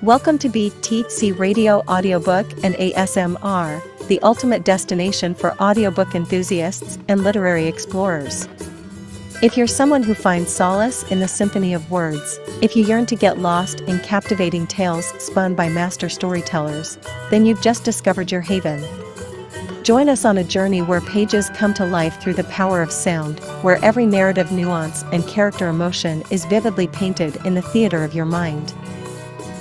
Welcome to BTC Radio Audiobook and ASMR, the ultimate destination for audiobook enthusiasts and literary explorers. If you're someone who finds solace in the symphony of words, if you yearn to get lost in captivating tales spun by master storytellers, then you've just discovered your haven. Join us on a journey where pages come to life through the power of sound, where every narrative nuance and character emotion is vividly painted in the theater of your mind.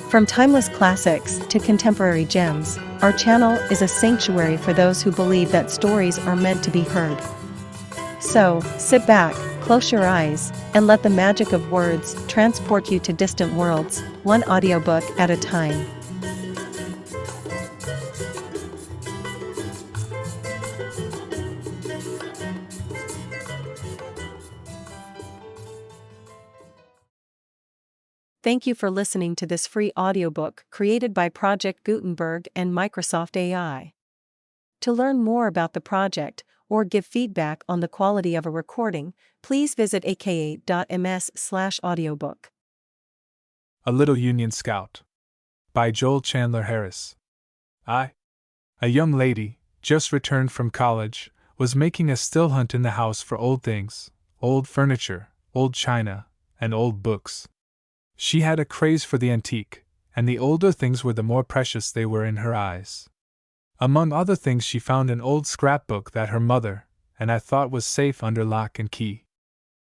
From timeless classics to contemporary gems, our channel is a sanctuary for those who believe that stories are meant to be heard. So, sit back, close your eyes, and let the magic of words transport you to distant worlds, one audiobook at a time. Thank you for listening to this free audiobook created by Project Gutenberg and Microsoft AI. To learn more about the project or give feedback on the quality of a recording, please visit aka.ms/audiobook. A Little Union Scout by Joel Chandler Harris. A young lady, just returned from college, was making a still hunt in the house for old things, old furniture, old china, and old books. She had a craze for the antique, and the older things were the more precious they were in her eyes. Among other things, she found an old scrapbook that her mother and I thought was safe under lock and key.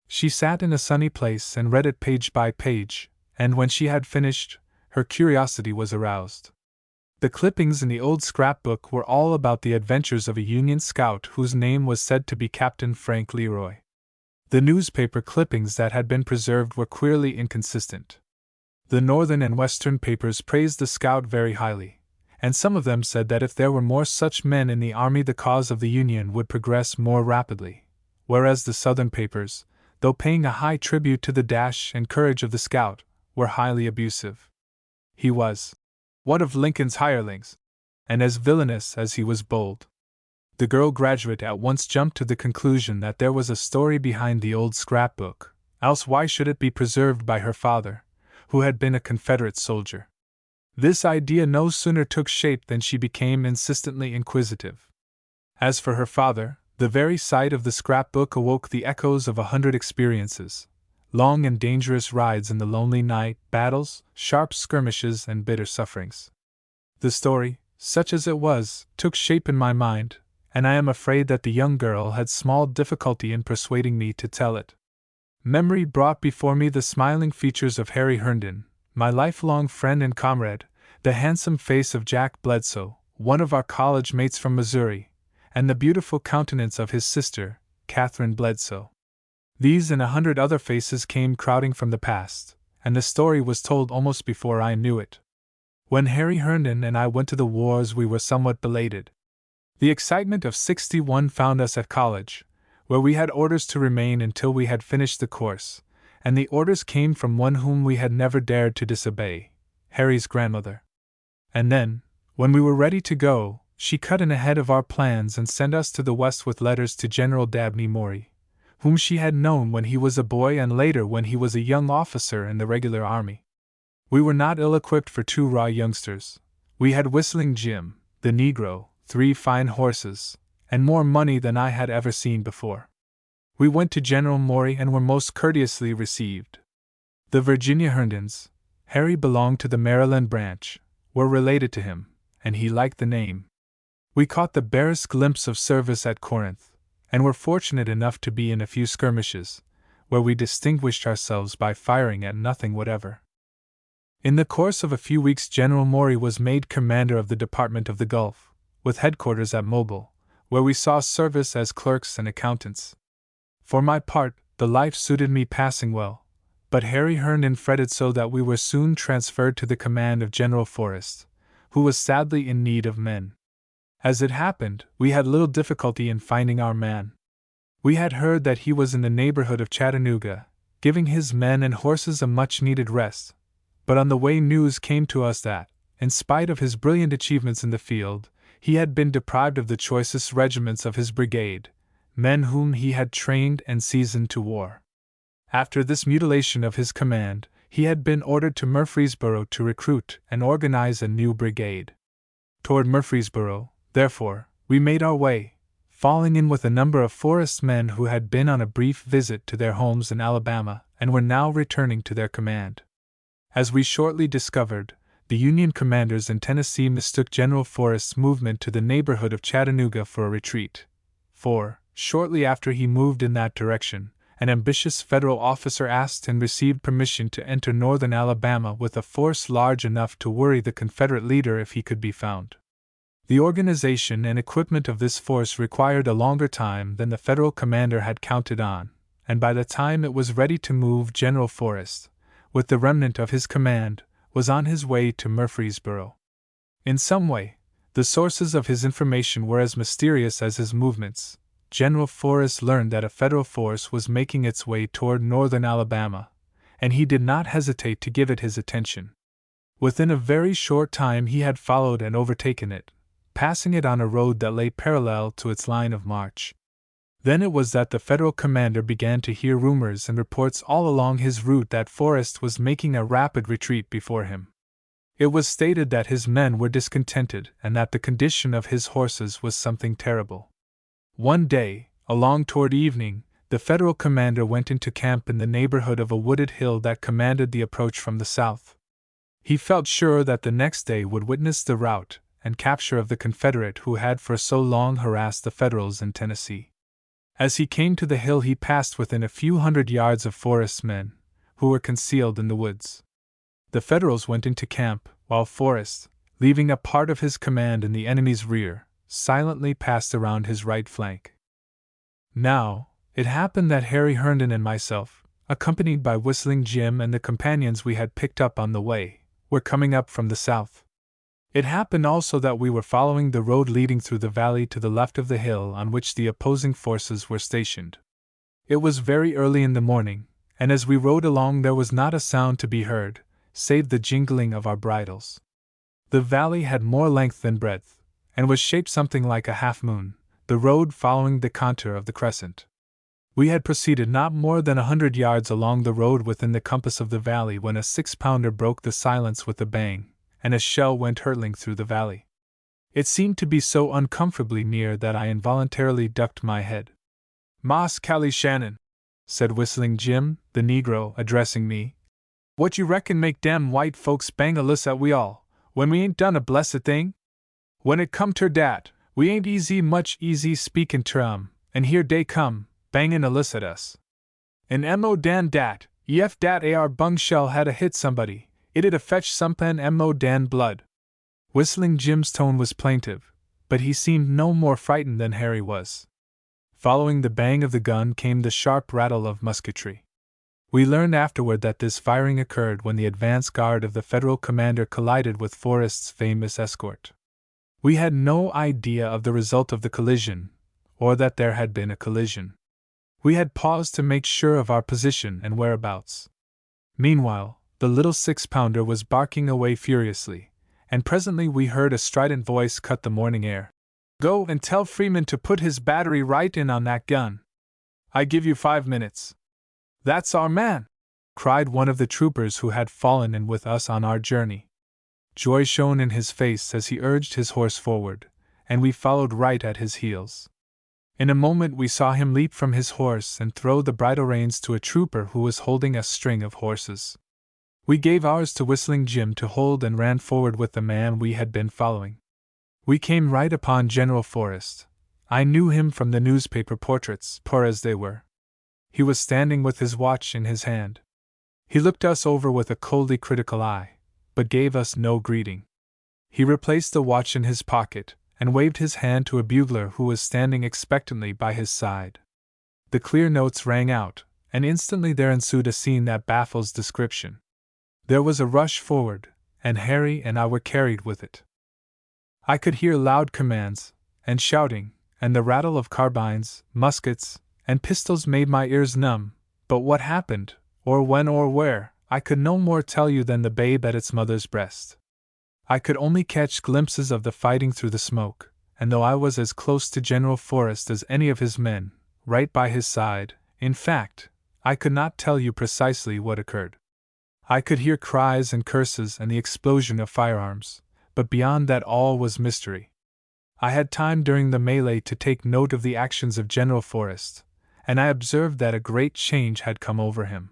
She sat in a sunny place and read it page by page, and when she had finished, her curiosity was aroused. The clippings in the old scrapbook were all about the adventures of a Union scout whose name was said to be Captain Frank Leroy. The newspaper clippings that had been preserved were queerly inconsistent. The northern and western papers praised the scout very highly, and some of them said that if there were more such men in the army the cause of the Union would progress more rapidly, whereas the southern papers, though paying a high tribute to the dash and courage of the scout, were highly abusive. He was one of Lincoln's hirelings, and as villainous as he was bold. The girl graduate at once jumped to the conclusion that there was a story behind the old scrapbook, else why should it be preserved by her father, who had been a Confederate soldier? This idea no sooner took shape than she became insistently inquisitive. As for her father, the very sight of the scrapbook awoke the echoes of 100 experiences, long and dangerous rides in the lonely night, battles, sharp skirmishes, and bitter sufferings. The story, such as it was, took shape in my mind, and I am afraid that the young girl had small difficulty in persuading me to tell it. Memory brought before me the smiling features of Harry Herndon, my lifelong friend and comrade, the handsome face of Jack Bledsoe, one of our college mates from Missouri, and the beautiful countenance of his sister, Catherine Bledsoe. These and 100 other faces came crowding from the past, and the story was told almost before I knew it. When Harry Herndon and I went to the wars, we were somewhat belated. The excitement of '61 found us at college, where we had orders to remain until we had finished the course, and the orders came from one whom we had never dared to disobey, Harry's grandmother. And then, when we were ready to go, she cut in ahead of our plans and sent us to the West with letters to General Dabney Maury, whom she had known when he was a boy and later when he was a young officer in the regular army. We were not ill-equipped for 2 raw youngsters. We had Whistling Jim, the Negro, 3 fine horses, and more money than I had ever seen before. We went to General Maury and were most courteously received. The Virginia Herndons, Harry belonged to the Maryland branch, were related to him, and he liked the name. We caught the barest glimpse of service at Corinth, and were fortunate enough to be in a few skirmishes, where we distinguished ourselves by firing at nothing whatever. In the course of a few weeks, General Maury was made commander of the Department of the Gulf, with headquarters at Mobile, where we saw service as clerks and accountants. For my part, the life suited me passing well, but Harry Herndon fretted so that we were soon transferred to the command of General Forrest, who was sadly in need of men. As it happened, we had little difficulty in finding our man. We had heard that he was in the neighborhood of Chattanooga, giving his men and horses a much-needed rest, but on the way news came to us that, in spite of his brilliant achievements in the field, he had been deprived of the choicest regiments of his brigade, men whom he had trained and seasoned to war. After this mutilation of his command, he had been ordered to Murfreesboro to recruit and organize a new brigade. Toward Murfreesboro, therefore, we made our way, falling in with a number of Forrest's men who had been on a brief visit to their homes in Alabama and were now returning to their command. As we shortly discovered, the Union commanders in Tennessee mistook General Forrest's movement to the neighborhood of Chattanooga for a retreat, for, shortly after he moved in that direction, an ambitious federal officer asked and received permission to enter northern Alabama with a force large enough to worry the Confederate leader if he could be found. The organization and equipment of this force required a longer time than the federal commander had counted on, and by the time it was ready to move, General Forrest, with the remnant of his command, was on his way to Murfreesboro. In some way, the sources of his information were as mysterious as his movements. General Forrest learned that a federal force was making its way toward northern Alabama, and he did not hesitate to give it his attention. Within a very short time he had followed and overtaken it, passing it on a road that lay parallel to its line of march. Then it was that the federal commander began to hear rumors and reports all along his route that Forrest was making a rapid retreat before him. It was stated that his men were discontented and that the condition of his horses was something terrible. One day, along toward evening, the federal commander went into camp in the neighborhood of a wooded hill that commanded the approach from the south. He felt sure that the next day would witness the rout and capture of the Confederate who had for so long harassed the Federals in Tennessee. As he came to the hill, he passed within a few hundred yards of Forrest's men, who were concealed in the woods. The Federals went into camp, while Forrest, leaving a part of his command in the enemy's rear, silently passed around his right flank. Now, it happened that Harry Herndon and myself, accompanied by Whistling Jim and the companions we had picked up on the way, were coming up from the south. It happened also that we were following the road leading through the valley to the left of the hill on which the opposing forces were stationed. It was very early in the morning, and as we rode along there was not a sound to be heard, save the jingling of our bridles. The valley had more length than breadth, and was shaped something like a half-moon, the road following the contour of the crescent. We had proceeded not more than 100 yards along the road within the compass of the valley when a 6-pounder broke the silence with a bang, and a shell went hurtling through the valley. It seemed to be so uncomfortably near that I involuntarily ducked my head. "Mas Callie Shannon," said Whistling Jim, the Negro, addressing me, "what you reckon make dem white folks bang a list at we all, when we ain't done a blessed thing? When it come ter dat, we ain't much easy speakin' ter 'em, and here dey come, bangin' a list at us. And mo dan dat, ef dat ar bung shell had a hit somebody, it'd a fetched somepen mo dan blood." Whistling Jim's tone was plaintive, but he seemed no more frightened than Harry was. Following the bang of the gun came the sharp rattle of musketry. We learned afterward that this firing occurred when the advance guard of the federal commander collided with Forrest's famous escort. We had no idea of the result of the collision, or that there had been a collision. We had paused to make sure of our position and whereabouts. Meanwhile, the little 6-pounder was barking away furiously, and presently we heard a strident voice cut the morning air. "Go and tell Freeman to put his battery right in on that gun. I give you 5 minutes." "That's our man!" cried one of the troopers who had fallen in with us on our journey. Joy shone in his face as he urged his horse forward, and we followed right at his heels. In a moment we saw him leap from his horse and throw the bridle reins to a trooper who was holding a string of horses. We gave ours to Whistling Jim to hold and ran forward with the man we had been following. We came right upon General Forrest. I knew him from the newspaper portraits, poor as they were. He was standing with his watch in his hand. He looked us over with a coldly critical eye, but gave us no greeting. He replaced the watch in his pocket, and waved his hand to a bugler who was standing expectantly by his side. The clear notes rang out, and instantly there ensued a scene that baffles description. There was a rush forward, and Harry and I were carried with it. I could hear loud commands, and shouting, and the rattle of carbines, muskets, and pistols made my ears numb, but what happened, or when or where, I could no more tell you than the babe at its mother's breast. I could only catch glimpses of the fighting through the smoke, and though I was as close to General Forrest as any of his men, right by his side, in fact, I could not tell you precisely what occurred. I could hear cries and curses and the explosion of firearms, but beyond that all was mystery. I had time during the melee to take note of the actions of General Forrest, and I observed that a great change had come over him.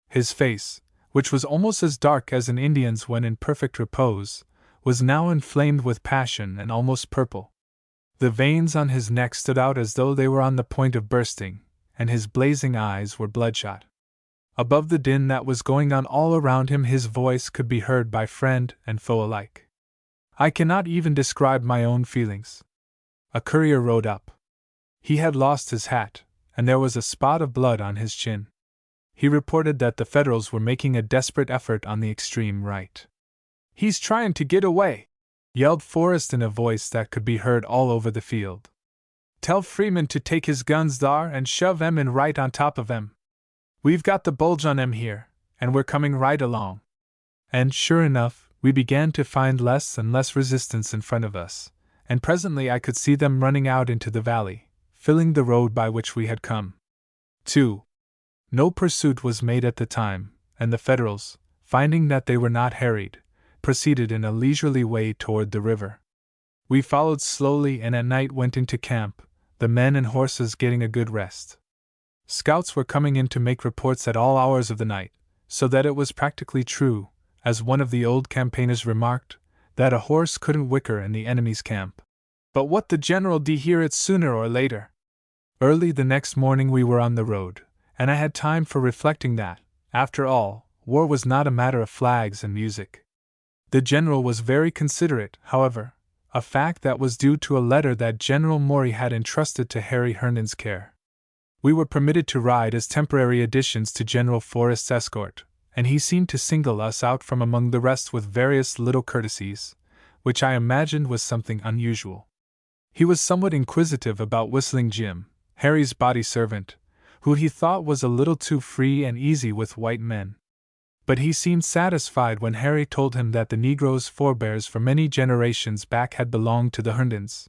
His face, which was almost as dark as an Indian's when in perfect repose, was now inflamed with passion and almost purple. The veins on his neck stood out as though they were on the point of bursting, and his blazing eyes were bloodshot. Above the din that was going on all around him, his voice could be heard by friend and foe alike. I cannot even describe my own feelings. A courier rode up. He had lost his hat, and there was a spot of blood on his chin. He reported that the Federals were making a desperate effort on the extreme right. "He's trying to get away!" yelled Forrest in a voice that could be heard all over the field. "Tell Freeman to take his guns thar and shove 'em in right on top of 'em. We've got the bulge on 'em here, and we're coming right along." And sure enough, we began to find less and less resistance in front of us, and presently I could see them running out into the valley, filling the road by which we had come. 2. No pursuit was made at the time, and the Federals, finding that they were not harried, proceeded in a leisurely way toward the river. We followed slowly and at night went into camp, the men and horses getting a good rest. Scouts were coming in to make reports at all hours of the night, so that it was practically true, as one of the old campaigners remarked, that a horse couldn't whicker in the enemy's camp. But what the general d hear it sooner or later. Early the next morning we were on the road, and I had time for reflecting that, after all, war was not a matter of flags and music. The general was very considerate, however, a fact that was due to a letter that General Maury had entrusted to Harry Herndon's care. We were permitted to ride as temporary additions to General Forrest's escort, and he seemed to single us out from among the rest with various little courtesies, which I imagined was something unusual. He was somewhat inquisitive about Whistling Jim, Harry's body servant, who he thought was a little too free and easy with white men. But he seemed satisfied when Harry told him that the Negro's forebears for many generations back had belonged to the Herndons.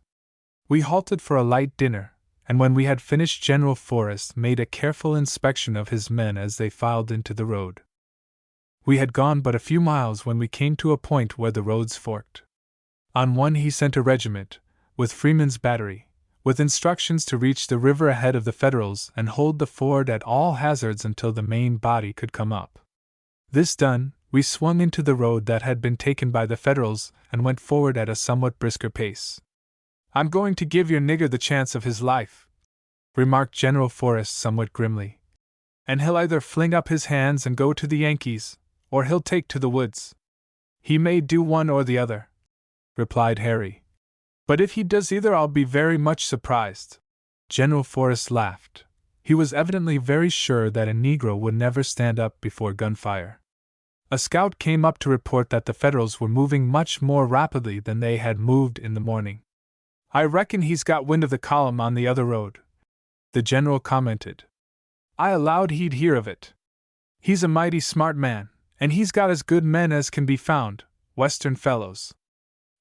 We halted for a light dinner, and when we had finished General Forrest made a careful inspection of his men as they filed into the road. We had gone but a few miles when we came to a point where the roads forked. On one he sent a regiment, with Freeman's battery, with instructions to reach the river ahead of the Federals and hold the ford at all hazards until the main body could come up. This done, we swung into the road that had been taken by the Federals and went forward at a somewhat brisker pace. "I'm going to give your nigger the chance of his life," remarked General Forrest somewhat grimly. "And he'll either fling up his hands and go to the Yankees, or he'll take to the woods." "He may do one or the other," replied Harry. "But if he does either, I'll be very much surprised." General Forrest laughed. He was evidently very sure that a Negro would never stand up before gunfire. A scout came up to report that the Federals were moving much more rapidly than they had moved in the morning. "I reckon he's got wind of the column on the other road," the general commented. "I allowed he'd hear of it. He's a mighty smart man, and he's got as good men as can be found, Western fellows.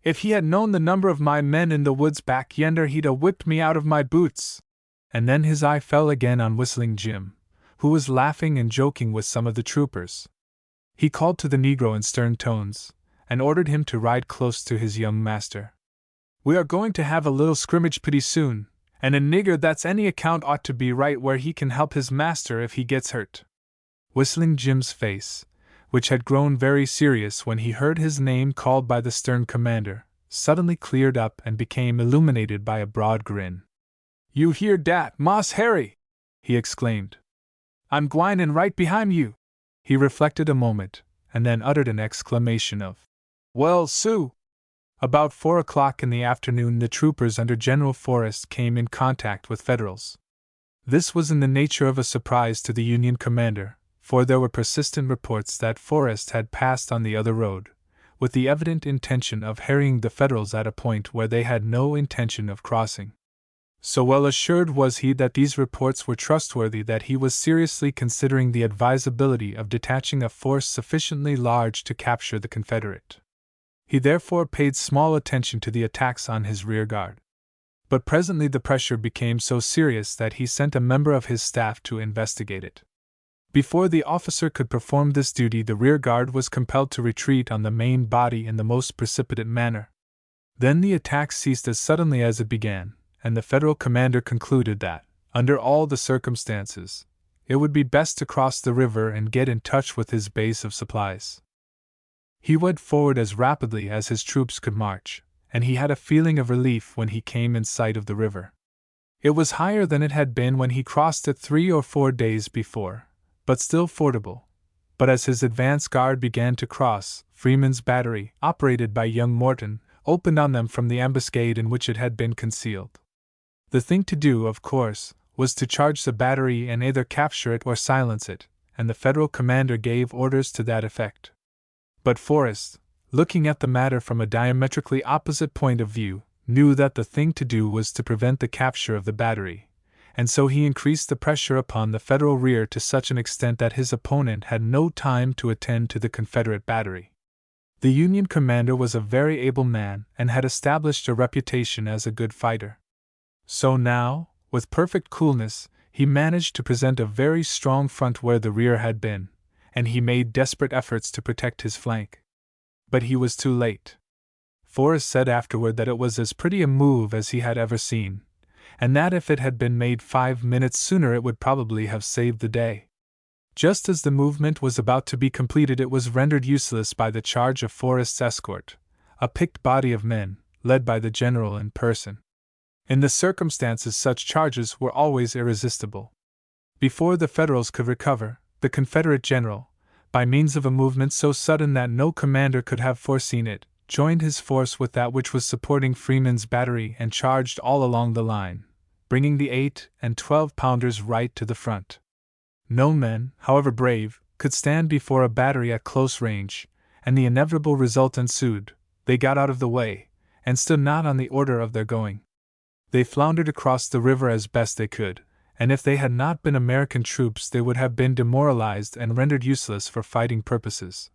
If he had known the number of my men in the woods back yender, he'd a whipped me out of my boots." And then his eye fell again on Whistling Jim, who was laughing and joking with some of the troopers. He called to the Negro in stern tones, and ordered him to ride close to his young master. "We are going to have a little scrimmage pretty soon, and a nigger that's any account ought to be right where he can help his master if he gets hurt." Whistling Jim's face, which had grown very serious when he heard his name called by the stern commander, suddenly cleared up and became illuminated by a broad grin. "You hear dat, Moss Harry?" he exclaimed. "I'm gwinin' right behind you." He reflected a moment, and then uttered an exclamation of, "Well, Sue!" About 4 o'clock in the afternoon the troopers under General Forrest came in contact with Federals. This was in the nature of a surprise to the Union commander, for there were persistent reports that Forrest had passed on the other road, with the evident intention of harrying the Federals at a point where they had no intention of crossing. So well assured was he that these reports were trustworthy that he was seriously considering the advisability of detaching a force sufficiently large to capture the Confederate. He therefore paid small attention to the attacks on his rear guard. But presently the pressure became so serious that he sent a member of his staff to investigate it. Before the officer could perform this duty, the rear guard was compelled to retreat on the main body in the most precipitate manner. Then the attack ceased as suddenly as it began, and the Federal commander concluded that, under all the circumstances, it would be best to cross the river and get in touch with his base of supplies. He went forward as rapidly as his troops could march, and he had a feeling of relief when he came in sight of the river. It was higher than it had been when he crossed it 3 or 4 days before, but still fordable. But as his advance guard began to cross, Freeman's battery, operated by young Morton, opened on them from the ambuscade in which it had been concealed. The thing to do, of course, was to charge the battery and either capture it or silence it, and the Federal commander gave orders to that effect. But Forrest, looking at the matter from a diametrically opposite point of view, knew that the thing to do was to prevent the capture of the battery, and so he increased the pressure upon the Federal rear to such an extent that his opponent had no time to attend to the Confederate battery. The Union commander was a very able man and had established a reputation as a good fighter. So now, with perfect coolness, he managed to present a very strong front where the rear had been, and he made desperate efforts to protect his flank. But he was too late. Forrest said afterward that it was as pretty a move as he had ever seen, and that if it had been made 5 minutes sooner it would probably have saved the day. Just as the movement was about to be completed, it was rendered useless by the charge of Forrest's escort, a picked body of men, led by the general in person. In the circumstances, such charges were always irresistible. Before the Federals could recover, the Confederate general, by means of a movement so sudden that no commander could have foreseen it, joined his force with that which was supporting Freeman's battery and charged all along the line, bringing the 8 and 12-pounders right to the front. No men, however brave, could stand before a battery at close range, and the inevitable result ensued. They got out of the way, and stood not on the order of their going. They floundered across the river as best they could, and if they had not been American troops they would have been demoralized and rendered useless for fighting purposes.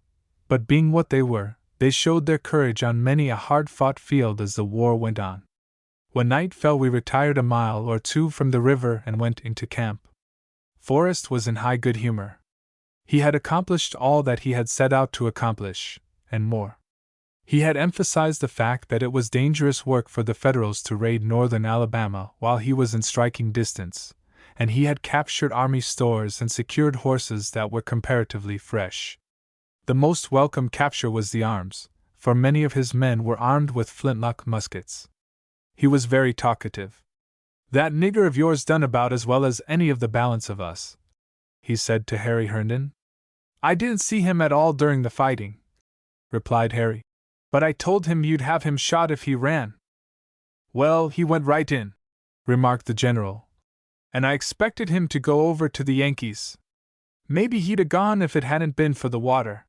But being what they were, they showed their courage on many a hard-fought field as the war went on. When night fell we retired a mile or 2 from the river and went into camp. Forrest was in high good humor. He had accomplished all that he had set out to accomplish, and more. He had emphasized the fact that it was dangerous work for the Federals to raid northern Alabama while he was in striking distance, and he had captured army stores and secured horses that were comparatively fresh. The most welcome capture was the arms, for many of his men were armed with flintlock muskets. He was very talkative. "That nigger of yours done about as well as any of the balance of us," he said to Harry Herndon. "I didn't see him at all during the fighting," replied Harry, "but I told him you'd have him shot if he ran." "Well, he went right in," remarked the general, "and I expected him to go over to the Yankees. Maybe he'd 'a' gone if it hadn't been for the water."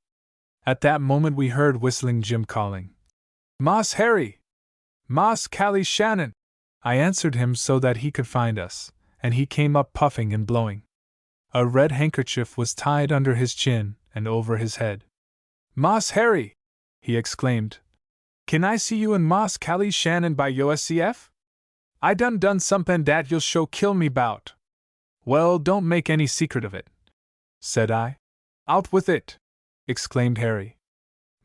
At that moment we heard Whistling Jim calling, "Moss Harry! Moss Callie Shannon!" I answered him so that he could find us, and he came up puffing and blowing. A red handkerchief was tied under his chin and over his head. "Moss Harry!" he exclaimed. "Can I see you and Moss Callie Shannon by USCF? I done somepin dat you'll show kill me 'bout." "Well, don't make any secret of it," said I. "Out with it!" exclaimed Harry.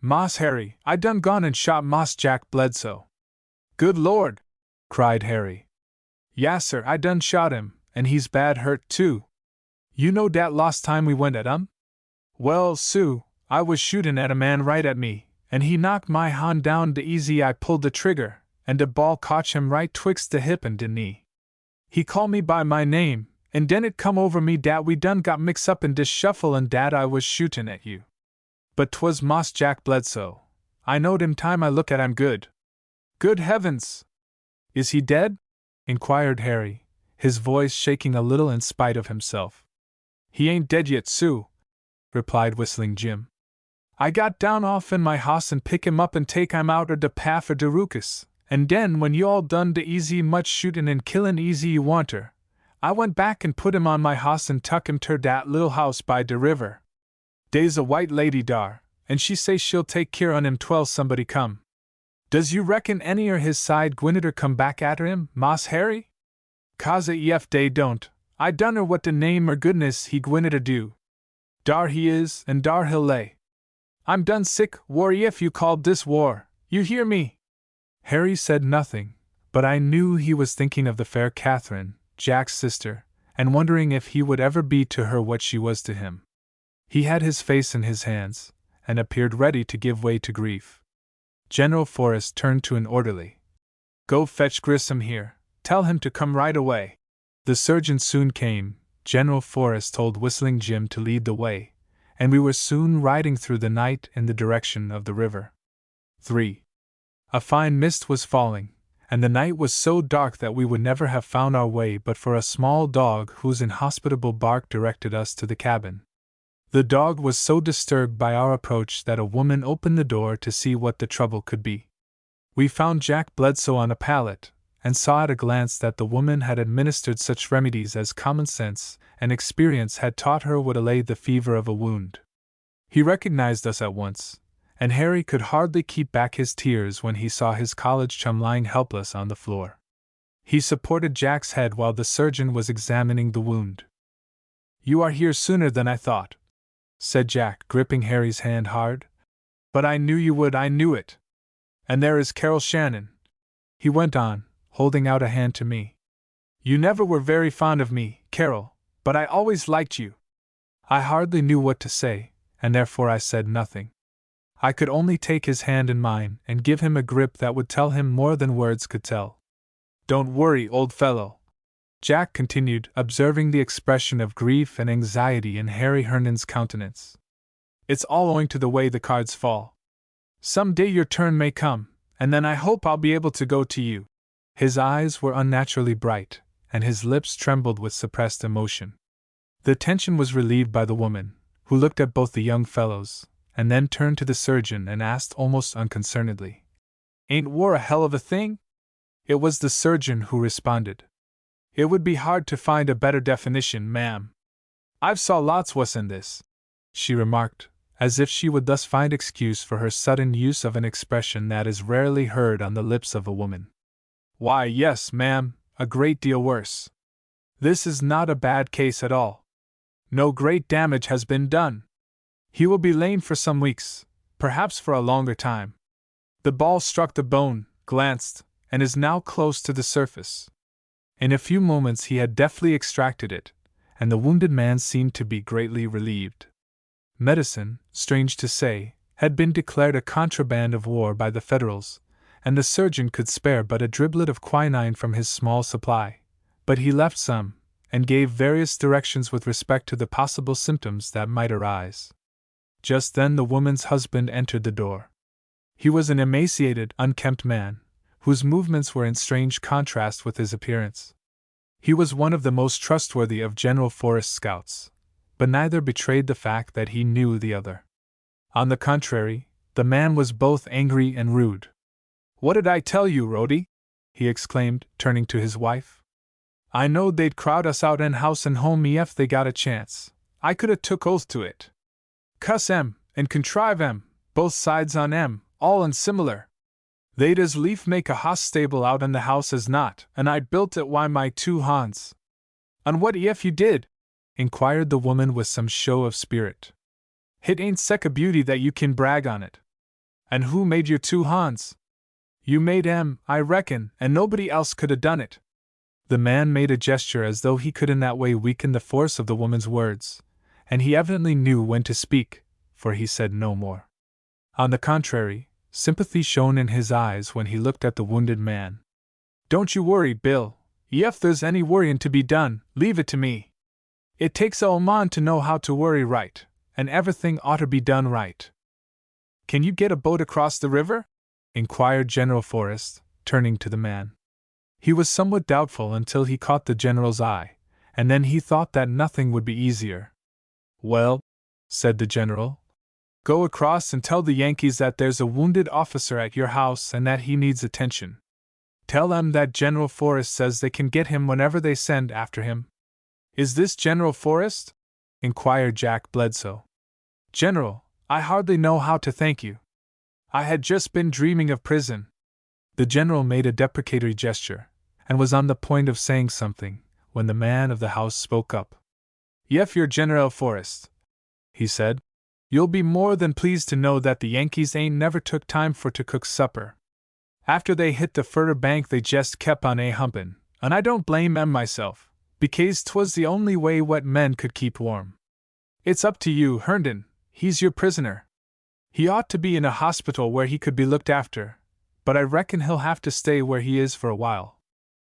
"Moss Harry, I done gone and shot Moss Jack Bledsoe." "Good Lord!" cried Harry. "Yassir, I done shot him, and he's bad hurt too. You know dat last time we went at 'em? Well, Sue, I was shootin' at a man right at me, and he knocked my hand down de easy I pulled the trigger, and de ball cotch him right twixt de hip and de knee. He call me by my name, and den it come over me dat we done got mix up in dis shuffle and dat I was shootin' at you. But 'twas Moss Jack Bledsoe. I knowed him time I look at him good." "Good heavens! Is he dead?" inquired Harry, his voice shaking a little in spite of himself. "He ain't dead yet, Sue," replied Whistling Jim. "I got down off in my hoss and pick him up and take him out er de path for de Rucus, and den when you all done de easy much shootin' and killin' easy you wanter, I went back and put him on my hoss and tuck him ter dat little house by de river. Dey's a white lady dar, and she say she'll take keer on him twell somebody come. Does you reckon any er his side gwinneter come back atter him, Moss Harry? Cause ef dey don't, I dunner what de name er goodness he gwinneter do." Dar he is, and dar he'll lay. I'm done sick, war if you called this war, you hear me? Harry said nothing, but I knew he was thinking of the fair Catherine, Jack's sister, and wondering if he would ever be to her what she was to him. He had his face in his hands, and appeared ready to give way to grief. General Forrest turned to an orderly. Go fetch Grissom here, tell him to come right away. The surgeon soon came. General Forrest told Whistling Jim to lead the way, and we were soon riding through the night in the direction of the river. 3. A fine mist was falling, and the night was so dark that we would never have found our way but for a small dog whose inhospitable bark directed us to the cabin. The dog was so disturbed by our approach that a woman opened the door to see what the trouble could be. We found Jack Bledsoe on a pallet, and saw at a glance that the woman had administered such remedies as common sense and experience had taught her would allay the fever of a wound. He recognized us at once, and Harry could hardly keep back his tears when he saw his college chum lying helpless on the floor. He supported Jack's head while the surgeon was examining the wound. You are here sooner than I thought, said Jack, gripping Harry's hand hard. But I knew you would, I knew it. And there is Carol Shannon, he went on, holding out a hand to me. You never were very fond of me, Carol, but I always liked you. I hardly knew what to say, and therefore I said nothing. I could only take his hand in mine and give him a grip that would tell him more than words could tell. Don't worry, old fellow, Jack continued, observing the expression of grief and anxiety in Harry Hernan's countenance. It's all owing to the way the cards fall. Some day your turn may come, and then I hope I'll be able to go to you. His eyes were unnaturally bright, and his lips trembled with suppressed emotion. The tension was relieved by the woman, who looked at both the young fellows, and then turned to the surgeon and asked almost unconcernedly, Ain't war a hell of a thing? It was the surgeon who responded. It would be hard to find a better definition, ma'am. I've saw lots wuss than this, she remarked, as if she would thus find excuse for her sudden use of an expression that is rarely heard on the lips of a woman. Why, yes, ma'am, a great deal worse. This is not a bad case at all. No great damage has been done. He will be lame for some weeks, perhaps for a longer time. The ball struck the bone, glanced, and is now close to the surface. In a few moments he had deftly extracted it, and the wounded man seemed to be greatly relieved. Medicine, strange to say, had been declared a contraband of war by the Federals, and the surgeon could spare but a driblet of quinine from his small supply, but he left some, and gave various directions with respect to the possible symptoms that might arise. Just then the woman's husband entered the door. He was an emaciated, unkempt man, whose movements were in strange contrast with his appearance. He was one of the most trustworthy of General Forrest's scouts, but neither betrayed the fact that he knew the other. On the contrary, the man was both angry and rude. What did I tell you, Rhodey? He exclaimed, turning to his wife. I knowed they'd crowd us out en house and home ef they got a chance. I could 'a' took oath to it. Cuss 'em, and contrive 'em, both sides on 'em, all unsimilar. They'd as lief make a hoss stable out in the house as not, and I built it wy my 2 hons. And what ef you did? Inquired the woman with some show of spirit. Hit ain't sech a beauty that you kin brag on it. And who made your 2 hons? You made 'em, I reckon, and nobody else could 'a' done it. The man made a gesture as though he could in that way weaken the force of the woman's words, and he evidently knew when to speak, for he said no more. On the contrary, sympathy shone in his eyes when he looked at the wounded man. Don't you worry, Bill. Ef there's any worryin' to be done, leave it to me. It takes a man to know how to worry right, and everything oughter be done right. Can you get a boat across the river? Inquired General Forrest, turning to the man. He was somewhat doubtful until he caught the general's eye, and then he thought that nothing would be easier. Well, said the general, go across and tell the Yankees that there's a wounded officer at your house and that he needs attention. Tell them that General Forrest says they can get him whenever they send after him. Is this General Forrest? Inquired Jack Bledsoe. General, I hardly know how to thank you. I had just been dreaming of prison. The general made a deprecatory gesture, and was on the point of saying something, when the man of the house spoke up. Yef, you're General Forrest. he said. "You'll be more than pleased to know that the Yankees ain't never took time for to cook supper. After they hit the furder bank they jest kep on humpin', and I don't blame 'em myself, because 'twas the only way wet men could keep warm. It's up to you, Herndon, he's your prisoner. He ought to be in a hospital where he could be looked after, but I reckon he'll have to stay where he is for a while."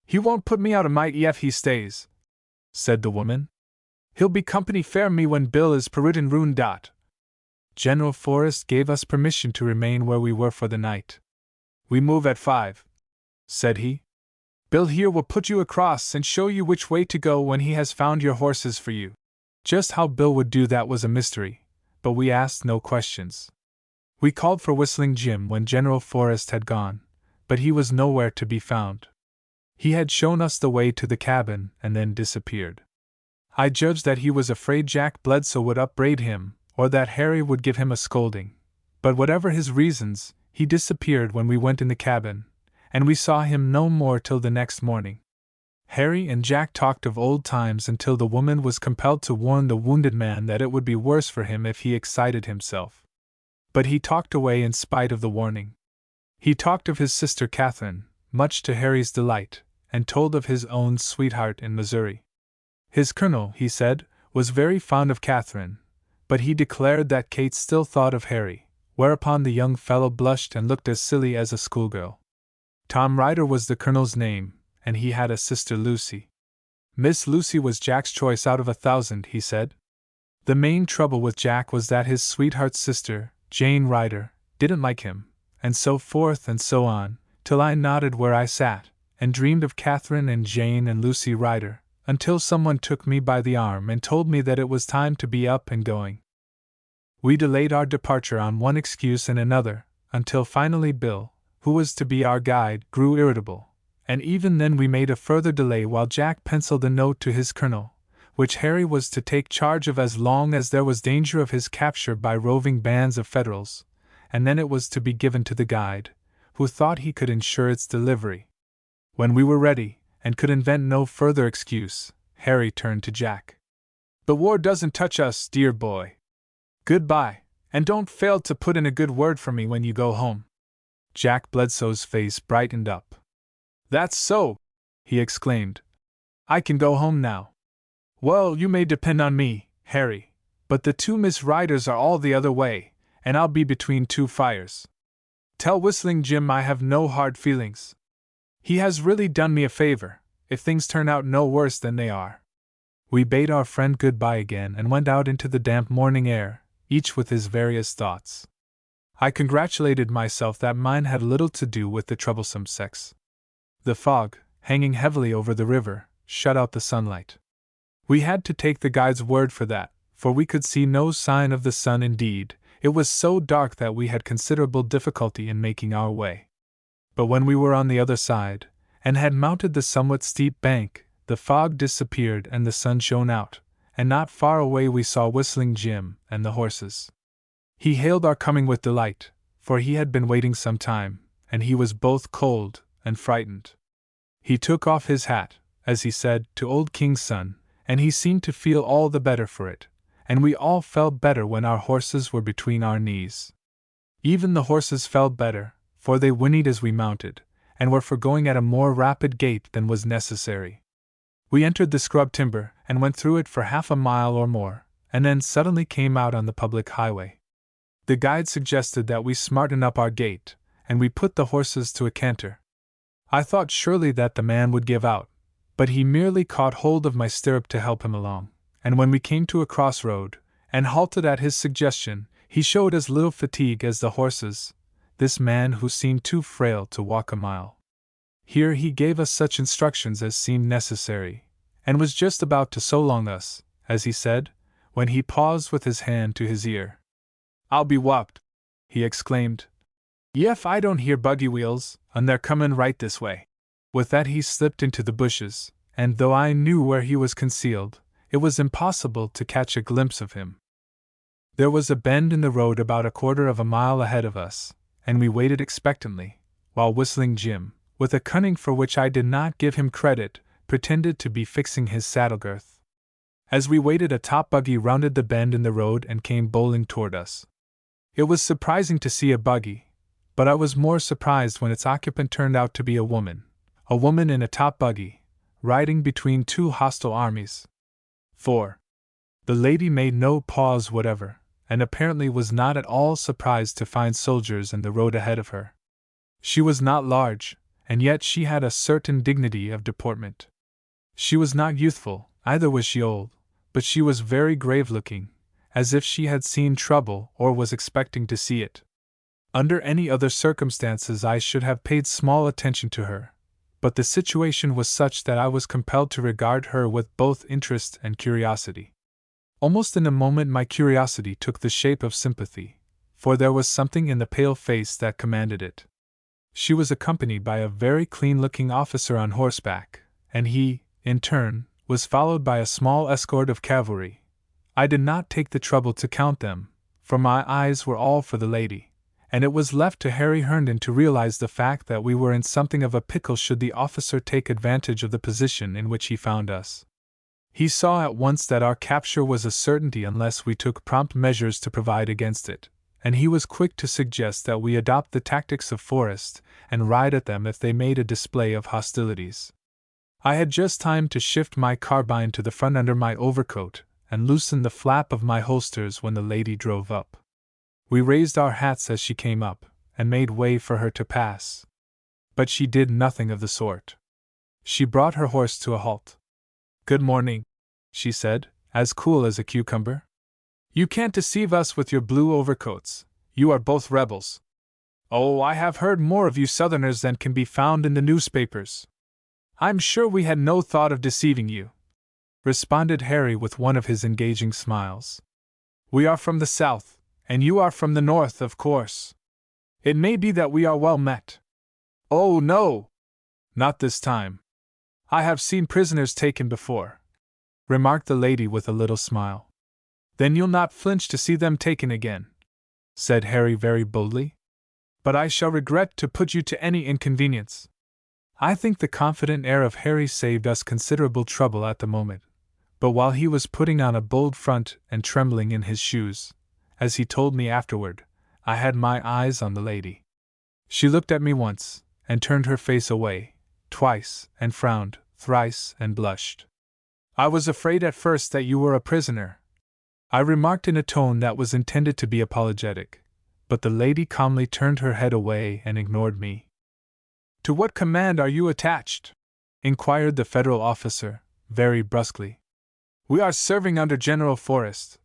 "He won't put me out of my ef he stays," said the woman. "He'll be company fair me when Bill is perutin roon dot." General Forrest gave us permission to remain where we were for the night. "We move at 5, said he. "Bill here will put you across and show you which way to go when he has found your horses for you." Just how Bill would do that was a mystery, but we asked no questions. We called for Whistling Jim when General Forrest had gone, but he was nowhere to be found. He had shown us the way to the cabin and then disappeared. I judged that he was afraid Jack Bledsoe would upbraid him, or that Harry would give him a scolding. But whatever his reasons, he disappeared when we went in the cabin, and we saw him no more till the next morning. Harry and Jack talked of old times until the woman was compelled to warn the wounded man that it would be worse for him if he excited himself. But he talked away in spite of the warning. He talked of his sister Catherine, much to Harry's delight, and told of his own sweetheart in Missouri. His colonel, he said, was very fond of Catherine, but he declared that Kate still thought of Harry, whereupon the young fellow blushed and looked as silly as a schoolgirl. Tom Ryder was the colonel's name, and he had a sister Lucy. Miss Lucy was Jack's choice out of 1,000, he said. The main trouble with Jack was that his sweetheart's sister, Jane Ryder, didn't like him, and so forth and so on, till I nodded where I sat, and dreamed of Catherine and Jane and Lucy Ryder, until someone took me by the arm and told me that it was time to be up and going. We delayed our departure on one excuse and another, until finally Bill, who was to be our guide, grew irritable, and even then we made a further delay while Jack penciled a note to his colonel, which Harry was to take charge of as long as there was danger of his capture by roving bands of Federals, and then it was to be given to the guide, who thought he could ensure its delivery. When we were ready, and could invent no further excuse, Harry turned to Jack. "The war doesn't touch us, dear boy. Goodbye, and don't fail to put in a good word for me when you go home." Jack Bledsoe's face brightened up. "That's so!" he exclaimed. "I can go home now." "Well, you may depend on me, Harry, but the 2 Miss Ryders are all the other way, and I'll be between 2 fires. Tell Whistling Jim I have no hard feelings. He has really done me a favor, if things turn out no worse than they are." We bade our friend goodbye again and went out into the damp morning air, each with his various thoughts. I congratulated myself that mine had little to do with the troublesome sex. The fog, hanging heavily over the river, shut out the sunlight. We had to take the guide's word for that, for we could see no sign of the sun. Indeed, it was so dark that we had considerable difficulty in making our way. But when we were on the other side, and had mounted the somewhat steep bank, the fog disappeared and the sun shone out, and not far away we saw Whistling Jim and the horses. He hailed our coming with delight, for he had been waiting some time, and he was both cold and frightened. He took off his hat, as he said, to Old King's son, and he seemed to feel all the better for it, and we all felt better when our horses were between our knees. Even the horses felt better, for they whinnied as we mounted, and were for going at a more rapid gait than was necessary. We entered the scrub timber and went through it for half a mile or more, and then suddenly came out on the public highway. The guide suggested that we smarten up our gait, and we put the horses to a canter. I thought surely that the man would give out, but he merely caught hold of my stirrup to help him along, and when we came to a crossroad, and halted at his suggestion, he showed as little fatigue as the horses, this man who seemed too frail to walk a mile. Here he gave us such instructions as seemed necessary, and was just about to so long us, as he said, when he paused with his hand to his ear. "I'll be whopped," he exclaimed, "Yef I don't hear buggy wheels, and they're comin' right this way." With that he slipped into the bushes, and though I knew where he was concealed, it was impossible to catch a glimpse of him. There was a bend in the road about 1/4 of a mile ahead of us, and we waited expectantly, while Whistling Jim, with a cunning for which I did not give him credit, pretended to be fixing his saddle girth. As we waited, a top buggy rounded the bend in the road and came bowling toward us. It was surprising to see a buggy, but I was more surprised when its occupant turned out to be a woman in a top buggy, riding between two hostile armies. 4. The lady made no pause whatever, and apparently was not at all surprised to find soldiers in the road ahead of her. She was not large, and yet she had a certain dignity of deportment. She was not youthful, either was she old, but she was very grave-looking, as if she had seen trouble or was expecting to see it. Under any other circumstances I should have paid small attention to her, but the situation was such that I was compelled to regard her with both interest and curiosity. Almost in a moment my curiosity took the shape of sympathy, for there was something in the pale face that commanded it. She was accompanied by a very clean-looking officer on horseback, and he, in turn, was followed by a small escort of cavalry. I did not take the trouble to count them, for my eyes were all for the lady, and it was left to Harry Herndon to realize the fact that we were in something of a pickle should the officer take advantage of the position in which he found us. He saw at once that our capture was a certainty unless we took prompt measures to provide against it, and he was quick to suggest that we adopt the tactics of Forrest and ride at them if they made a display of hostilities. I had just time to shift my carbine to the front under my overcoat and loosen the flap of my holsters when the lady drove up. We raised our hats as she came up, and made way for her to pass. But she did nothing of the sort. She brought her horse to a halt. "Good morning," she said, as cool as a cucumber. "You can't deceive us with your blue overcoats. You are both rebels." "Oh, I have heard more of you Southerners than can be found in the newspapers." "I'm sure we had no thought of deceiving you," responded Harry with one of his engaging smiles. "We are from the South, and you are from the North, of course. It may be that we are well met." "Oh, no! Not this time. I have seen prisoners taken before," remarked the lady with a little smile. "Then you'll not flinch to see them taken again," said Harry very boldly. "But I shall regret to put you to any inconvenience." I think the confident air of Harry saved us considerable trouble at the moment, but while he was putting on a bold front and trembling in his shoes, as he told me afterward, I had my eyes on the lady. She looked at me once, and turned her face away, twice, and frowned, thrice, and blushed. "I was afraid at first that you were a prisoner," I remarked in a tone that was intended to be apologetic, but the lady calmly turned her head away and ignored me. "To what command are you attached?" inquired the federal officer, very brusquely. "We are serving under General Forrest,"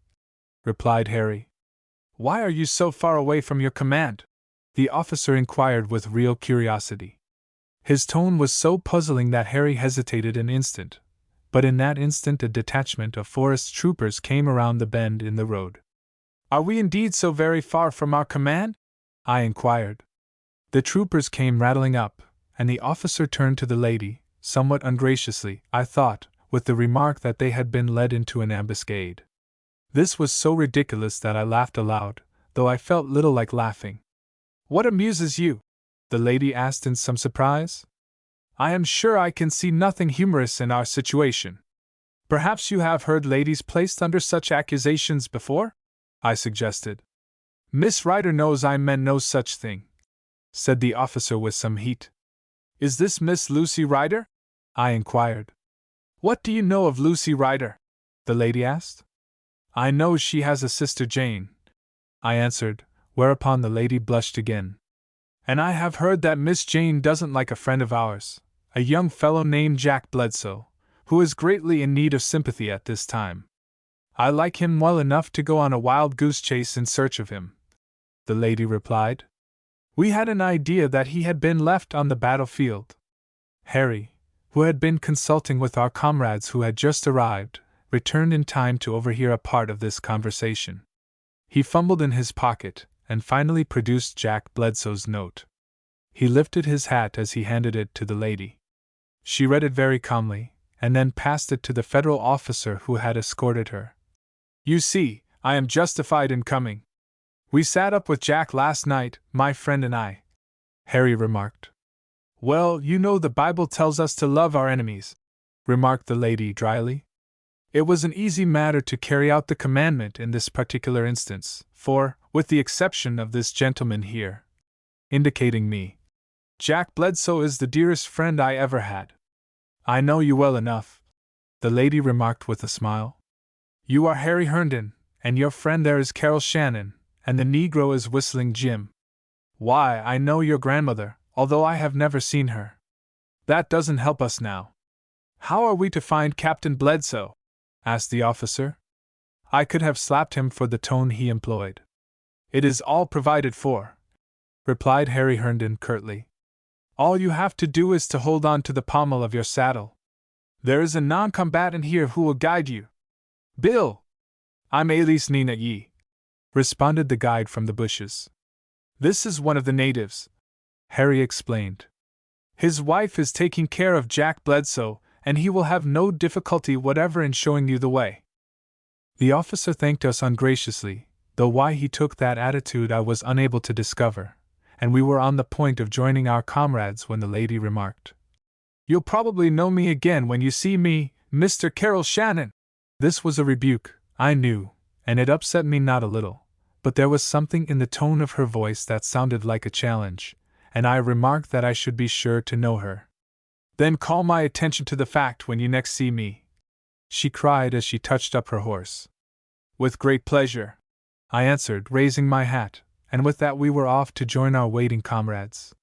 replied Harry. "Why are you so far away from your command?" the officer inquired with real curiosity. His tone was so puzzling that Harry hesitated an instant, but in that instant a detachment of Forrest's troopers came around the bend in the road. "Are we indeed so very far from our command?" I inquired. The troopers came rattling up, and the officer turned to the lady, somewhat ungraciously, I thought, with the remark that they had been led into an ambuscade. This was so ridiculous that I laughed aloud, though I felt little like laughing. "What amuses you?" the lady asked in some surprise. "I am sure I can see nothing humorous in our situation." "Perhaps you have heard ladies placed under such accusations before?" I suggested. "Miss Ryder knows I meant no such thing," said the officer with some heat. "Is this Miss Lucy Ryder?" I inquired. "What do you know of Lucy Ryder?" the lady asked. "I know she has a sister Jane," I answered, whereupon the lady blushed again. "And I have heard that Miss Jane doesn't like a friend of ours, a young fellow named Jack Bledsoe, who is greatly in need of sympathy at this time. I like him well enough to go on a wild goose chase in search of him," the lady replied. "We had an idea that he had been left on the battlefield." Harry, who had been consulting with our comrades who had just arrived, returned in time to overhear a part of this conversation. He fumbled in his pocket, and finally produced Jack Bledsoe's note. He lifted his hat as he handed it to the lady. She read it very calmly, and then passed it to the federal officer who had escorted her. "You see, I am justified in coming. We sat up with Jack last night, my friend and I," Harry remarked. "Well, you know the Bible tells us to love our enemies," remarked the lady dryly. It was an easy matter to carry out the commandment in this particular instance, for, with the exception of this gentleman here, indicating me, Jack Bledsoe is the dearest friend I ever had. I know you well enough, the lady remarked with a smile. You are Harry Herndon, and your friend there is Carol Shannon, and the Negro is Whistling Jim. Why, I know your grandmother, although I have never seen her. That doesn't help us now. How are we to find Captain Bledsoe? Asked the officer. I could have slapped him for the tone he employed. It is all provided for, replied Harry Herndon curtly. All you have to do is to hold on to the pommel of your saddle. There is a non-combatant here who will guide you. Bill! I'm Alice Nina Ye, responded the guide from the bushes. This is one of the natives, Harry explained. His wife is taking care of Jack Bledsoe, and he will have no difficulty whatever in showing you the way. The officer thanked us ungraciously, though why he took that attitude I was unable to discover, and we were on the point of joining our comrades when the lady remarked, You'll probably know me again when you see me, Mr. Carol Shannon. This was a rebuke, I knew, and it upset me not a little, but there was something in the tone of her voice that sounded like a challenge, and I remarked that I should be sure to know her. Then call my attention to the fact when you next see me, she cried as she touched up her horse. With great pleasure, I answered, raising my hat, and with that we were off to join our waiting comrades.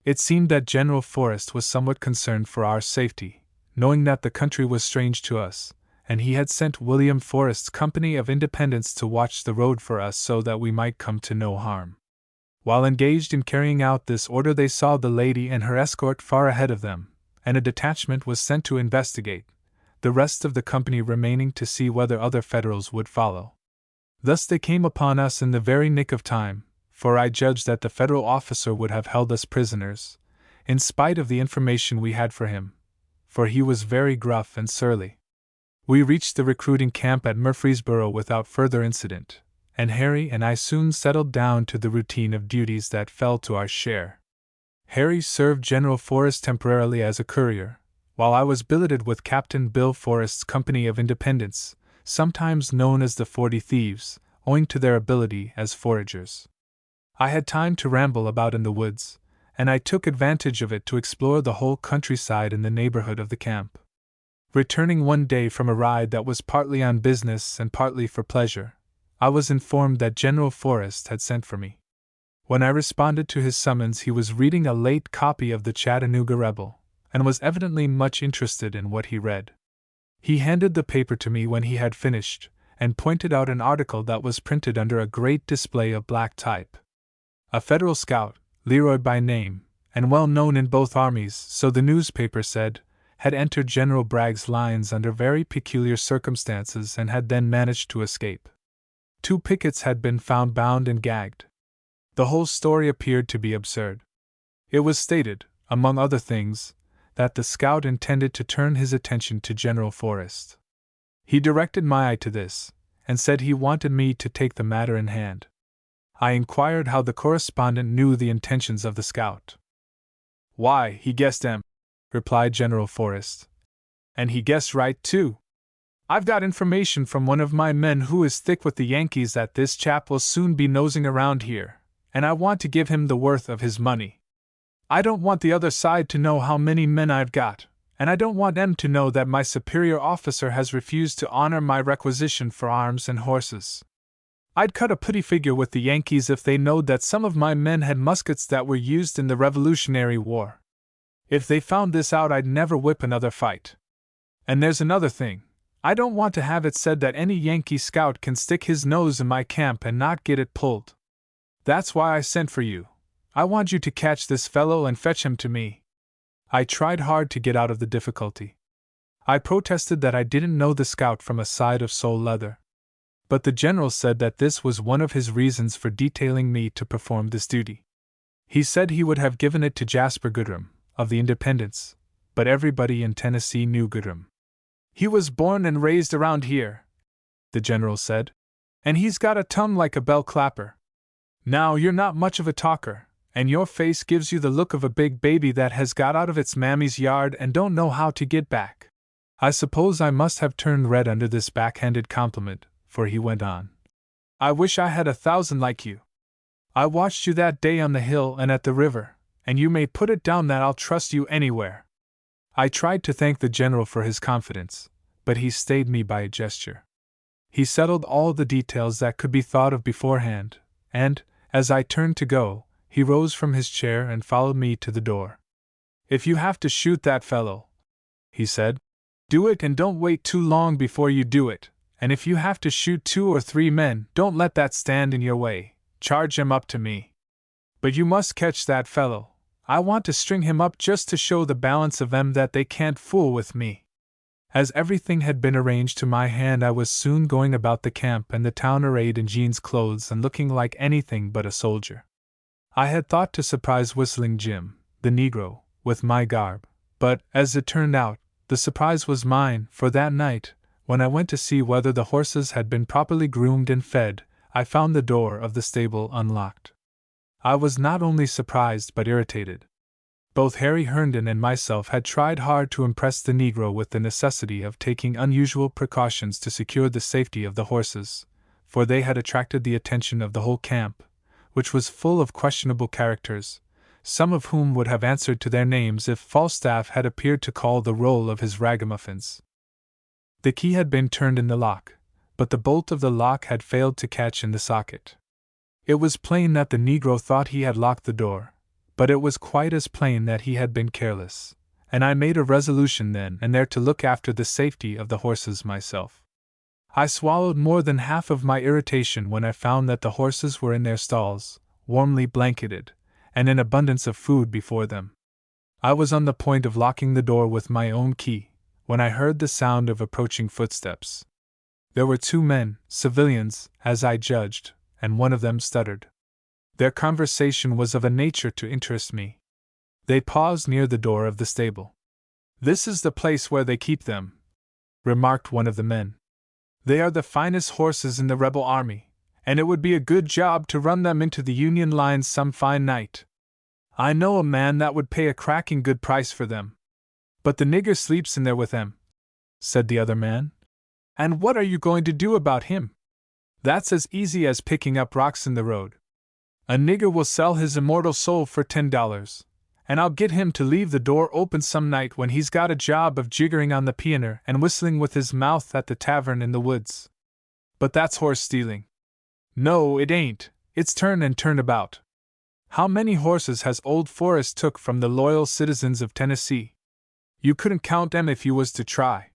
It seemed that General Forrest was somewhat concerned for our safety, knowing that the country was strange to us, and he had sent William Forrest's company of Independents to watch the road for us so that we might come to no harm. While engaged in carrying out this order, they saw the lady and her escort far ahead of them, and a detachment was sent to investigate, the rest of the company remaining to see whether other Federals would follow. Thus they came upon us in the very nick of time, for I judged that the Federal officer would have held us prisoners, in spite of the information we had for him, for he was very gruff and surly. We reached the recruiting camp at Murfreesboro without further incident, and Harry and I soon settled down to the routine of duties that fell to our share. Harry served General Forrest temporarily as a courier, while I was billeted with Captain Bill Forrest's company of Independents, sometimes known as the 40 Thieves, owing to their ability as foragers. I had time to ramble about in the woods, and I took advantage of it to explore the whole countryside in the neighborhood of the camp. Returning one day from a ride that was partly on business and partly for pleasure, I was informed that General Forrest had sent for me. When I responded to his summons, he was reading a late copy of the Chattanooga Rebel, and was evidently much interested in what he read. He handed the paper to me when he had finished, and pointed out an article that was printed under a great display of black type. A Federal scout, Leroy by name, and well known in both armies, so the newspaper said, had entered General Bragg's lines under very peculiar circumstances and had then managed to escape. 2 pickets had been found bound and gagged. The whole story appeared to be absurd. It was stated, among other things, that the scout intended to turn his attention to General Forrest. He directed my eye to this, and said he wanted me to take the matter in hand. I inquired how the correspondent knew the intentions of the scout. Why, he guessed them, replied General Forrest. And he guessed right, too. I've got information from one of my men who is thick with the Yankees that this chap will soon be nosing around here, and I want to give him the worth of his money. I don't want the other side to know how many men I've got, and I don't want them to know that my superior officer has refused to honor my requisition for arms and horses. I'd cut a pretty figure with the Yankees if they knowed that some of my men had muskets that were used in the Revolutionary War. If they found this out, I'd never whip another fight. And there's another thing. I don't want to have it said that any Yankee scout can stick his nose in my camp and not get it pulled. That's why I sent for you. I want you to catch this fellow and fetch him to me. I tried hard to get out of the difficulty. I protested that I didn't know the scout from a side of sole leather. But the general said that this was one of his reasons for detailing me to perform this duty. He said he would have given it to Jasper Goodrum, of the Independents, but everybody in Tennessee knew Goodrum. He was born and raised around here, the general said, and he's got a tongue like a bell clapper. Now you're not much of a talker, and your face gives you the look of a big baby that has got out of its mammy's yard and don't know how to get back. I suppose I must have turned red under this backhanded compliment, for he went on. I wish I had 1,000 like you. I watched you that day on the hill and at the river, and you may put it down that I'll trust you anywhere. I tried to thank the general for his confidence, but he stayed me by a gesture. He settled all the details that could be thought of beforehand, and, as I turned to go, he rose from his chair and followed me to the door. If you have to shoot that fellow, he said, do it and don't wait too long before you do it, and if you have to shoot 2 or 3 men, don't let that stand in your way, charge him up to me. But you must catch that fellow. I want to string him up just to show the balance of them that they can't fool with me. As everything had been arranged to my hand, I was soon going about the camp and the town arrayed in jeans clothes and looking like anything but a soldier. I had thought to surprise Whistling Jim, the Negro, with my garb, but, as it turned out, the surprise was mine, for that night, when I went to see whether the horses had been properly groomed and fed, I found the door of the stable unlocked. I was not only surprised but irritated. Both Harry Herndon and myself had tried hard to impress the Negro with the necessity of taking unusual precautions to secure the safety of the horses, for they had attracted the attention of the whole camp, which was full of questionable characters, some of whom would have answered to their names if Falstaff had appeared to call the roll of his ragamuffins. The key had been turned in the lock, but the bolt of the lock had failed to catch in the socket. It was plain that the Negro thought he had locked the door, but it was quite as plain that he had been careless, and I made a resolution then and there to look after the safety of the horses myself. I swallowed more than half of my irritation when I found that the horses were in their stalls, warmly blanketed, and in abundance of food before them. I was on the point of locking the door with my own key, when I heard the sound of approaching footsteps. There were 2 men, civilians, as I judged, and one of them stuttered. Their conversation was of a nature to interest me. They paused near the door of the stable. "This is the place where they keep them," remarked one of the men. "They are the finest horses in the rebel army, and it would be a good job to run them into the Union lines some fine night. I know a man that would pay a cracking good price for them." "But the nigger sleeps in there with them," said the other man. "And what are you going to do about him?" "That's as easy as picking up rocks in the road. A nigger will sell his immortal soul for $10, and I'll get him to leave the door open some night when he's got a job of jiggering on the piano and whistling with his mouth at the tavern in the woods." "But that's horse stealing." "No, it ain't. It's turn and turn about. How many horses has old Forrest took from the loyal citizens of Tennessee? You couldn't count 'em if you was to try.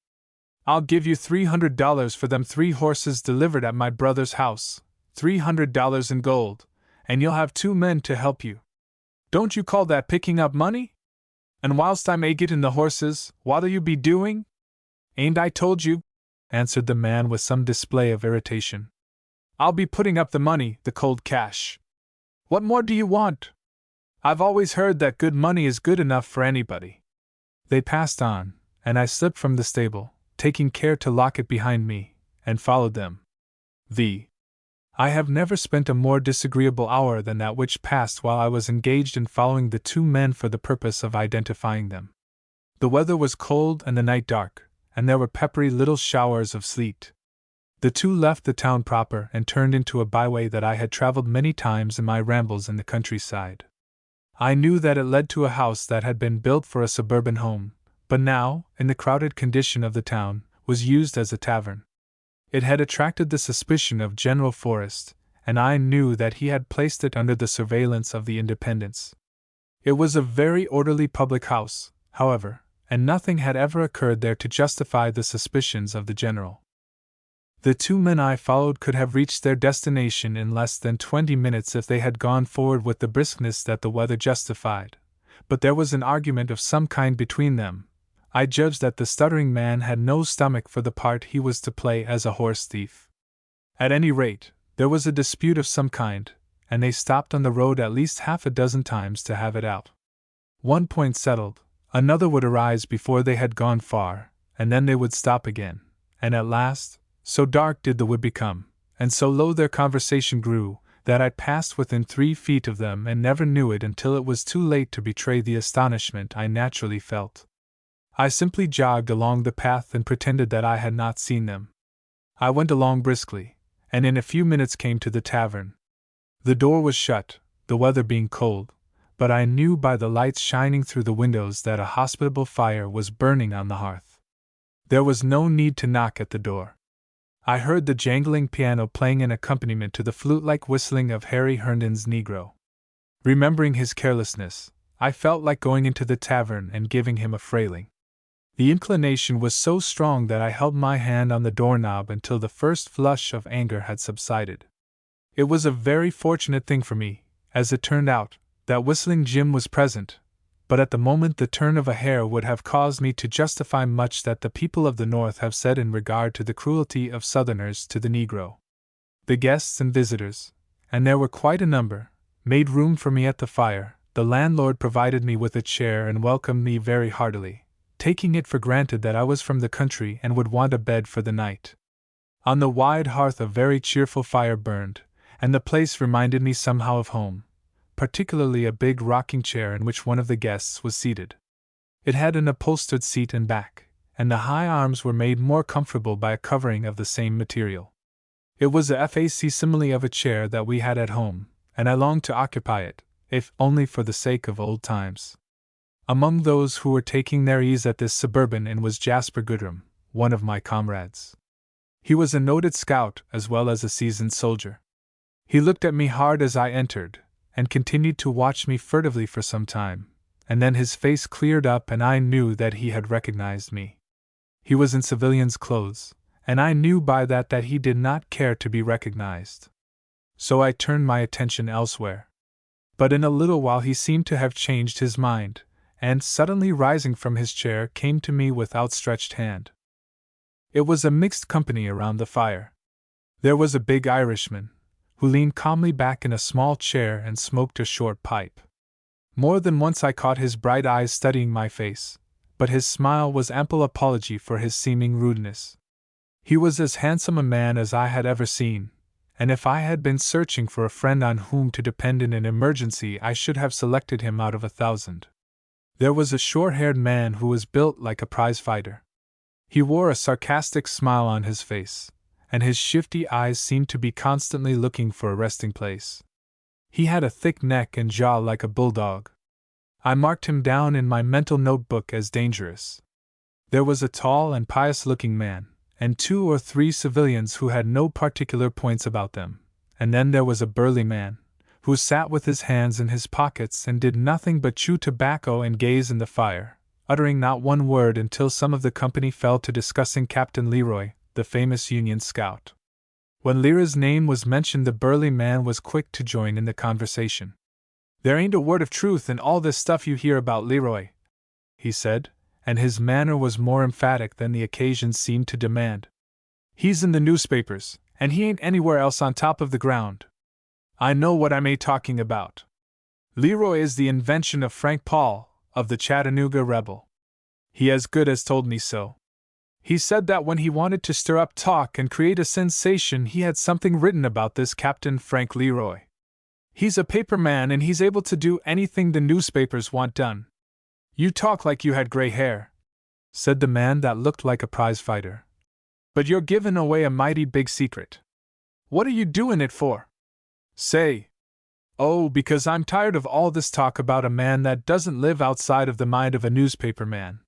I'll give you $300 for them 3 horses delivered at my brother's house, $300 in gold, and you'll have 2 men to help you. Don't you call that picking up money? And whilst I may get in the horses, what'll you be doing?" "Ain't I told you?" answered the man with some display of irritation. "I'll be putting up the money, the cold cash. What more do you want? I've always heard that good money is good enough for anybody." They passed on, and I slipped from the stable, taking care to lock it behind me, and followed them. I have never spent a more disagreeable hour than that which passed while I was engaged in following the 2 men for the purpose of identifying them. The weather was cold and the night dark, and there were peppery little showers of sleet. The 2 left the town proper and turned into a byway that I had traveled many times in my rambles in the countryside. I knew that it led to a house that had been built for a suburban home, but now, in the crowded condition of the town, was used as a tavern. It had attracted the suspicion of General Forrest, and I knew that he had placed it under the surveillance of the Independents. It was a very orderly public house, however, and nothing had ever occurred there to justify the suspicions of the general. The 2 men I followed could have reached their destination in less than 20 minutes if they had gone forward with the briskness that the weather justified, but there was an argument of some kind between them. I judged that the stuttering man had no stomach for the part he was to play as a horse thief. At any rate, there was a dispute of some kind, and they stopped on the road at least half a dozen times to have it out. One point settled, another would arise before they had gone far, and then they would stop again, and at last, so dark did the wood become, and so low their conversation grew, that I passed within 3 feet of them and never knew it until it was too late to betray the astonishment I naturally felt. I simply jogged along the path and pretended that I had not seen them. I went along briskly, and in a few minutes came to the tavern. The door was shut, the weather being cold, but I knew by the lights shining through the windows that a hospitable fire was burning on the hearth. There was no need to knock at the door. I heard the jangling piano playing an accompaniment to the flute-like whistling of Harry Herndon's Negro. Remembering his carelessness, I felt like going into the tavern and giving him a frailing. The inclination was so strong that I held my hand on the doorknob until the first flush of anger had subsided. It was a very fortunate thing for me, as it turned out, that Whistling Jim was present, but at the moment the turn of a hair would have caused me to justify much that the people of the North have said in regard to the cruelty of Southerners to the Negro. The guests and visitors, and there were quite a number, made room for me at the fire. The landlord provided me with a chair and welcomed me very heartily, taking it for granted that I was from the country and would want a bed for the night. On the wide hearth a very cheerful fire burned, and the place reminded me somehow of home, particularly a big rocking chair in which one of the guests was seated. It had an upholstered seat and back, and the high arms were made more comfortable by a covering of the same material. It was a facsimile of a chair that we had at home, and I longed to occupy it, if only for the sake of old times. Among those who were taking their ease at this suburban inn was Jasper Goodrum, one of my comrades. He was a noted scout as well as a seasoned soldier. He looked at me hard as I entered, and continued to watch me furtively for some time, and then his face cleared up and I knew that he had recognized me. He was in civilian's clothes, and I knew by that he did not care to be recognized. So I turned my attention elsewhere. But in a little while he seemed to have changed his mind, and suddenly rising from his chair came to me with outstretched hand. It was a mixed company around the fire. There was a big Irishman, who leaned calmly back in a small chair and smoked a short pipe. More than once I caught his bright eyes studying my face, but his smile was ample apology for his seeming rudeness. He was as handsome a man as I had ever seen, and if I had been searching for a friend on whom to depend in an emergency I should have selected him out of 1,000. There was a short-haired man who was built like a prize-fighter. He wore a sarcastic smile on his face, and his shifty eyes seemed to be constantly looking for a resting place. He had a thick neck and jaw like a bulldog. I marked him down in my mental notebook as dangerous. There was a tall and pious-looking man, and 2 or 3 civilians who had no particular points about them, and then there was a burly man, who sat with his hands in his pockets and did nothing but chew tobacco and gaze in the fire, uttering not one word until some of the company fell to discussing Captain Leroy, the famous Union scout. When Lyra's name was mentioned, the burly man was quick to join in the conversation. "There ain't a word of truth in all this stuff you hear about Leroy," he said, and his manner was more emphatic than the occasion seemed to demand. "He's in the newspapers, and he ain't anywhere else on top of the ground. I know what I'm talking about. Leroy is the invention of Frank Paul, of the Chattanooga Rebel. He as good as told me so. He said that when he wanted to stir up talk and create a sensation he had something written about this Captain Frank Leroy. He's a paper man and he's able to do anything the newspapers want done." "You talk like you had gray hair," said the man that looked like a prize fighter. "But you're giving away a mighty big secret. What are you doing it for?" "Say." "Oh, because I'm tired of all this talk about a man that doesn't live outside of the mind of a newspaper man."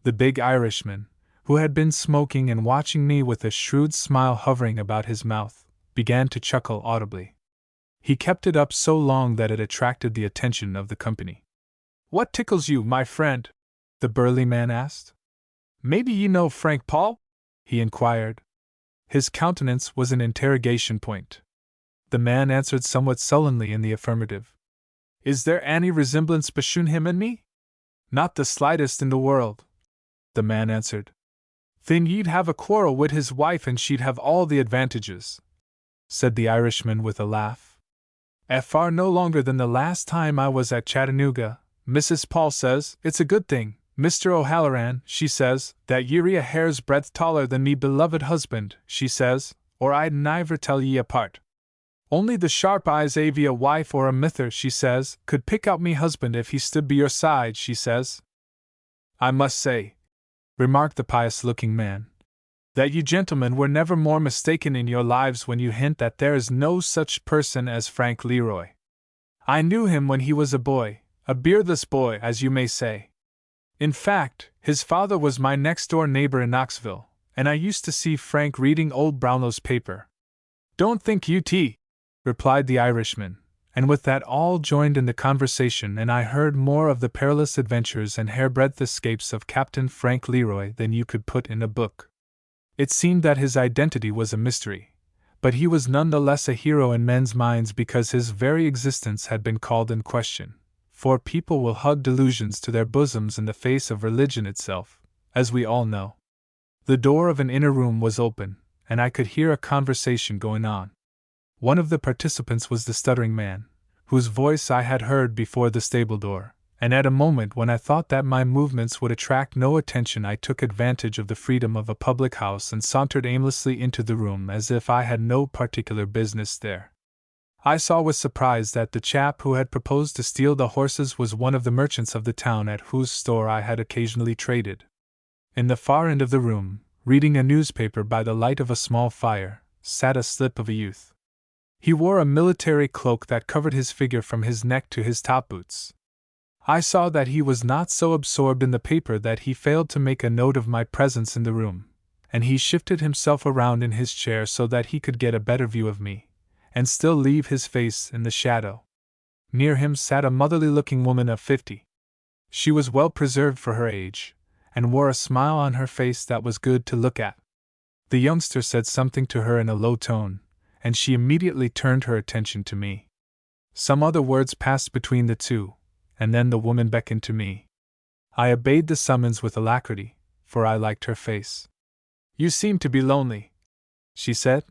The big Irishman, who had been smoking and watching me with a shrewd smile hovering about his mouth, began to chuckle audibly. He kept it up so long that it attracted the attention of the company. "What tickles you, my friend?" the burly man asked. "Maybe ye know Frank Paul?" he inquired. His countenance was an interrogation point. The man answered somewhat sullenly in the affirmative. "Is there any resemblance between him and me?" "Not the slightest in the world," the man answered. "Then ye'd have a quarrel wid his wife and she'd have all the advantages," said the Irishman with a laugh. "Far no longer than the last time I was at Chattanooga, Mrs. Paul says, it's a good thing, Mr. O'Halloran, she says, that ye're a hair's breadth taller than me beloved husband, she says, or I'd niver tell ye apart. Only the sharp eyes av a wife or a mither, she says, could pick out me husband if he stood by your side, she says. I must say, remarked the pious-looking man, "that you gentlemen were never more mistaken in your lives when you hint that there is no such person as Frank Leroy. I knew him when he was a boy, a beardless boy, as you may say. In fact, his father was my next-door neighbor in Knoxville, and I used to see Frank reading old Brownlow's paper." "Don't think U.T.," replied the Irishman, and with that all joined in the conversation, and I heard more of the perilous adventures and hairbreadth escapes of Captain Frank Leroy than you could put in a book. It seemed that his identity was a mystery, but he was none the less a hero in men's minds because his very existence had been called in question, for people will hug delusions to their bosoms in the face of religion itself, as we all know. The door of an inner room was open, and I could hear a conversation going on. One of the participants was the stuttering man, whose voice I had heard before the stable door, and at a moment when I thought that my movements would attract no attention I took advantage of the freedom of a public house and sauntered aimlessly into the room as if I had no particular business there. I saw with surprise that the chap who had proposed to steal the horses was one of the merchants of the town at whose store I had occasionally traded. In the far end of the room, reading a newspaper by the light of a small fire, sat a slip of a youth. He wore a military cloak that covered his figure from his neck to his top boots. I saw that he was not so absorbed in the paper that he failed to make a note of my presence in the room, and he shifted himself around in his chair so that he could get a better view of me, and still leave his face in the shadow. Near him sat a motherly-looking woman of 50. She was well preserved for her age, and wore a smile on her face that was good to look at. The youngster said something to her in a low tone, and she immediately turned her attention to me. Some other words passed between the two, and then the woman beckoned to me. I obeyed the summons with alacrity, for I liked her face. "You seem to be lonely," she said.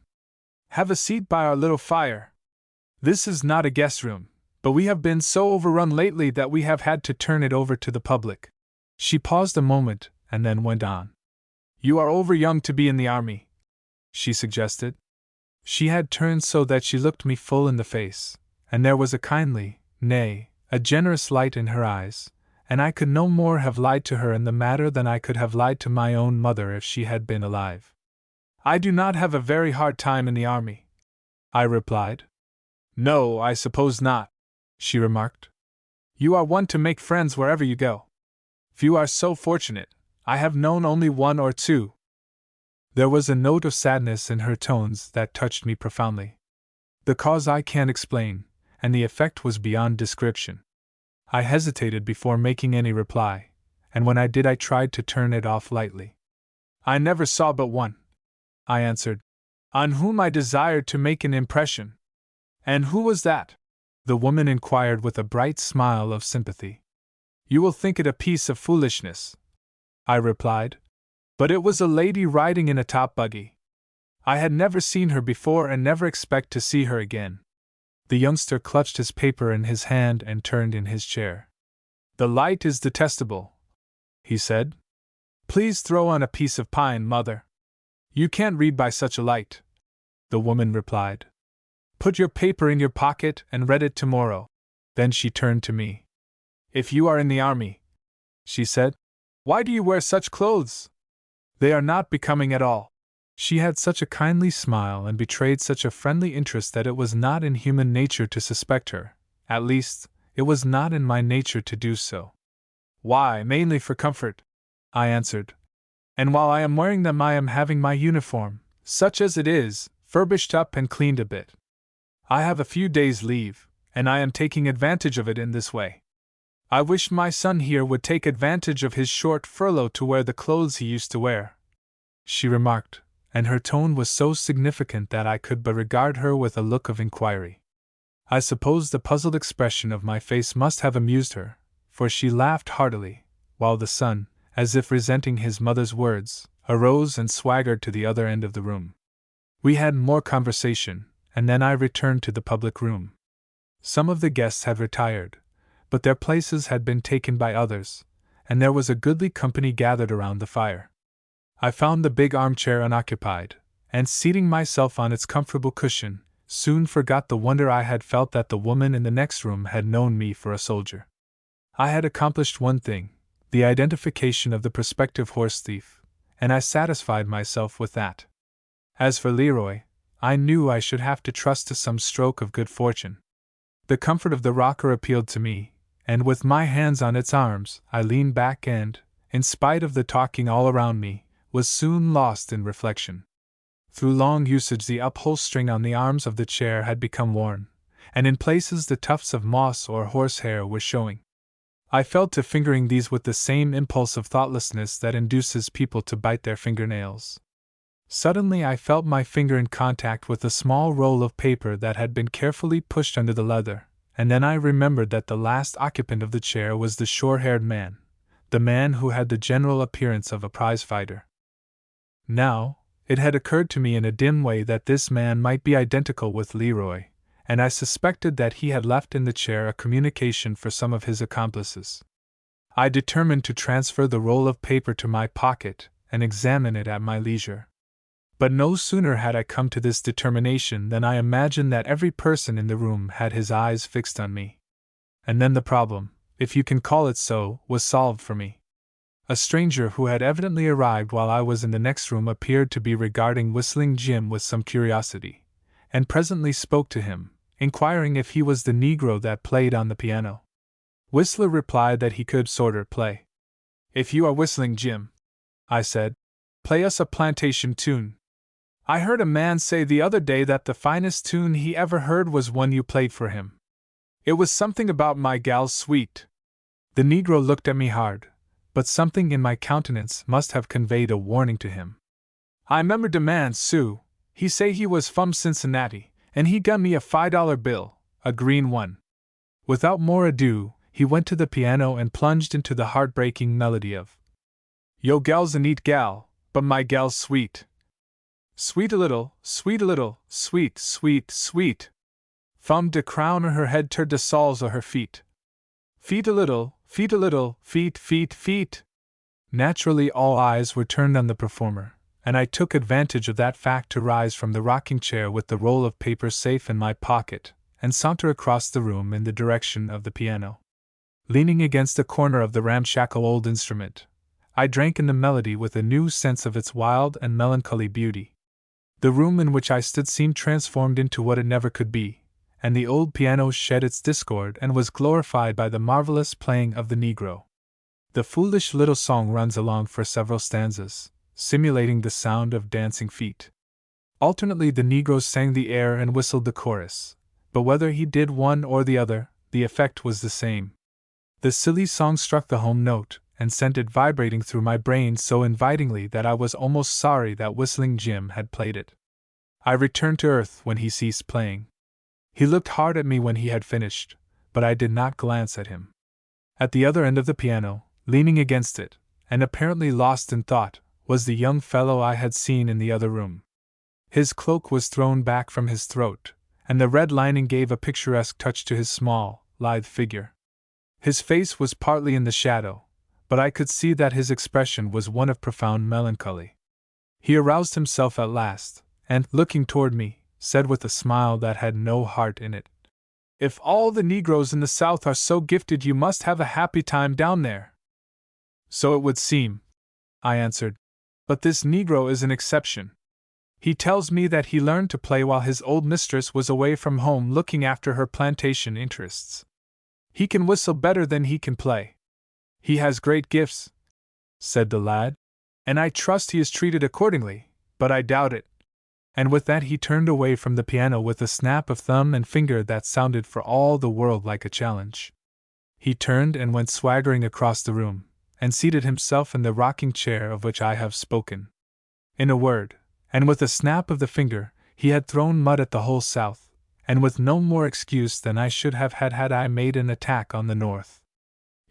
"Have a seat by our little fire. This is not a guest room, but we have been so overrun lately that we have had to turn it over to the public." She paused a moment, and then went on. "You are over young to be in the army," she suggested. She had turned so that she looked me full in the face, and there was a kindly, nay, a generous light in her eyes, and I could no more have lied to her in the matter than I could have lied to my own mother if she had been alive. "I do not have a very hard time in the army," I replied. "No, I suppose not," she remarked. "You are one to make friends wherever you go. Few are so fortunate. I have known only one or two." There was a note of sadness in her tones that touched me profoundly. The cause I can't explain, and the effect was beyond description. I hesitated before making any reply, and when I did I tried to turn it off lightly. "I never saw but one," I answered, "on whom I desired to make an impression." "And who was that?" the woman inquired with a bright smile of sympathy. "You will think it a piece of foolishness," I replied, "but it was a lady riding in a top buggy. I had never seen her before and never expect to see her again." The youngster clutched his paper in his hand and turned in his chair. "The light is detestable," he said. "Please throw on a piece of pine, mother." "You can't read by such a light," the woman replied. "Put your paper in your pocket and read it tomorrow." Then she turned to me. "If you are in the army," she said, "why do you wear such clothes? They are not becoming at all." She had such a kindly smile and betrayed such a friendly interest that it was not in human nature to suspect her, at least, it was not in my nature to do so. "Why, mainly for comfort," I answered. "And while I am wearing them I am having my uniform, such as it is, furbished up and cleaned a bit. I have a few days' leave, and I am taking advantage of it in this way. I wish my son here would take advantage of his short furlough to wear the clothes he used to wear," she remarked, and her tone was so significant that I could but regard her with a look of inquiry. I suppose the puzzled expression of my face must have amused her, for she laughed heartily, while the son, as if resenting his mother's words, arose and swaggered to the other end of the room. We had more conversation, and then I returned to the public room. Some of the guests had retired, but their places had been taken by others, and there was a goodly company gathered around the fire. I found the big armchair unoccupied, and seating myself on its comfortable cushion, soon forgot the wonder I had felt that the woman in the next room had known me for a soldier. I had accomplished one thing, the identification of the prospective horse thief, and I satisfied myself with that. As for Leroy, I knew I should have to trust to some stroke of good fortune. The comfort of the rocker appealed to me, and with my hands on its arms, I leaned back and, in spite of the talking all around me, was soon lost in reflection. Through long usage, the upholstering on the arms of the chair had become worn, and in places the tufts of moss or horsehair were showing. I fell to fingering these with the same impulse of thoughtlessness that induces people to bite their fingernails. Suddenly I felt my finger in contact with a small roll of paper that had been carefully pushed under the leather, and then I remembered that the last occupant of the chair was the short-haired man, the man who had the general appearance of a prize-fighter. Now, it had occurred to me in a dim way that this man might be identical with Leroy, and I suspected that he had left in the chair a communication for some of his accomplices. I determined to transfer the roll of paper to my pocket and examine it at my leisure. But no sooner had I come to this determination than I imagined that every person in the room had his eyes fixed on me. And then the problem, if you can call it so, was solved for me. A stranger who had evidently arrived while I was in the next room appeared to be regarding Whistling Jim with some curiosity, and presently spoke to him, inquiring if he was the Negro that played on the piano. Whistler replied that he could sorter play. "If you are Whistling Jim," I said, "play us a plantation tune. I heard a man say the other day that the finest tune he ever heard was one you played for him. It was something about my gal's sweet." The Negro looked at me hard, but something in my countenance must have conveyed a warning to him. "I 'member de man, Sue. He say he was fum Cincinnati, and he gun me a $5 bill, a green one." Without more ado, he went to the piano and plunged into the heartbreaking melody of "Yo gal's a neat gal, but my gal's sweet. Sweet a little, sweet, sweet, sweet. Fum de crown o' her head ter de soles o' her feet. Feet a little, feet, feet, feet." Naturally, all eyes were turned on the performer, and I took advantage of that fact to rise from the rocking chair with the roll of paper safe in my pocket, and saunter across the room in the direction of the piano. Leaning against a corner of the ramshackle old instrument, I drank in the melody with a new sense of its wild and melancholy beauty. The room in which I stood seemed transformed into what it never could be, and the old piano shed its discord and was glorified by the marvelous playing of the Negro. The foolish little song runs along for several stanzas, simulating the sound of dancing feet. Alternately the Negro sang the air and whistled the chorus, but whether he did one or the other, the effect was the same. The silly song struck the home note, and sent it vibrating through my brain so invitingly that I was almost sorry that Whistling Jim had played it. I returned to earth when he ceased playing. He looked hard at me when he had finished, but I did not glance at him. At the other end of the piano, leaning against it, and apparently lost in thought, was the young fellow I had seen in the other room. His cloak was thrown back from his throat, and the red lining gave a picturesque touch to his small, lithe figure. His face was partly in the shadow, but I could see that his expression was one of profound melancholy. He aroused himself at last, and, looking toward me, said with a smile that had no heart in it, "If all the Negroes in the South are so gifted, you must have a happy time down there." "So it would seem," I answered, "but this Negro is an exception. He tells me that he learned to play while his old mistress was away from home looking after her plantation interests. He can whistle better than he can play. He has great gifts," said the lad, "and I trust he is treated accordingly, but I doubt it." And with that he turned away from the piano with a snap of thumb and finger that sounded for all the world like a challenge. He turned and went swaggering across the room, and seated himself in the rocking chair of which I have spoken. In a word, and with a snap of the finger, he had thrown mud at the whole South, and with no more excuse than I should have had I made an attack on the North.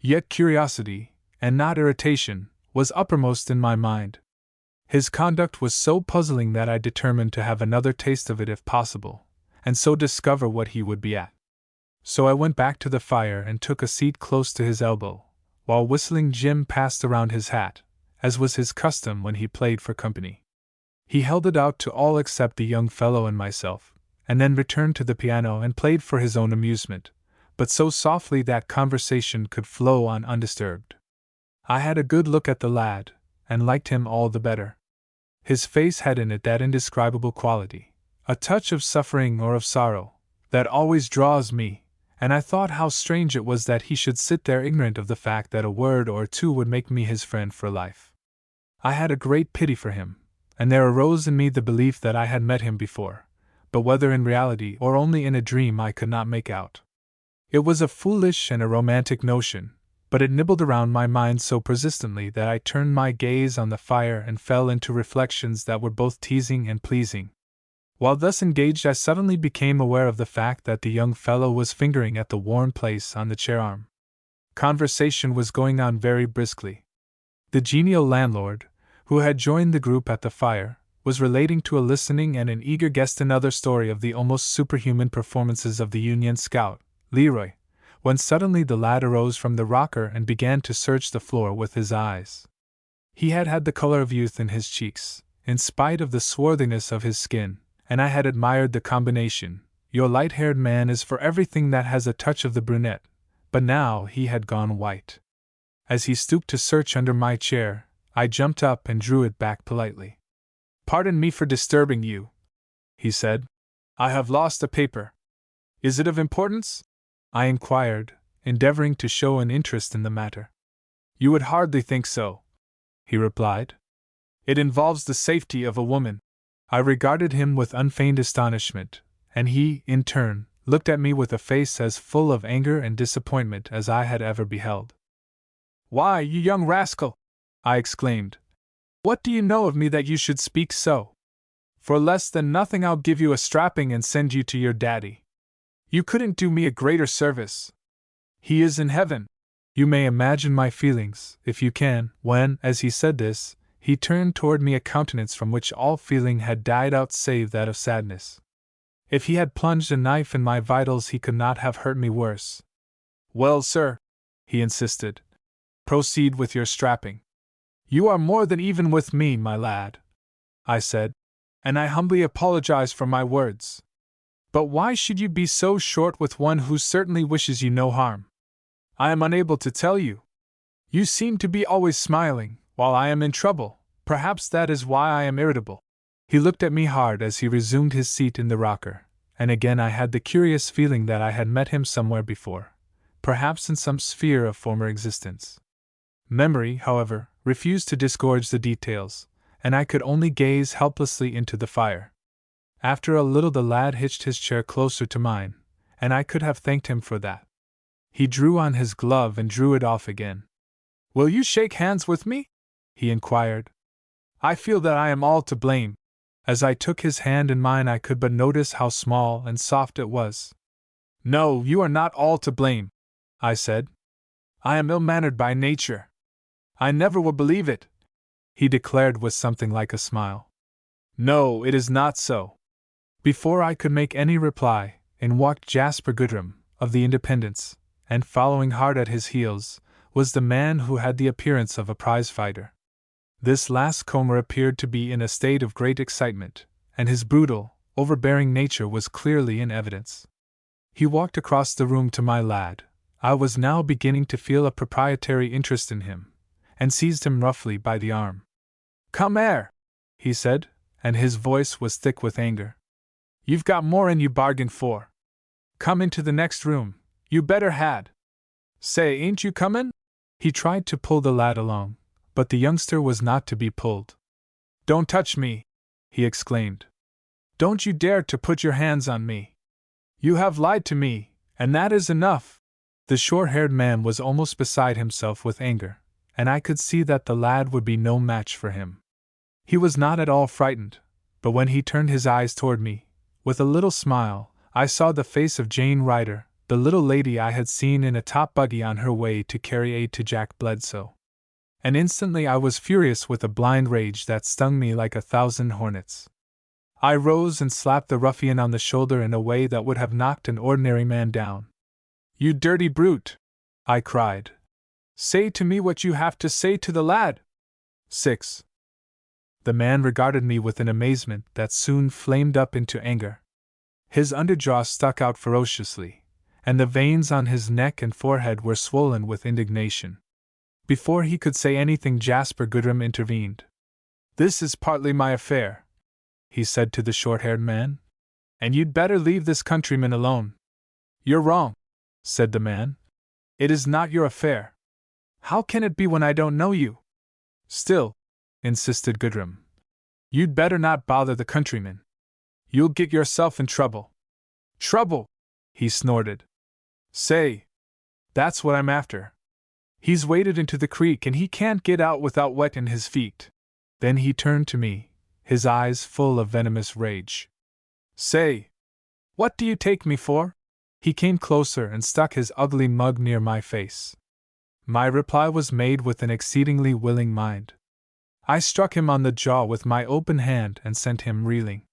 Yet curiosity, and not irritation, was uppermost in my mind. His conduct was so puzzling that I determined to have another taste of it if possible, and so discover what he would be at. So I went back to the fire and took a seat close to his elbow, while Whistling Jim passed around his hat, as was his custom when he played for company. He held it out to all except the young fellow and myself, and then returned to the piano and played for his own amusement, but so softly that conversation could flow on undisturbed. I had a good look at the lad, and liked him all the better. His face had in it that indescribable quality, a touch of suffering or of sorrow, that always draws me, and I thought how strange it was that he should sit there ignorant of the fact that a word or two would make me his friend for life. I had a great pity for him, and there arose in me the belief that I had met him before, but whether in reality or only in a dream I could not make out. It was a foolish and a romantic notion, but it nibbled around my mind so persistently that I turned my gaze on the fire and fell into reflections that were both teasing and pleasing. While thus engaged, I suddenly became aware of the fact that the young fellow was fingering at the worn place on the chair arm. Conversation was going on very briskly. The genial landlord, who had joined the group at the fire, was relating to a listening and an eager guest another story of the almost superhuman performances of the Union scout, Leroy, when suddenly the lad arose from the rocker and began to search the floor with his eyes. He had had the color of youth in his cheeks, in spite of the swarthiness of his skin, and I had admired the combination. Your light-haired man is for everything that has a touch of the brunette, but now he had gone white. As he stooped to search under my chair, I jumped up and drew it back politely. "Pardon me for disturbing you," he said. "I have lost a paper." "Is it of importance?" I inquired, endeavoring to show an interest in the matter. "You would hardly think so," he replied. "It involves the safety of a woman." I regarded him with unfeigned astonishment, and he, in turn, looked at me with a face as full of anger and disappointment as I had ever beheld. "Why, you young rascal!" I exclaimed. "What do you know of me that you should speak so? For less than nothing I'll give you a strapping and send you to your daddy. You couldn't do me a greater service. He is in heaven." You may imagine my feelings, if you can, when, as he said this, he turned toward me a countenance from which all feeling had died out save that of sadness. If he had plunged a knife in my vitals he could not have hurt me worse. "Well, sir," he insisted, "proceed with your strapping." "You are more than even with me, my lad," I said, "and I humbly apologize for my words. But why should you be so short with one who certainly wishes you no harm? I am unable to tell you. You seem to be always smiling, while I am in trouble. Perhaps that is why I am irritable." He looked at me hard as he resumed his seat in the rocker, and again I had the curious feeling that I had met him somewhere before, perhaps in some sphere of former existence. Memory, however, refused to disgorge the details, and I could only gaze helplessly into the fire. After a little the lad hitched his chair closer to mine, and I could have thanked him for that. He drew on his glove and drew it off again. "Will you shake hands with me?" he inquired. "I feel that I am all to blame." As I took his hand in mine I could but notice how small and soft it was. "No, you are not all to blame," I said. "I am ill-mannered by nature." "I never will believe it," he declared with something like a smile. "No, it is not so." Before I could make any reply, in walked Jasper Goodrum, of the Independents, and following hard at his heels, was the man who had the appearance of a prize-fighter. This last comer appeared to be in a state of great excitement, and his brutal, overbearing nature was clearly in evidence. He walked across the room to my lad. I was now beginning to feel a proprietary interest in him, and seized him roughly by the arm. "Come here," he said, and his voice was thick with anger. "You've got more than you bargained for. Come into the next room, you better had. Say, ain't you comin'?" He tried to pull the lad along, but the youngster was not to be pulled. "Don't touch me," he exclaimed. "Don't you dare to put your hands on me. You have lied to me, and that is enough." The short-haired man was almost beside himself with anger, and I could see that the lad would be no match for him. He was not at all frightened, but when he turned his eyes toward me, with a little smile, I saw the face of Jane Ryder, the little lady I had seen in a top buggy on her way to carry aid to Jack Bledsoe. And instantly I was furious with a blind rage that stung me like 1,000 hornets. I rose and slapped the ruffian on the shoulder in a way that would have knocked an ordinary man down. "You dirty brute!" I cried. "Say to me what you have to say to the lad." 6. The man regarded me with an amazement that soon flamed up into anger. His underjaw stuck out ferociously, and the veins on his neck and forehead were swollen with indignation. Before he could say anything, Jasper Goodrum intervened. "This is partly my affair," he said to the short-haired man, "and you'd better leave this countryman alone." "You're wrong," said the man. "It is not your affair. How can it be when I don't know you?" "Still," insisted Goodrum, "you'd better not bother the countryman. You'll get yourself in trouble." "Trouble!" he snorted. "Say, that's what I'm after. He's waded into the creek and he can't get out without wetting his feet." Then he turned to me, his eyes full of venomous rage. "Say, what do you take me for?" He came closer and stuck his ugly mug near my face. My reply was made with an exceedingly willing mind. I struck him on the jaw with my open hand and sent him reeling.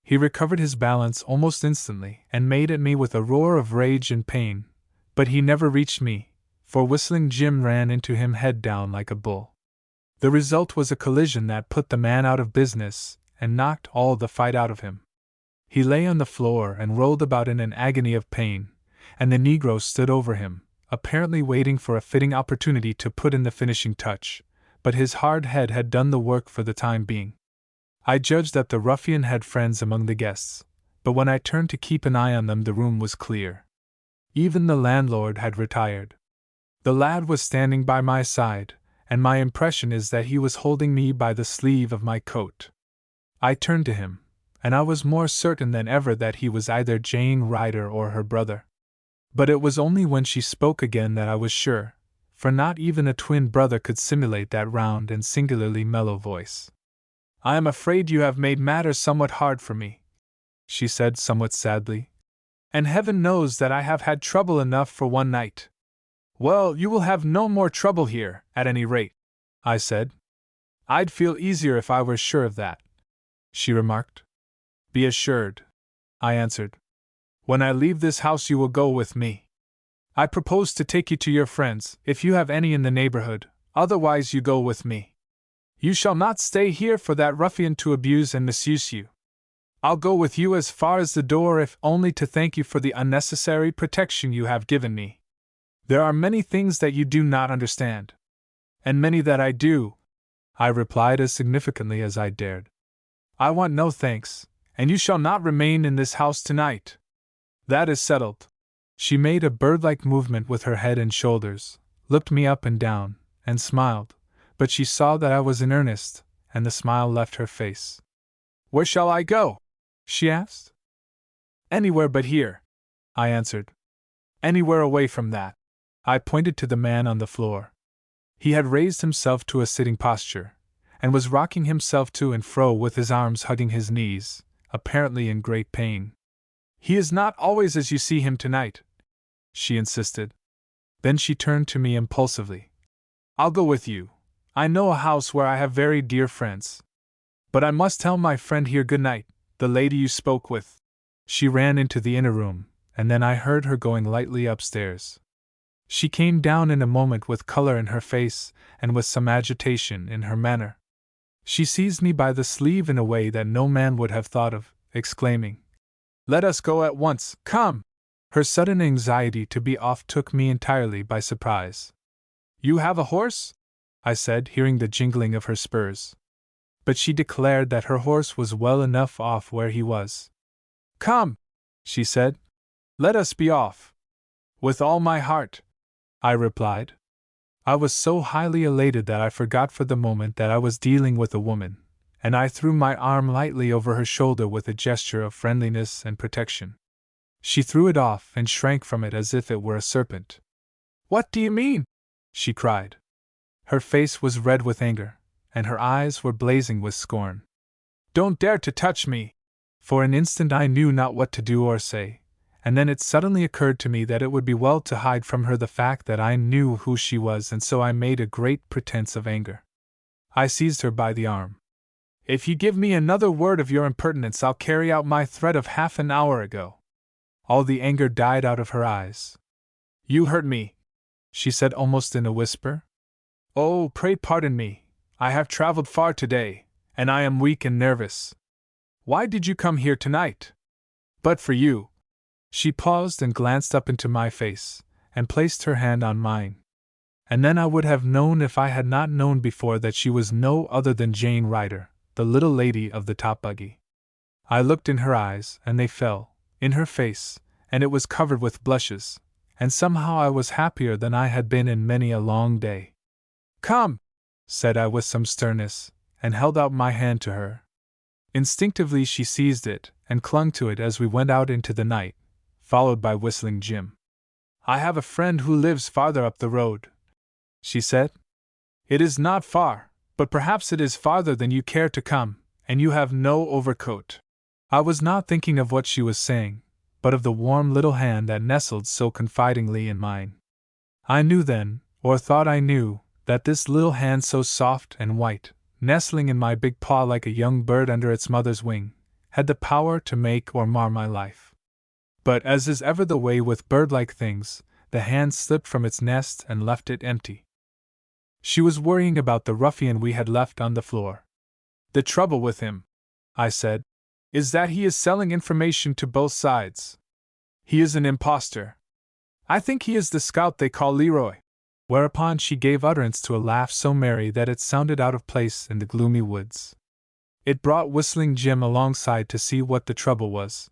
He recovered his balance almost instantly and made at me with a roar of rage and pain, but he never reached me, for Whistling Jim ran into him head down like a bull. The result was a collision that put the man out of business and knocked all the fight out of him. He lay on the floor and rolled about in an agony of pain, and the Negro stood over him, apparently waiting for a fitting opportunity to put in the finishing touch, but his hard head had done the work for the time being. I judged that the ruffian had friends among the guests, but when I turned to keep an eye on them the room was clear. Even the landlord had retired. The lad was standing by my side, and my impression is that he was holding me by the sleeve of my coat. I turned to him, and I was more certain than ever that he was either Jane Ryder or her brother. But it was only when she spoke again that I was sure, for not even a twin brother could simulate that round and singularly mellow voice. "I am afraid you have made matters somewhat hard for me," she said somewhat sadly, "and heaven knows that I have had trouble enough for one night." "Well, you will have no more trouble here, at any rate," I said. "I'd feel easier if I were sure of that," she remarked. "Be assured," I answered. "When I leave this house you will go with me. I propose to take you to your friends, if you have any in the neighborhood, otherwise you go with me. You shall not stay here for that ruffian to abuse and misuse you. I'll go with you as far as the door if only to thank you for the unnecessary protection you have given me. There are many things that you do not understand." "And many that I do," I replied as significantly as I dared. "I want no thanks, and you shall not remain in this house tonight. That is settled." She made a bird-like movement with her head and shoulders, looked me up and down, and smiled, but she saw that I was in earnest, and the smile left her face. "Where shall I go?" she asked. "Anywhere but here," I answered. "Anywhere away from that." I pointed to the man on the floor. He had raised himself to a sitting posture, and was rocking himself to and fro with his arms hugging his knees, apparently in great pain. "He is not always as you see him tonight," she insisted. Then she turned to me impulsively. "I'll go with you. I know a house where I have very dear friends. But I must tell my friend here good night, the lady you spoke with." She ran into the inner room, and then I heard her going lightly upstairs. She came down in a moment with color in her face and with some agitation in her manner. She seized me by the sleeve in a way that no man would have thought of, exclaiming, "Let us go at once, come!" Her sudden anxiety to be off took me entirely by surprise. "You have a horse?" I said, hearing the jingling of her spurs. But she declared that her horse was well enough off where he was. "Come," she said, "let us be off." "With all my heart," I replied. I was so highly elated that I forgot for the moment that I was dealing with a woman, and I threw my arm lightly over her shoulder with a gesture of friendliness and protection. She threw it off and shrank from it as if it were a serpent. "What do you mean?" she cried. Her face was red with anger, and her eyes were blazing with scorn. "Don't dare to touch me!" For an instant I knew not what to do or say, and then it suddenly occurred to me that it would be well to hide from her the fact that I knew who she was, and so I made a great pretense of anger. I seized her by the arm. "If you give me another word of your impertinence, I'll carry out my threat of half an hour ago." All the anger died out of her eyes. "You hurt me," she said almost in a whisper. "Oh, pray pardon me, I have traveled far today, and I am weak and nervous. Why did you come here tonight? But for you—" She paused and glanced up into my face, and placed her hand on mine. and then I would have known if I had not known before that she was no other than Jane Ryder, the little lady of the top buggy. I looked in her eyes, and they fell, in her face, and it was covered with blushes, and somehow I was happier than I had been in many a long day. "Come," said I with some sternness, and held out my hand to her. Instinctively she seized it, and clung to it as we went out into the night, followed by Whistling Jim. "I have a friend who lives farther up the road," she said. "It is not far, but perhaps it is farther than you care to come, and you have no overcoat." I was not thinking of what she was saying, but of the warm little hand that nestled so confidingly in mine. I knew then, or thought I knew, that this little hand so soft and white, nestling in my big paw like a young bird under its mother's wing, had the power to make or mar my life. But as is ever the way with bird-like things, the hand slipped from its nest and left it empty. She was worrying about the ruffian we had left on the floor. "The trouble with him," I said, "is that he is selling information to both sides. He is an impostor. I think he is the scout they call Leroy." Whereupon she gave utterance to a laugh so merry that it sounded out of place in the gloomy woods. It brought Whistling Jim alongside to see what the trouble was.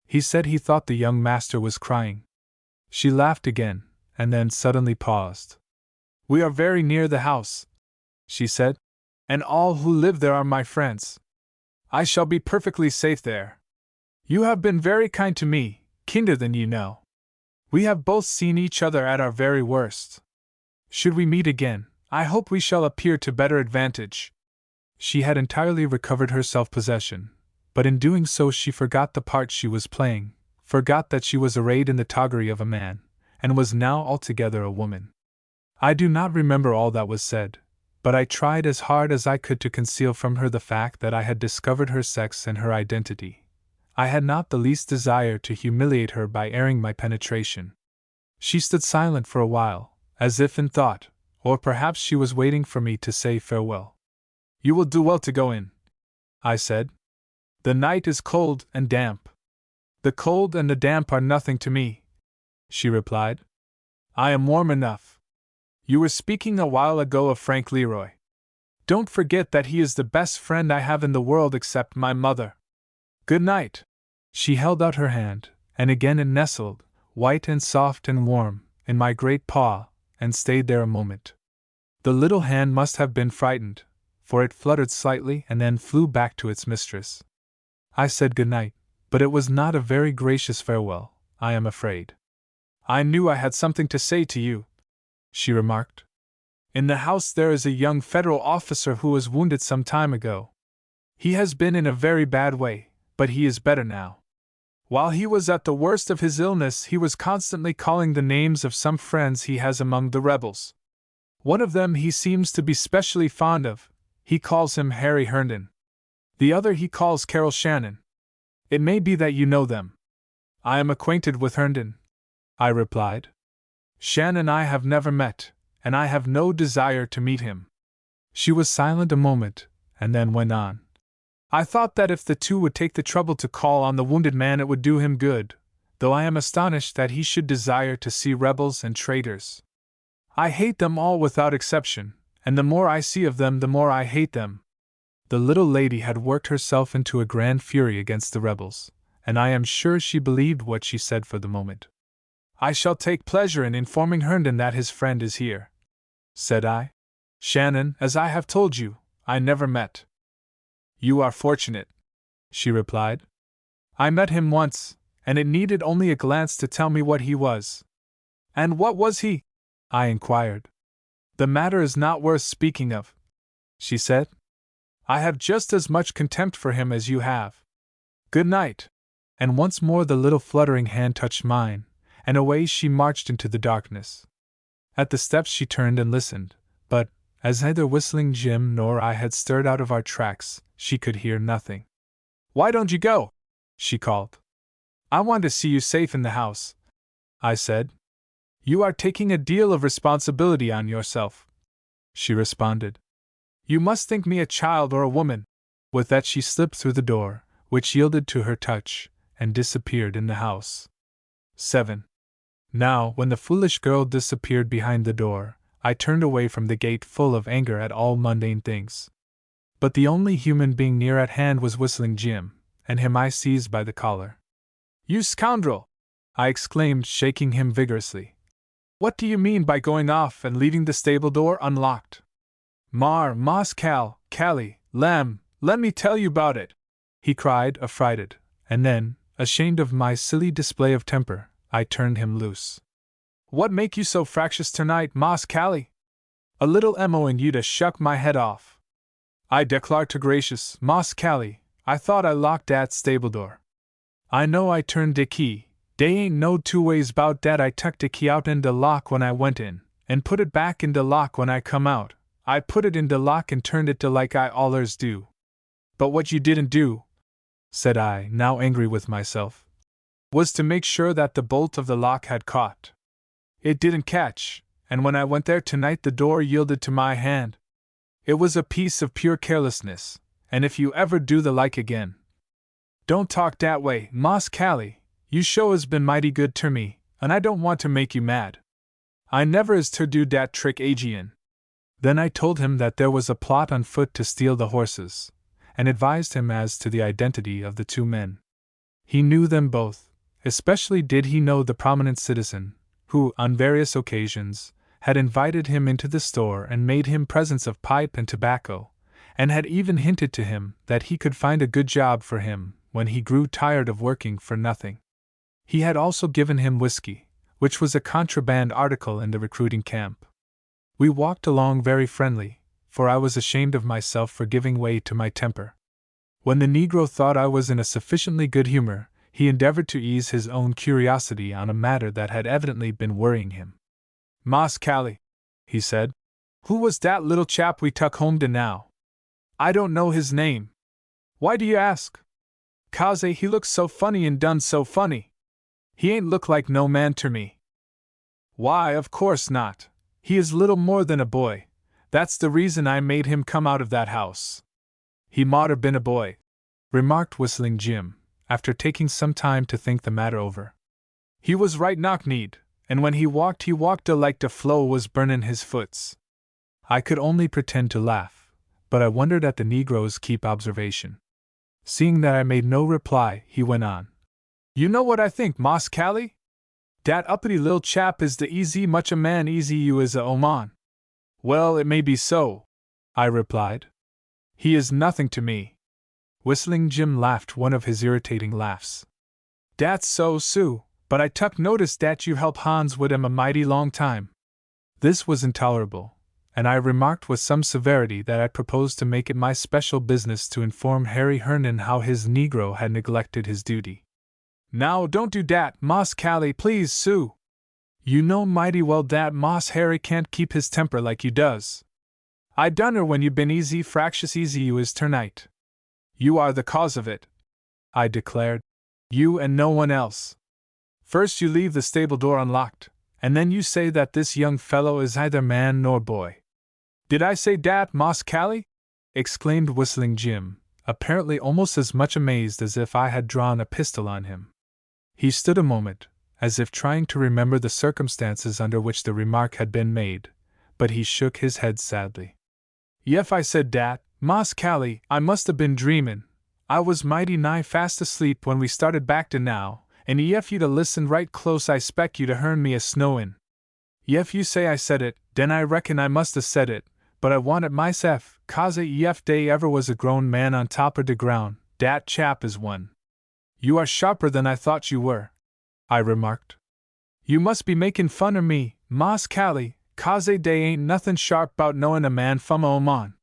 He said he thought the young master was crying. She laughed again, and then suddenly paused. "We are very near the house," she said, "and all who live there are my friends. I shall be perfectly safe there. You have been very kind to me, kinder than you know. We have both seen each other at our very worst. Should we meet again, I hope we shall appear to better advantage." She had entirely recovered her self-possession, but in doing so she forgot the part she was playing, forgot that she was arrayed in the toggery of a man, and was now altogether a woman. I do not remember all that was said, but I tried as hard as I could to conceal from her the fact that I had discovered her sex and her identity. I had not the least desire to humiliate her by airing my penetration. She stood silent for a while, as if in thought, or perhaps she was waiting for me to say farewell. "You will do well to go in," I said. "The night is cold and damp." "The cold and the damp are nothing to me," she replied. "I am warm enough. You were speaking a while ago of Frank Leroy. Don't forget that he is the best friend I have in the world except my mother. Good night." She held out her hand, and again it nestled, white and soft and warm, in my great paw, and stayed there a moment. The little hand must have been frightened, for it fluttered slightly and then flew back to its mistress. I said good night, but it was not a very gracious farewell, I am afraid. "I knew I had something to say to you," she remarked. "In the house there is a young federal officer who was wounded some time ago. He has been in a very bad way, but he is better now. While he was at the worst of his illness he was constantly calling the names of some friends he has among the rebels. One of them he seems to be specially fond of. He calls him Harry Herndon. The other he calls Carol Shannon. It may be that you know them." "I am acquainted with Herndon," I replied. "Shannon I have never met, and I have no desire to meet him." She was silent a moment, and then went on. "I thought that if the two would take the trouble to call on the wounded man it would do him good, though I am astonished that he should desire to see rebels and traitors. I hate them all without exception, and the more I see of them the more I hate them." The little lady had worked herself into a grand fury against the rebels, and I am sure she believed what she said for the moment. "I shall take pleasure in informing Herndon that his friend is here," said I. "Shannon, as I have told you, I never met." "You are fortunate," she replied. "I met him once, and it needed only a glance to tell me what he was." "And what was he?" I inquired. "The matter is not worth speaking of," she said. "I have just as much contempt for him as you have. Good night." And once more the little fluttering hand touched mine, and away she marched into the darkness. At the steps she turned and listened, but, as neither Whistling Jim nor I had stirred out of our tracks, she could hear nothing. "Why don't you go?" she called. "I want to see you safe in the house," I said. "You are taking a deal of responsibility on yourself," she responded. "You must think me a child or a woman." With that she slipped through the door, which yielded to her touch, and disappeared in the house. 7. Now, when the foolish girl disappeared behind the door, I turned away from the gate full of anger at all mundane things. But the only human being near at hand was Whistling Jim, and him I seized by the collar. "You scoundrel!" I exclaimed, shaking him vigorously. "What do you mean by going off and leaving the stable door unlocked?" "Moss Callie, lamb, let me tell you about it!" he cried, affrighted, and then, ashamed of my silly display of temper, I turned him loose. "What make you so fractious tonight, Moss Callie? A little emo and you'd a shuck my head off. I declar to gracious, Moss Callie, I thought I locked dat stable door. I know I turned de key, dey ain't no two ways 'bout dat. I tuck de key out in de lock when I went in, and put it back in de lock when I come out. I put it in de lock and turned it de like I allers do." "But what you didn't do," said I, now angry with myself, "was to make sure that the bolt of the lock had caught. It didn't catch, and when I went there tonight the door yielded to my hand. It was a piece of pure carelessness, and if you ever do the like again—" "Don't talk dat way, Moss Callie, you sho has been mighty good ter me, and I don't want to make you mad. I never is ter do dat trick agin." Then I told him that there was a plot on foot to steal the horses, and advised him as to the identity of the two men. He knew them both, especially did he know the prominent citizen, who, on various occasions, had invited him into the store and made him presents of pipe and tobacco, and had even hinted to him that he could find a good job for him when he grew tired of working for nothing. He had also given him whiskey, which was a contraband article in the recruiting camp. We walked along very friendly, for I was ashamed of myself for giving way to my temper. When the Negro thought I was in a sufficiently good humor, he endeavored to ease his own curiosity on a matter that had evidently been worrying him. "Moss Callie," he said, "who was dat little chap we tuck home to now? I don't know his name. Why do you ask?" "'Cause he looks so funny and done so funny. He ain't look like no man ter me." "Why, of course not. He is little more than a boy. That's the reason I made him come out of that house." "He moughter been a boy," remarked Whistling Jim, after taking some time to think the matter over. "He was right knock-kneed, and when he walked like de flow was burnin' his foots." I could only pretend to laugh, but I wondered at the Negro's keep observation. Seeing that I made no reply, he went on. "You know what I think, Moss Callie? Dat uppity lil chap is de easy much a man easy you is a oman." "Well, it may be so," I replied. "He is nothing to me." Whistling Jim laughed one of his irritating laughs. "Dat's so, Sue, but I tuck notice dat you help Hans wid him a mighty long time." This was intolerable, and I remarked with some severity that I proposed to make it my special business to inform Harry Herndon how his Negro had neglected his duty. "Now don't do dat, Moss Callie, please, Sue. You know mighty well dat Moss Harry can't keep his temper like you does. I dunner when you been easy fractious easy you is ternight. You are the cause of it," I declared. "You and no one else. First you leave the stable door unlocked, and then you say that this young fellow is either man nor boy." "Did I say dat, Moss Callie?" exclaimed Whistling Jim, apparently almost as much amazed as if I had drawn a pistol on him. He stood a moment, as if trying to remember the circumstances under which the remark had been made, but he shook his head sadly. "Yef I said dat, Moss Callie, I must have been dreamin'. I was mighty nigh fast asleep when we started back to now, and yef you'd a listened right close I spec you'd a hearn me a snowin'. Yef you say I said it, den I reckon I must a said it, but I want it myself, 'cause yef dey ever was a grown man on top er de ground, dat chap is one." "You are sharper than I thought you were," I remarked. "You must be makin' fun er me, Moss Callie, 'cause dey ain't nothin' sharp 'bout knowin' a man fum a oman.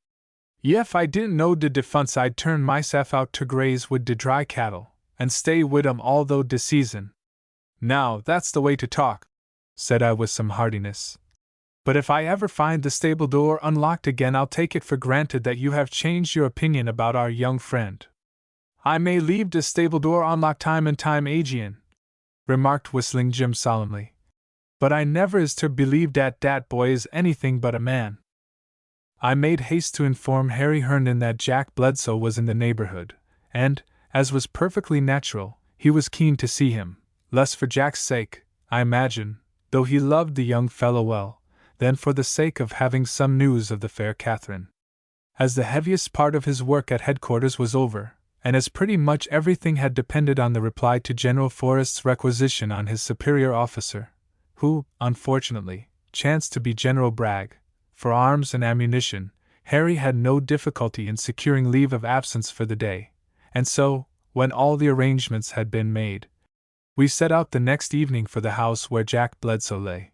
Yef I didn't know de defunce I'd turn myself out ter graze wid de dry cattle, and stay wid 'em all through de season." "Now, that's the way to talk," said I with some heartiness. "But if I ever find the stable door unlocked again, I'll take it for granted that you have changed your opinion about our young friend." "I may leave de stable door unlocked time and time agin," remarked Whistling Jim solemnly, "but I never is ter believe dat boy is anything but a man." I made haste to inform Harry Herndon that Jack Bledsoe was in the neighborhood, and, as was perfectly natural, he was keen to see him, less for Jack's sake, I imagine, though he loved the young fellow well, than for the sake of having some news of the fair Catherine. As the heaviest part of his work at headquarters was over, and as pretty much everything had depended on the reply to General Forrest's requisition on his superior officer, who, unfortunately, chanced to be General Bragg, for arms and ammunition, Harry had no difficulty in securing leave of absence for the day, and so, when all the arrangements had been made, we set out the next evening for the house where Jack Bledsoe lay.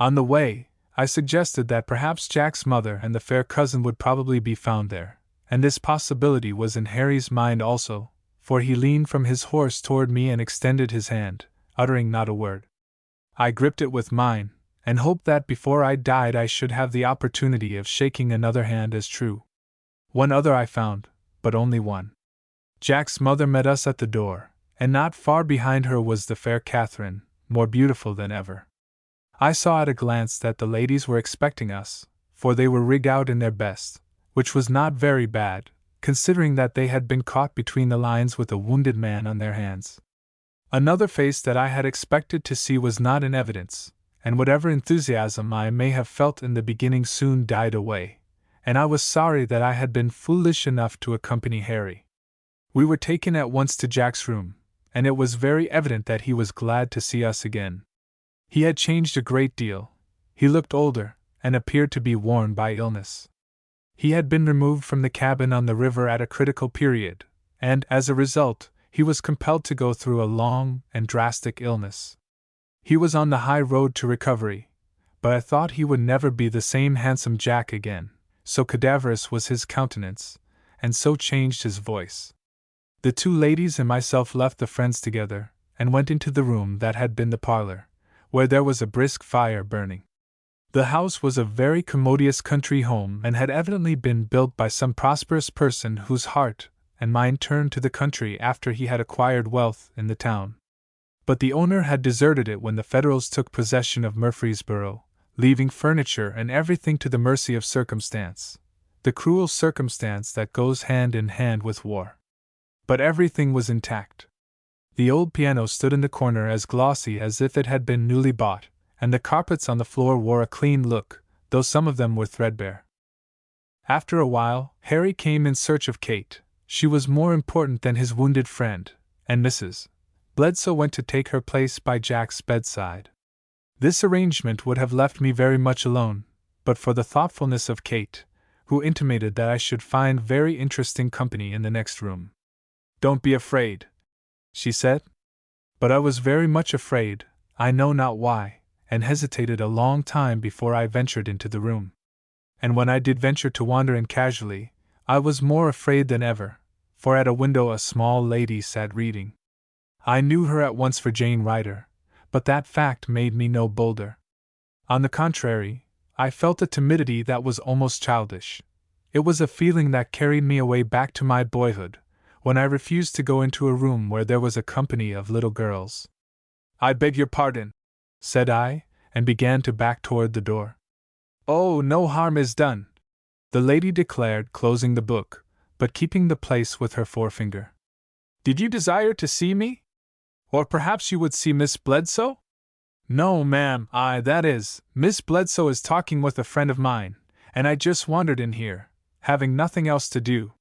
On the way, I suggested that perhaps Jack's mother and the fair cousin would probably be found there, and this possibility was in Harry's mind also, for he leaned from his horse toward me and extended his hand, uttering not a word. I gripped it with mine, and hoped that before I died I should have the opportunity of shaking another hand as true. One other I found, but only one. Jack's mother met us at the door, and not far behind her was the fair Catherine, more beautiful than ever. I saw at a glance that the ladies were expecting us, for they were rigged out in their best, which was not very bad, considering that they had been caught between the lines with a wounded man on their hands. Another face that I had expected to see was not in evidence, and whatever enthusiasm I may have felt in the beginning soon died away, and I was sorry that I had been foolish enough to accompany Harry. We were taken at once to Jack's room, and it was very evident that he was glad to see us again. He had changed a great deal. He looked older, and appeared to be worn by illness. He had been removed from the cabin on the river at a critical period, and, as a result, he was compelled to go through a long and drastic illness. He was on the high road to recovery, but I thought he would never be the same handsome Jack again, so cadaverous was his countenance, and so changed his voice. The two ladies and myself left the friends together, and went into the room that had been the parlor, where there was a brisk fire burning. The house was a very commodious country home and had evidently been built by some prosperous person whose heart and mind turned to the country after he had acquired wealth in the town. But the owner had deserted it when the Federals took possession of Murfreesboro, leaving furniture and everything to the mercy of circumstance, the cruel circumstance that goes hand in hand with war. But everything was intact. The old piano stood in the corner as glossy as if it had been newly bought, and the carpets on the floor wore a clean look, though some of them were threadbare. After a while, Harry came in search of Kate. She was more important than his wounded friend, and Mrs. Bledsoe went to take her place by Jack's bedside. This arrangement would have left me very much alone, but for the thoughtfulness of Kate, who intimated that I should find very interesting company in the next room. "Don't be afraid," she said. But I was very much afraid, I know not why, and hesitated a long time before I ventured into the room. And when I did venture to wander in casually, I was more afraid than ever, for at a window a small lady sat reading. I knew her at once for Jane Ryder, but that fact made me no bolder. On the contrary, I felt a timidity that was almost childish. It was a feeling that carried me away back to my boyhood, when I refused to go into a room where there was a company of little girls. "I beg your pardon," said I, and began to back toward the door. "Oh, no harm is done," the lady declared, closing the book, but keeping the place with her forefinger. "Did you desire to see me? Or perhaps you would see Miss Bledsoe?" "No, ma'am, that is, Miss Bledsoe is talking with a friend of mine, and I just wandered in here, having nothing else to do."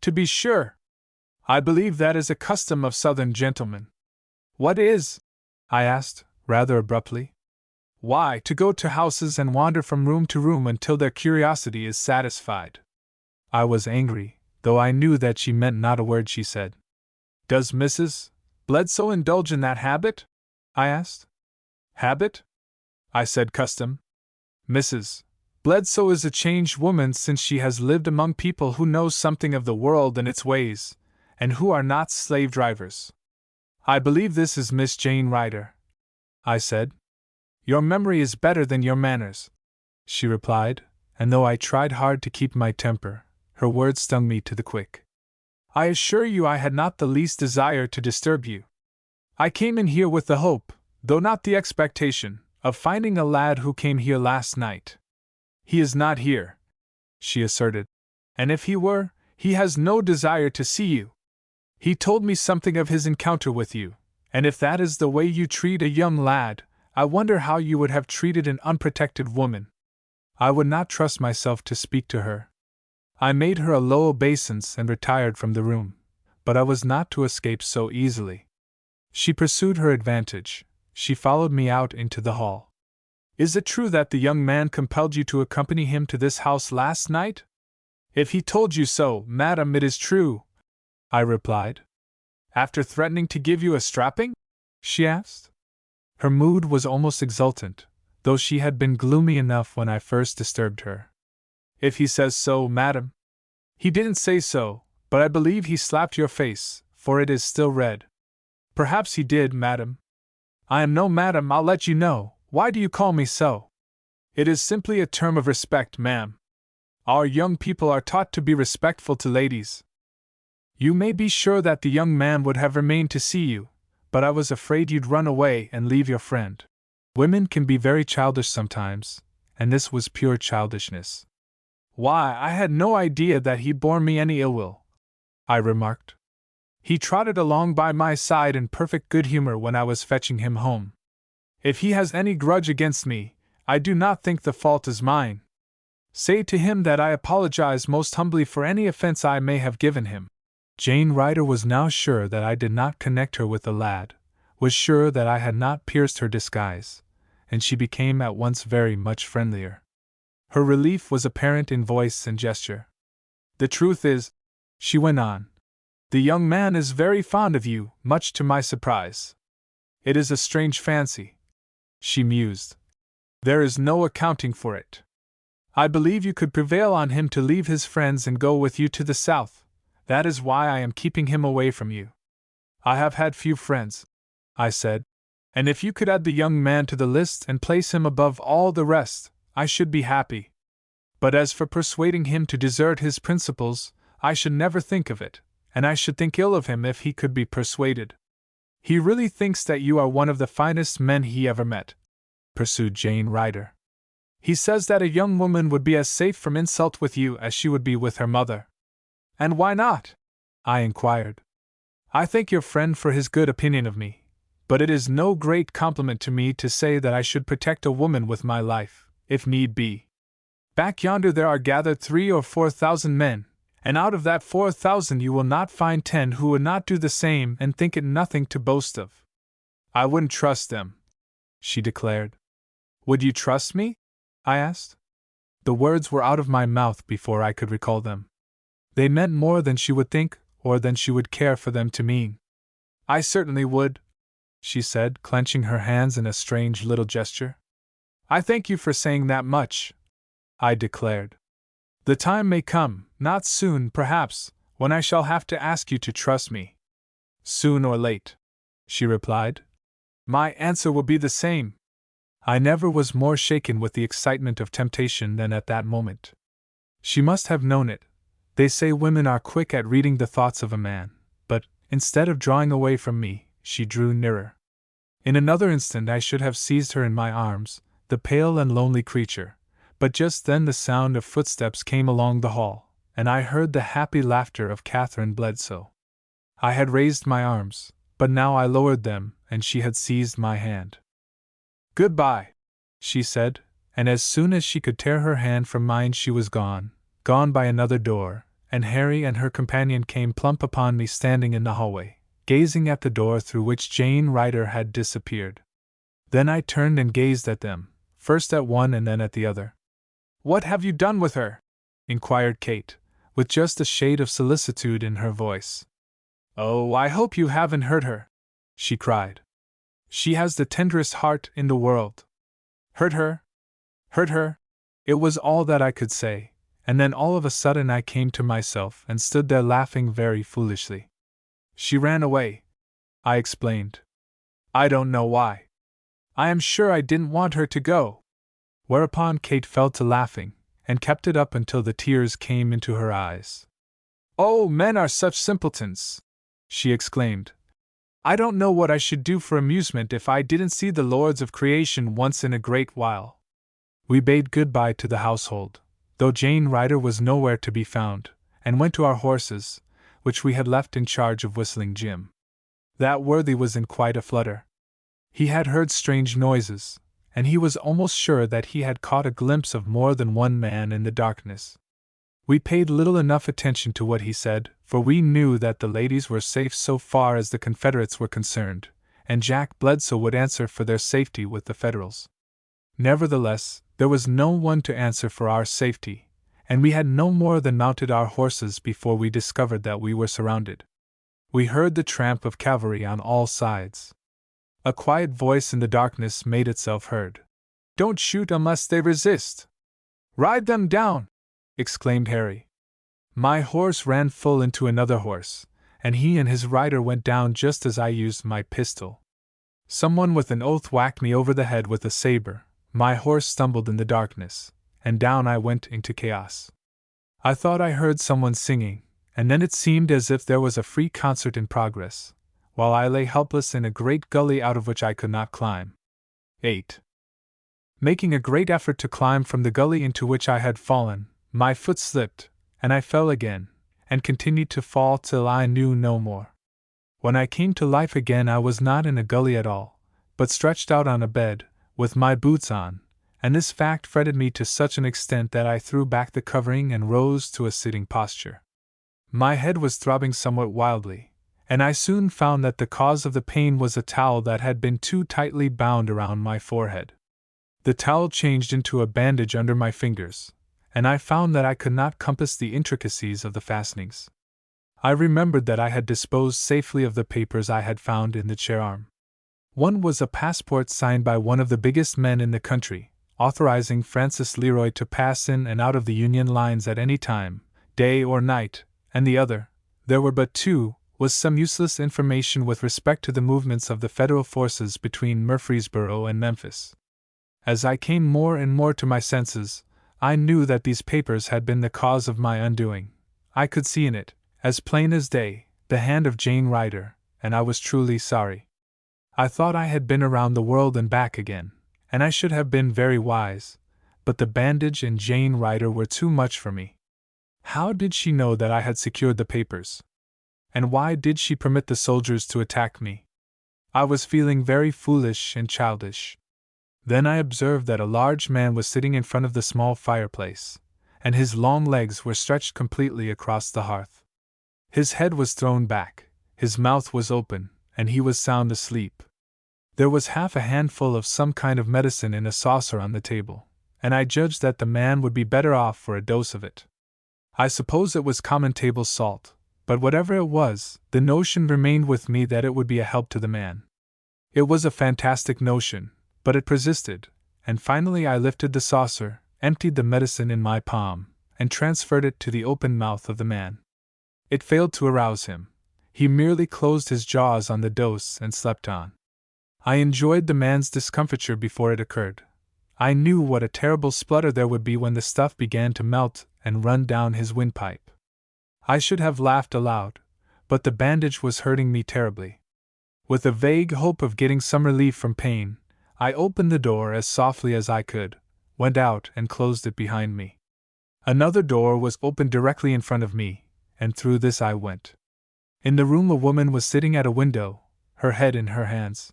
"To be sure. I believe that is a custom of Southern gentlemen." "What is?" I asked, rather abruptly. "Why, to go to houses and wander from room to room until their curiosity is satisfied." I was angry, though I knew that she meant not a word she said. "Does Mrs. Bledsoe indulge in that habit?" I asked. "Habit?" I said. "Custom. Mrs. Bledsoe is a changed woman since she has lived among people who know something of the world and its ways, and who are not slave drivers." "I believe this is Miss Jane Ryder," I said. "Your memory is better than your manners," she replied, and though I tried hard to keep my temper, her words stung me to the quick. "I assure you I had not the least desire to disturb you. I came in here with the hope, though not the expectation, of finding a lad who came here last night." "He is not here," she asserted, "and if he were, he has no desire to see you. He told me something of his encounter with you, and if that is the way you treat a young lad, I wonder how you would have treated an unprotected woman. I would not trust myself to speak to her. I made her a low obeisance and retired from the room, but I was not to escape so easily. She pursued her advantage. She followed me out into the hall. Is it true that the young man compelled you to accompany him to this house last night? If he told you so, madam, it is true, I replied. After threatening to give you a strapping? She asked. Her mood was almost exultant, though she had been gloomy enough when I first disturbed her. If he says so, madam. He didn't say so, but I believe he slapped your face, for it is still red. Perhaps he did, madam. I am no madam, I'll let you know. Why do you call me so? It is simply a term of respect, ma'am. Our young people are taught to be respectful to ladies. You may be sure that the young man would have remained to see you, but I was afraid you'd run away and leave your friend. Women can be very childish sometimes, and this was pure childishness. Why, I had no idea that he bore me any ill will, I remarked. He trotted along by my side in perfect good humor when I was fetching him home. If he has any grudge against me, I do not think the fault is mine. Say to him that I apologize most humbly for any offense I may have given him. Jane Ryder was now sure that I did not connect her with the lad, was sure that I had not pierced her disguise, and she became at once very much friendlier. Her relief was apparent in voice and gesture. The truth is, she went on, the young man is very fond of you, much to my surprise. It is a strange fancy, she mused. There is no accounting for it. I believe you could prevail on him to leave his friends and go with you to the south. That is why I am keeping him away from you. I have had few friends, I said, and if you could add the young man to the list and place him above all the rest, I should be happy. But as for persuading him to desert his principles, I should never think of it, and I should think ill of him if he could be persuaded. He really thinks that you are one of the finest men he ever met, pursued Jane Ryder. He says that a young woman would be as safe from insult with you as she would be with her mother. And why not? I inquired. I thank your friend for his good opinion of me, but it is no great compliment to me to say that I should protect a woman with my life, if need be. Back yonder there are gathered 3,000 or 4,000 men, and out of that 4,000 you will not find 10 who would not do the same and think it nothing to boast of. I wouldn't trust them, she declared. Would you trust me? I asked. The words were out of my mouth before I could recall them. They meant more than she would think, or than she would care for them to mean. I certainly would, she said, clenching her hands in a strange little gesture. I thank you for saying that much, I declared. The time may come, not soon, perhaps, when I shall have to ask you to trust me. Soon or late, she replied. My answer will be the same. I never was more shaken with the excitement of temptation than at that moment. She must have known it. They say women are quick at reading the thoughts of a man, but, instead of drawing away from me, she drew nearer. In another instant I should have seized her in my arms, the pale and lonely creature, but just then the sound of footsteps came along the hall, and I heard the happy laughter of Catherine Bledsoe. I had raised my arms, but now I lowered them, and she had seized my hand. Goodbye, she said, and as soon as she could tear her hand from mine she was gone by another door, and Harry and her companion came plump upon me standing in the hallway, gazing at the door through which Jane Ryder had disappeared. Then I turned and gazed at them, first at one and then at the other. What have you done with her? Inquired Kate, with just a shade of solicitude in her voice. Oh, I hope you haven't hurt her, she cried. She has the tenderest heart in the world. Hurt her? Hurt her? It was all that I could say, and then all of a sudden I came to myself and stood there laughing very foolishly. She ran away, I explained. I don't know why. I am sure I didn't want her to go. Whereupon Kate fell to laughing, and kept it up until the tears came into her eyes. Oh, men are such simpletons, she exclaimed. I don't know what I should do for amusement if I didn't see the lords of creation once in a great while. We bade good-bye to the household, though Jane Ryder was nowhere to be found, and went to our horses, which we had left in charge of Whistling Jim. That worthy was in quite a flutter. He had heard strange noises, and he was almost sure that he had caught a glimpse of more than one man in the darkness. We paid little enough attention to what he said, for we knew that the ladies were safe so far as the Confederates were concerned, and Jack Bledsoe would answer for their safety with the Federals. Nevertheless, there was no one to answer for our safety, and we had no more than mounted our horses before we discovered that we were surrounded. We heard the tramp of cavalry on all sides. A quiet voice in the darkness made itself heard. "Don't shoot unless they resist! Ride them down!" exclaimed Harry. My horse ran full into another horse, and he and his rider went down just as I used my pistol. Someone with an oath whacked me over the head with a saber, my horse stumbled in the darkness, and down I went into chaos. I thought I heard someone singing, and then it seemed as if there was a free concert in progress, while I lay helpless in a great gully out of which I could not climb. 8. Making a great effort to climb from the gully into which I had fallen, my foot slipped, and I fell again, and continued to fall till I knew no more. When I came to life again, I was not in a gully at all, but stretched out on a bed, with my boots on, and this fact fretted me to such an extent that I threw back the covering and rose to a sitting posture. My head was throbbing somewhat wildly, and I soon found that the cause of the pain was a towel that had been too tightly bound around my forehead. The towel changed into a bandage under my fingers, and I found that I could not compass the intricacies of the fastenings. I remembered that I had disposed safely of the papers I had found in the chair arm. One was a passport signed by one of the biggest men in the country, authorizing Francis Leroy to pass in and out of the Union lines at any time, day or night, and the other, there were but two, was some useless information with respect to the movements of the Federal forces between Murfreesboro and Memphis. As I came more and more to my senses, I knew that these papers had been the cause of my undoing. I could see in it, as plain as day, the hand of Jane Ryder, and I was truly sorry. I thought I had been around the world and back again, and I should have been very wise, but the bandage and Jane Ryder were too much for me. How did she know that I had secured the papers? And why did she permit the soldiers to attack me? I was feeling very foolish and childish. Then I observed that a large man was sitting in front of the small fireplace, and his long legs were stretched completely across the hearth. His head was thrown back, his mouth was open, and he was sound asleep. There was half a handful of some kind of medicine in a saucer on the table, and I judged that the man would be better off for a dose of it. I suppose it was common table salt, but whatever it was, the notion remained with me that it would be a help to the man. It was a fantastic notion, but it persisted, and finally I lifted the saucer, emptied the medicine in my palm, and transferred it to the open mouth of the man. It failed to arouse him. He merely closed his jaws on the dose and slept on. I enjoyed the man's discomfiture before it occurred. I knew what a terrible splutter there would be when the stuff began to melt and run down his windpipe. I should have laughed aloud, but the bandage was hurting me terribly. With a vague hope of getting some relief from pain, I opened the door as softly as I could, went out and closed it behind me. Another door was opened directly in front of me, and through this I went. In the room a woman was sitting at a window, her head in her hands.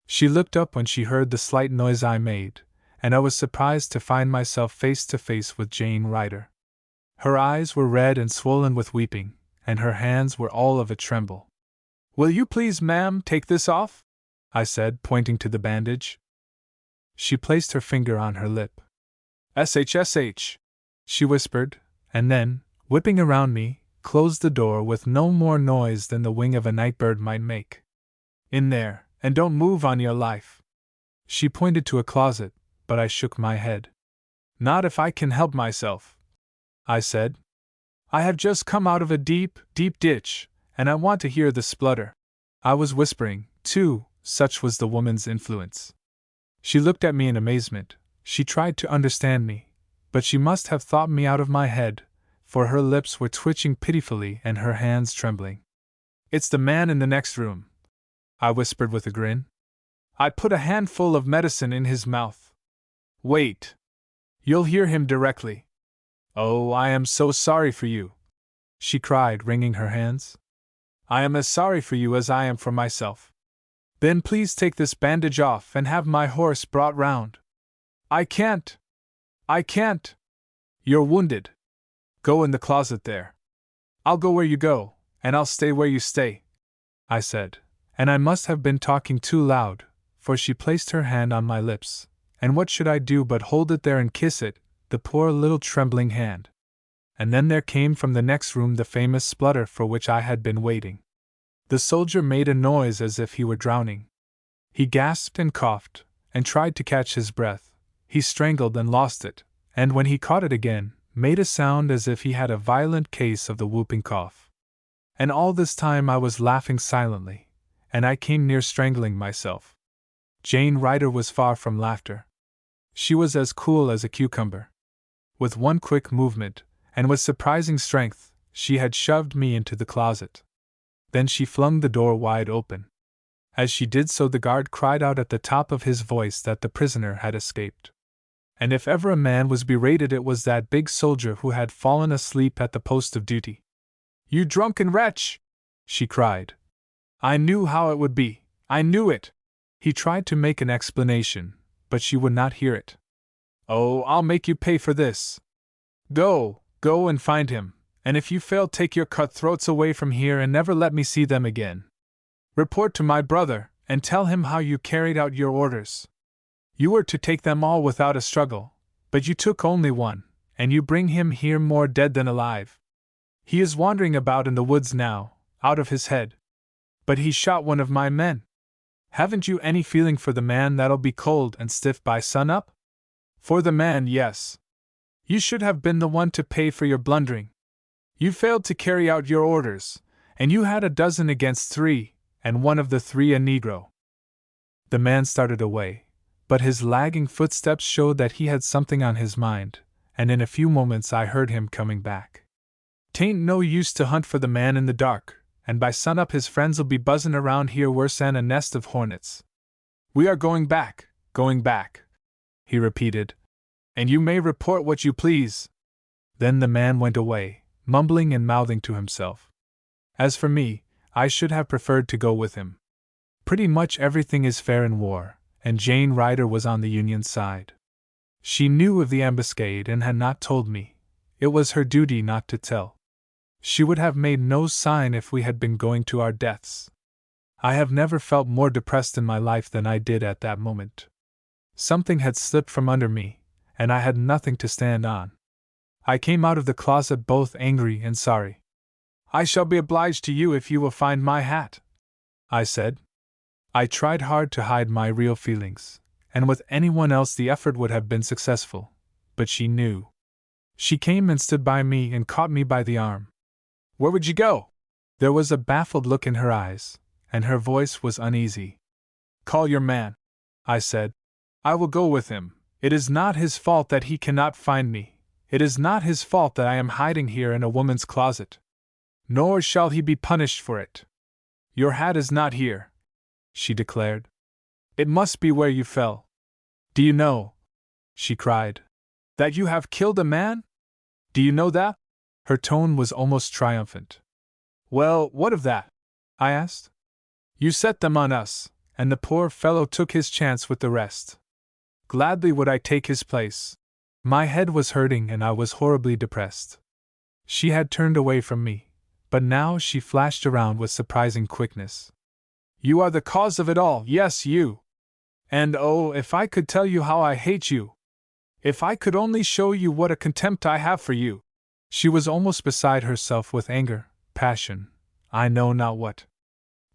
She looked up when she heard the slight noise I made, and I was surprised to find myself face to face with Jane Ryder. Her eyes were red and swollen with weeping, and her hands were all of a tremble. "Will you please, ma'am, take this off?" I said, pointing to the bandage. She placed her finger on her lip. "SHSH," she whispered, and then, whipping around me, closed the door with no more noise than the wing of a night bird might make. "In there, and don't move on your life." She pointed to a closet, but I shook my head. "Not if I can help myself," I said. "I have just come out of a deep, deep ditch, and I want to hear the splutter." I was whispering, too, such was the woman's influence. She looked at me in amazement. She tried to understand me, but she must have thought me out of my head, for her lips were twitching pitifully and her hands trembling. "It's the man in the next room," I whispered with a grin. "I put a handful of medicine in his mouth. Wait. You'll hear him directly." "Oh, I am so sorry for you," she cried, wringing her hands. "I am as sorry for you as I am for myself." Then please take this bandage off and have my horse brought round. I can't. I can't. You're wounded. Go in the closet there. I'll go where you go, and I'll stay where you stay, I said, and I must have been talking too loud, for she placed her hand on my lips, and what should I do but hold it there and kiss it, the poor little trembling hand. And then there came from the next room the famous splutter for which I had been waiting. The soldier made a noise as if he were drowning. He gasped and coughed, and tried to catch his breath. He strangled and lost it, and when he caught it again, made a sound as if he had a violent case of the whooping cough. And all this time I was laughing silently, and I came near strangling myself. Jane Ryder was far from laughter. She was as cool as a cucumber. With one quick movement, and with surprising strength, she had shoved me into the closet. Then she flung the door wide open. As she did so, the guard cried out at the top of his voice that the prisoner had escaped. And if ever a man was berated, it was that big soldier who had fallen asleep at the post of duty. "You drunken wretch!" she cried. "I knew how it would be, I knew it!" He tried to make an explanation, but she would not hear it. "Oh, I'll make you pay for this. Go and find him, and if you fail, take your cutthroats away from here and never let me see them again. Report to my brother, and tell him how you carried out your orders. You were to take them all without a struggle, but you took only one, and you bring him here more dead than alive. He is wandering about in the woods now, out of his head. But he shot one of my men. Haven't you any feeling for the man that'll be cold and stiff by sun-up? For the man, yes. You should have been the one to pay for your blundering. You failed to carry out your orders, and you had a dozen against 3, and one of the 3 a Negro." The man started away, but his lagging footsteps showed that he had something on his mind, and in a few moments I heard him coming back. "'Tain't no use to hunt for the man in the dark, and by sunup his friends'll be buzzin' around here worse'n a nest of hornets. We are going back, he repeated, "and you may report what you please." Then the man went away, mumbling and mouthing to himself. As for me, I should have preferred to go with him. Pretty much everything is fair in war, and Jane Ryder was on the Union side. She knew of the ambuscade and had not told me. It was her duty not to tell. She would have made no sign if we had been going to our deaths. I have never felt more depressed in my life than I did at that moment. Something had slipped from under me, and I had nothing to stand on. I came out of the closet both angry and sorry. "I shall be obliged to you if you will find my hat," I said. I tried hard to hide my real feelings, and with anyone else the effort would have been successful, but she knew. She came and stood by me and caught me by the arm. "Where would you go?" There was a baffled look in her eyes, and her voice was uneasy. "Call your man," I said. "I will go with him. It is not his fault that he cannot find me. It is not his fault that I am hiding here in a woman's closet. Nor shall he be punished for it. Your hat is not here," she declared. "It must be where you fell. Do you know," she cried, "that you have killed a man? Do you know that?" Her tone was almost triumphant. "Well, what of that?" I asked. "You set them on us, and the poor fellow took his chance with the rest. Gladly would I take his place. My head was hurting and I was horribly depressed." She had turned away from me, but now she flashed around with surprising quickness. "You are the cause of it all, yes, you! And oh, if I could tell you how I hate you! If I could only show you what a contempt I have for you!" She was almost beside herself with anger, passion, I know not what.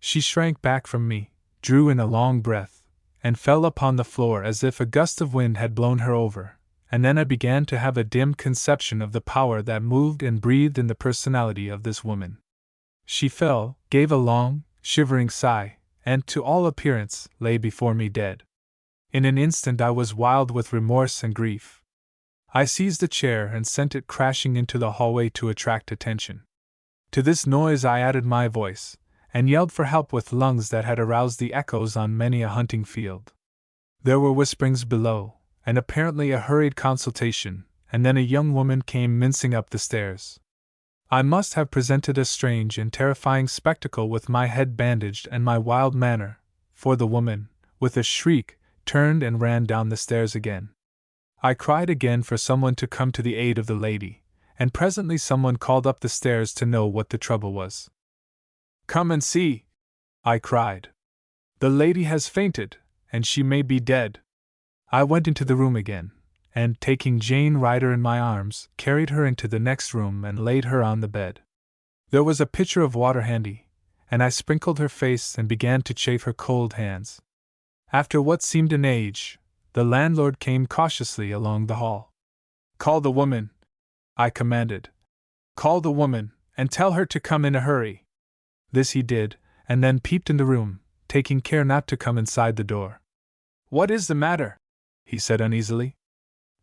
She shrank back from me, drew in a long breath, and fell upon the floor as if a gust of wind had blown her over, and then I began to have a dim conception of the power that moved and breathed in the personality of this woman. She fell, gave a long, shivering sigh, and, to all appearance, lay before me dead. In an instant I was wild with remorse and grief. I seized a chair and sent it crashing into the hallway to attract attention. To this noise I added my voice, and yelled for help with lungs that had aroused the echoes on many a hunting field. There were whisperings below, and apparently a hurried consultation, and then a young woman came mincing up the stairs. I must have presented a strange and terrifying spectacle with my head bandaged and my wild manner, for the woman, with a shriek, turned and ran down the stairs again. I cried again for someone to come to the aid of the lady, and presently someone called up the stairs to know what the trouble was. "Come and see," I cried. "The lady has fainted, and she may be dead." I went into the room again, and, taking Jane Ryder in my arms, carried her into the next room and laid her on the bed. There was a pitcher of water handy, and I sprinkled her face and began to chafe her cold hands. After what seemed an age, the landlord came cautiously along the hall. "Call the woman," I commanded. "Call the woman, and tell her to come in a hurry." This he did, and then peeped in the room, taking care not to come inside the door. "What is the matter?" he said uneasily.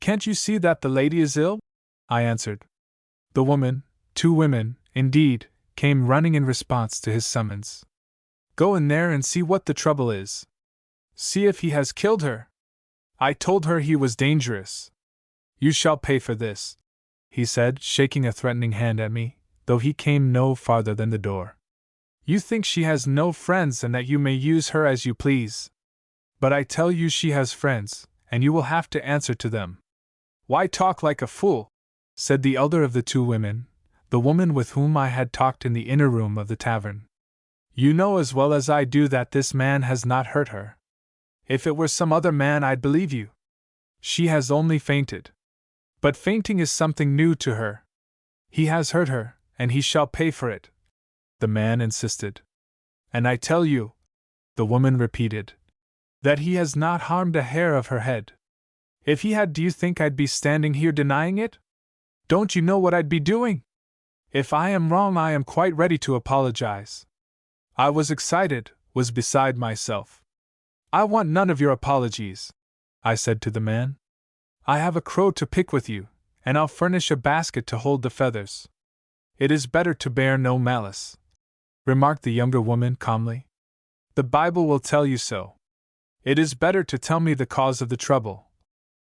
"Can't you see that the lady is ill?" I answered. The woman, 2 women, indeed, came running in response to his summons. "Go in there and see what the trouble is. See if he has killed her. I told her he was dangerous. You shall pay for this," he said, shaking a threatening hand at me, though he came no farther than the door. "You think she has no friends and that you may use her as you please. But I tell you she has friends, and you will have to answer to them." "Why talk like a fool?" said the elder of the 2 women, the woman with whom I had talked in the inner room of the tavern. "You know as well as I do that this man has not hurt her. If it were some other man I'd believe you. She has only fainted. But fainting is something new to her. He has hurt her, and he shall pay for it," the man insisted. "And I tell you," the woman repeated, "that he has not harmed a hair of her head. If he had, do you think I'd be standing here denying it? Don't you know what I'd be doing? If I am wrong, I am quite ready to apologize." I was excited, was beside myself. "I want none of your apologies," I said to the man. "I have a crow to pick with you, and I'll furnish a basket to hold the feathers." "It is better to bear no malice," remarked the younger woman calmly. "The Bible will tell you so." "It is better to tell me the cause of the trouble,"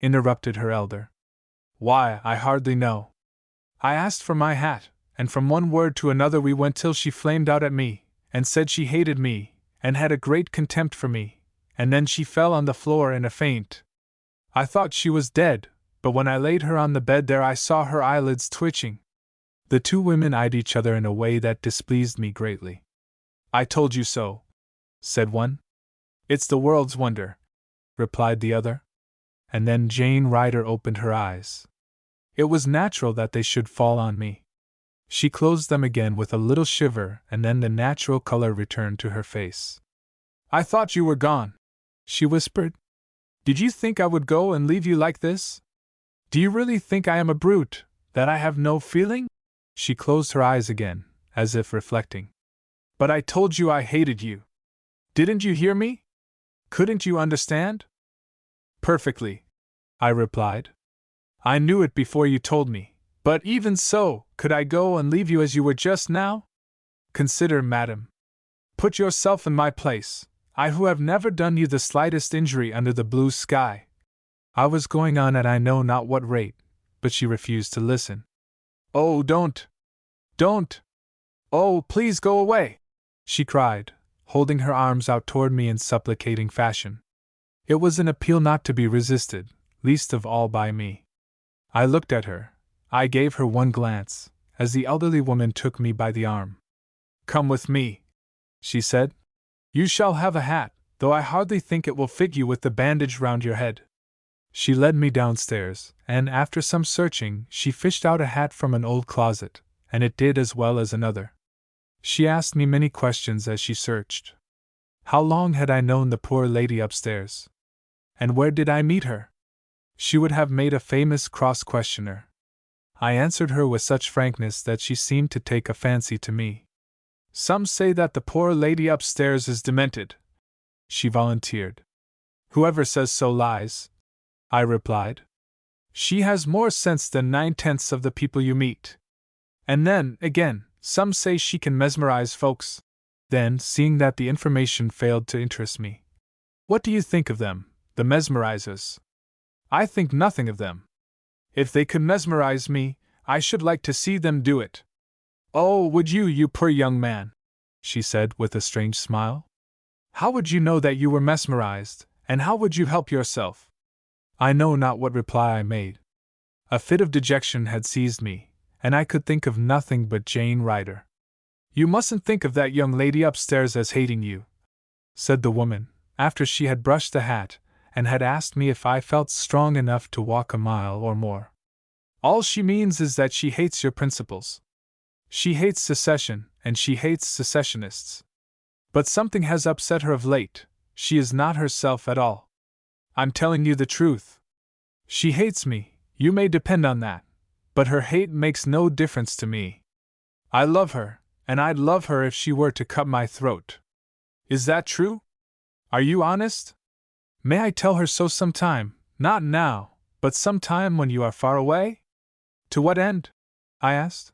interrupted her elder. "Why, I hardly know. I asked for my hat, and from one word to another we went till she flamed out at me, and said she hated me, and had a great contempt for me, and then she fell on the floor in a faint. I thought she was dead, but when I laid her on the bed there I saw her eyelids twitching." The 2 women eyed each other in a way that displeased me greatly. "I told you so," said one. "It's the world's wonder," replied the other. And then Jane Ryder opened her eyes. It was natural that they should fall on me. She closed them again with a little shiver, and then the natural color returned to her face. "I thought you were gone," she whispered. "Did you think I would go and leave you like this? Do you really think I am a brute, that I have no feeling?" She closed her eyes again, as if reflecting. "But I told you I hated you. Didn't you hear me? Couldn't you understand?" "Perfectly," I replied. "I knew it before you told me, but even so, could I go and leave you as you were just now? Consider, madam. Put yourself in my place, I who have never done you the slightest injury under the blue sky." I was going on at I know not what rate, but she refused to listen. "Oh, don't! Don't! Oh, please go away!" she cried, holding her arms out toward me in supplicating fashion. It was an appeal not to be resisted, least of all by me. I looked at her. I gave her one glance, as the elderly woman took me by the arm. "Come with me," she said. "You shall have a hat, though I hardly think it will fit you with the bandage round your head." She led me downstairs, and after some searching, she fished out a hat from an old closet, and it did as well as another. She asked me many questions as she searched. How long had I known the poor lady upstairs? And where did I meet her? She would have made a famous cross-questioner. I answered her with such frankness that she seemed to take a fancy to me. "Some say that the poor lady upstairs is demented," she volunteered. "Whoever says so lies," I replied. "She has more sense than 9/10 of the people you meet. And then, again, some say she can mesmerize folks." Then, seeing that the information failed to interest me, "What do you think of them, the mesmerizers?" "I think nothing of them. If they could mesmerize me, I should like to see them do it." "Oh, would you, you poor young man?" she said with a strange smile. How would you know that you were mesmerized, and how would you help yourself? I know not what reply I made. A fit of dejection had seized me, and I could think of nothing but Jane Ryder. You mustn't think of that young lady upstairs as hating you, said the woman, after she had brushed the hat, and had asked me if I felt strong enough to walk a mile or more. All she means is that she hates your principles. She hates secession, and she hates secessionists. But something has upset her of late. She is not herself at all. I'm telling you the truth. She hates me, you may depend on that, but her hate makes no difference to me. I love her, and I'd love her if she were to cut my throat. Is that true? Are you honest? May I tell her so sometime, not now, but sometime when you are far away? To what end? I asked.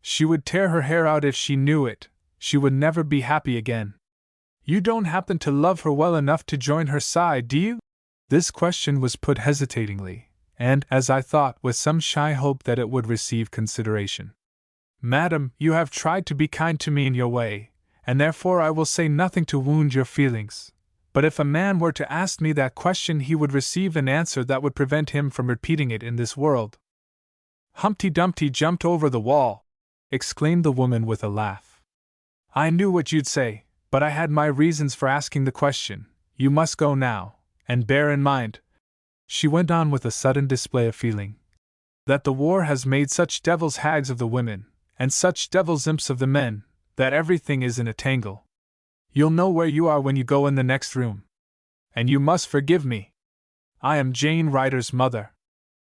She would tear her hair out if she knew it. She would never be happy again. You don't happen to love her well enough to join her side, do you? This question was put hesitatingly, and, as I thought, with some shy hope that it would receive consideration. Madam, you have tried to be kind to me in your way, and therefore I will say nothing to wound your feelings. But if a man were to ask me that question, he would receive an answer that would prevent him from repeating it in this world. Humpty Dumpty jumped over the wall, exclaimed the woman with a laugh. I knew what you'd say, but I had my reasons for asking the question. You must go now, and bear in mind, she went on with a sudden display of feeling, that the war has made such devil's hags of the women, and such devil's imps of the men, that everything is in a tangle. You'll know where you are when you go in the next room. And you must forgive me. I am Jane Ryder's mother.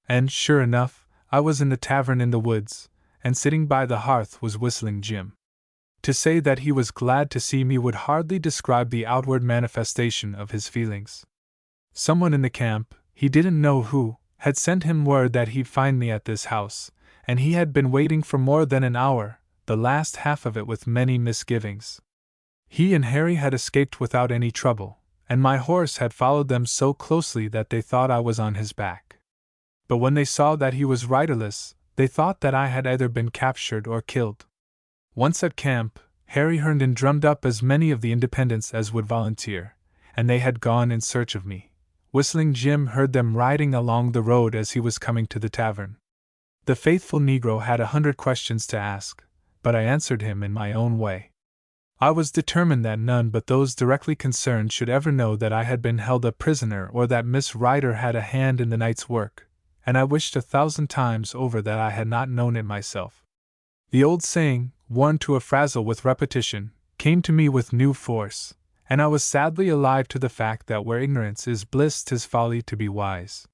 And sure enough, I was in the tavern in the woods, and sitting by the hearth was whistling Jim. To say that he was glad to see me would hardly describe the outward manifestation of his feelings. Someone in the camp, he didn't know who, had sent him word that he'd find me at this house, and he had been waiting for more than an hour, the last half of it with many misgivings. He and Harry had escaped without any trouble, and my horse had followed them so closely that they thought I was on his back. But when they saw that he was riderless, they thought that I had either been captured or killed. Once at camp, Harry Herndon drummed up as many of the independents as would volunteer, and they had gone in search of me. Whistling Jim heard them riding along the road as he was coming to the tavern. The faithful Negro had 100 questions to ask, but I answered him in my own way. I was determined that none but those directly concerned should ever know that I had been held a prisoner or that Miss Ryder had a hand in the night's work, and I wished 1,000 times over that I had not known it myself. The old saying, worn to a frazzle with repetition, came to me with new force, and I was sadly alive to the fact that where ignorance is bliss 'tis folly to be wise.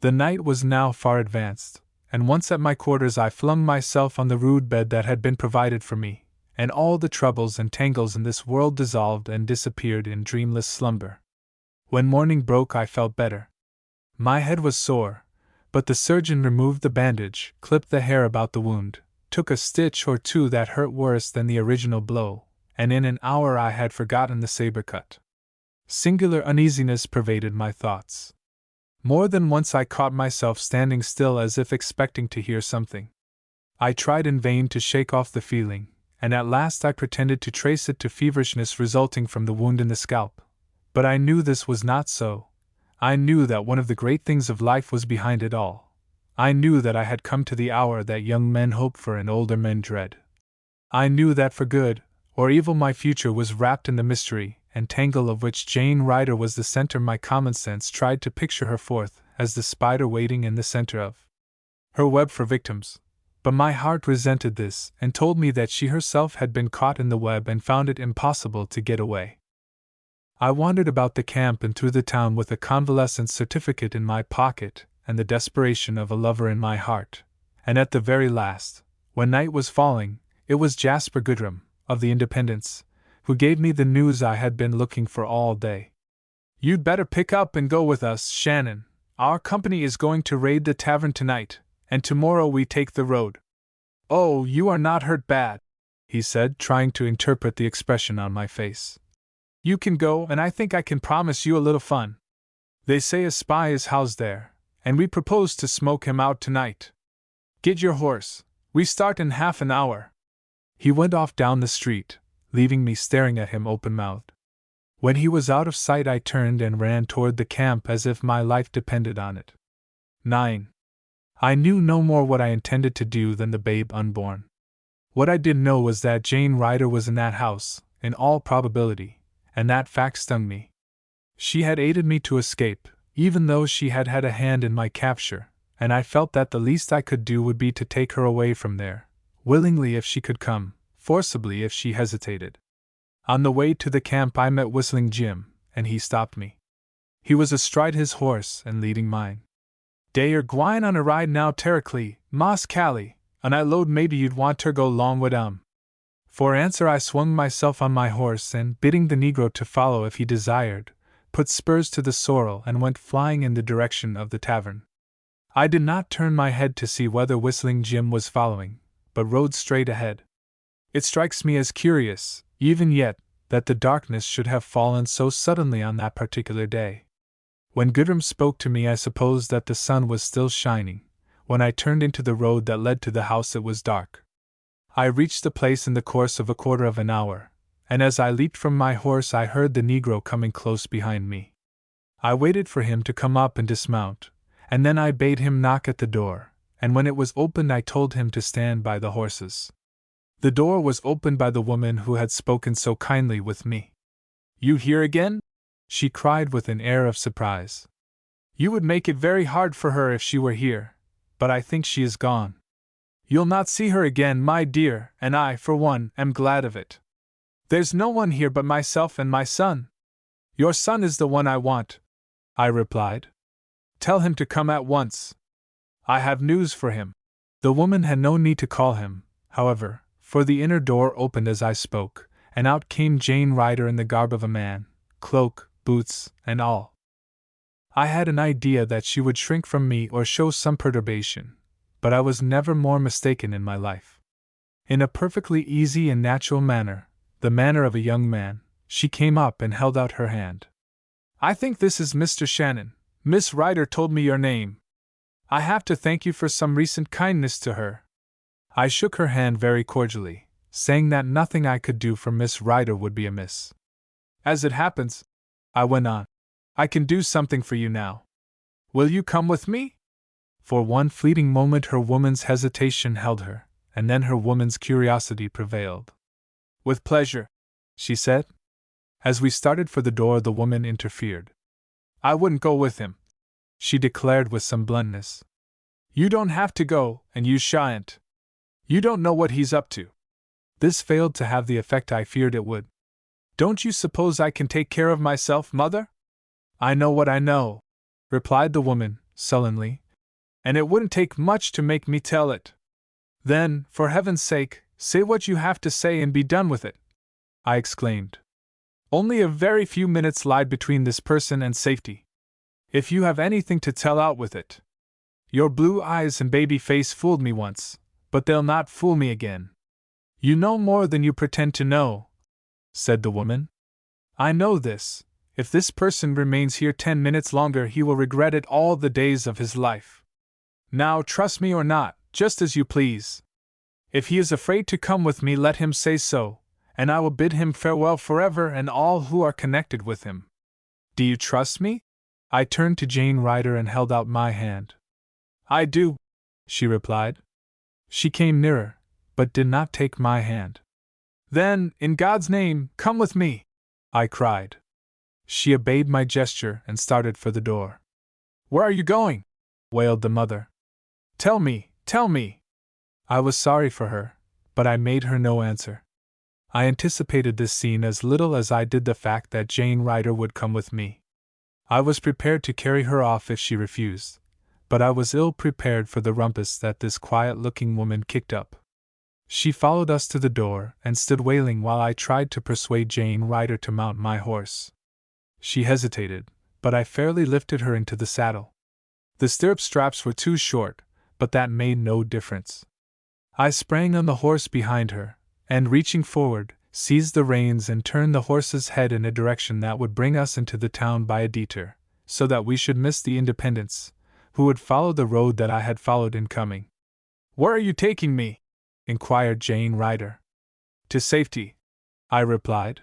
The night was now far advanced, and once at my quarters I flung myself on the rude bed that had been provided for me, and all the troubles and tangles in this world dissolved and disappeared in dreamless slumber. When morning broke I felt better. My head was sore, but the surgeon removed the bandage, clipped the hair about the wound, took a stitch or two that hurt worse than the original blow, and in an hour I had forgotten the saber cut. Singular uneasiness pervaded my thoughts. More than once I caught myself standing still as if expecting to hear something. I tried in vain to shake off the feeling, and at last I pretended to trace it to feverishness resulting from the wound in the scalp. But I knew this was not so. I knew that one of the great things of life was behind it all. I knew that I had come to the hour that young men hope for and older men dread. I knew that for good or evil my future was wrapped in the mystery and tangle of which Jane Ryder was the center. My common sense tried to picture her forth as the spider waiting in the center of her web for victims. But my heart resented this and told me that she herself had been caught in the web and found it impossible to get away. I wandered about the camp and through the town with a convalescence certificate in my pocket and the desperation of a lover in my heart, and at the very last, when night was falling, it was Jasper Goodrum, of the Independents, who gave me the news I had been looking for all day. You'd better pick up and go with us, Shannon. Our company is going to raid the tavern tonight, and tomorrow we take the road. Oh, you are not hurt bad, he said, trying to interpret the expression on my face. You can go, and I think I can promise you a little fun. They say a spy is housed there, and we propose to smoke him out tonight. Get your horse, we start in half an hour. He went off down the street, leaving me staring at him open-mouthed. When he was out of sight, I turned and ran toward the camp as if my life depended on it. 9. I knew no more what I intended to do than the babe unborn. What I did know was that Jane Ryder was in that house, in all probability, and that fact stung me. She had aided me to escape, even though she had had a hand in my capture, and I felt that the least I could do would be to take her away from there, willingly if she could come, forcibly if she hesitated. On the way to the camp I met Whistling Jim, and he stopped me. He was astride his horse and leading mine. "Dey are gwine on a ride now terracly, Mas Callie, and I load maybe you'd want ter go long wid 'em." For answer I swung myself on my horse and, bidding the negro to follow if he desired, put spurs to the sorrel and went flying in the direction of the tavern. I did not turn my head to see whether Whistling Jim was following, but rode straight ahead. It strikes me as curious, even yet, that the darkness should have fallen so suddenly on that particular day. When Goodrum spoke to me, I supposed that the sun was still shining. When I turned into the road that led to the house, it was dark. I reached the place in the course of a quarter of an hour, and as I leaped from my horse, I heard the negro coming close behind me. I waited for him to come up and dismount, and then I bade him knock at the door, and when it was opened, I told him to stand by the horses. The door was opened by the woman who had spoken so kindly with me. "You here again?" she cried with an air of surprise. "You would make it very hard for her if she were here, but I think she is gone. You'll not see her again, my dear, and I, for one, am glad of it. There's no one here but myself and my son." "Your son is the one I want," I replied. "Tell him to come at once. I have news for him." The woman had no need to call him, however, for the inner door opened as I spoke, and out came Jane Ryder in the garb of a man, cloak, boots, and all. I had an idea that she would shrink from me or show some perturbation, but I was never more mistaken in my life. In a perfectly easy and natural manner, the manner of a young man, she came up and held out her hand. "I think this is Mr. Shannon. Miss Ryder told me your name. I have to thank you for some recent kindness to her." I shook her hand very cordially, saying that nothing I could do for Miss Ryder would be amiss. "As it happens," I went on, "I can do something for you now. Will you come with me?" For one fleeting moment her woman's hesitation held her, and then her woman's curiosity prevailed. "With pleasure," she said. As we started for the door, the woman interfered. "I wouldn't go with him," she declared with some bluntness. "You don't have to go, and you shan't. You don't know what he's up to." This failed to have the effect I feared it would. "Don't you suppose I can take care of myself, mother?" "I know what I know," replied the woman, sullenly, "and it wouldn't take much to make me tell it." "Then, for heaven's sake, say what you have to say and be done with it," I exclaimed. "Only a very few minutes lie between this person and safety. If you have anything to tell, out with it. Your blue eyes and baby face fooled me once, but they'll not fool me again." "You know more than you pretend to know," said the woman. "I know this: if this person remains here 10 minutes longer, he will regret it all the days of his life. Now, trust me or not, just as you please. If he is afraid to come with me, let him say so, and I will bid him farewell forever and all who are connected with him. Do you trust me?" I turned to Jane Ryder and held out my hand. "I do," she replied. She came nearer, but did not take my hand. "Then, in God's name, come with me," I cried. She obeyed my gesture and started for the door. "Where are you going?" wailed the mother. "Tell me, tell me." I was sorry for her, but I made her no answer. I anticipated this scene as little as I did the fact that Jane Ryder would come with me. I was prepared to carry her off if she refused, but I was ill prepared for the rumpus that this quiet-looking woman kicked up. She followed us to the door and stood wailing while I tried to persuade Jane Ryder to mount my horse. She hesitated, but I fairly lifted her into the saddle. The stirrup straps were too short, but that made no difference. I sprang on the horse behind her, and reaching forward, seized the reins and turned the horse's head in a direction that would bring us into the town by a detour, so that we should miss the Independents, who would follow the road that I had followed in coming. "Where are you taking me?" inquired Jane Ryder. "To safety," I replied.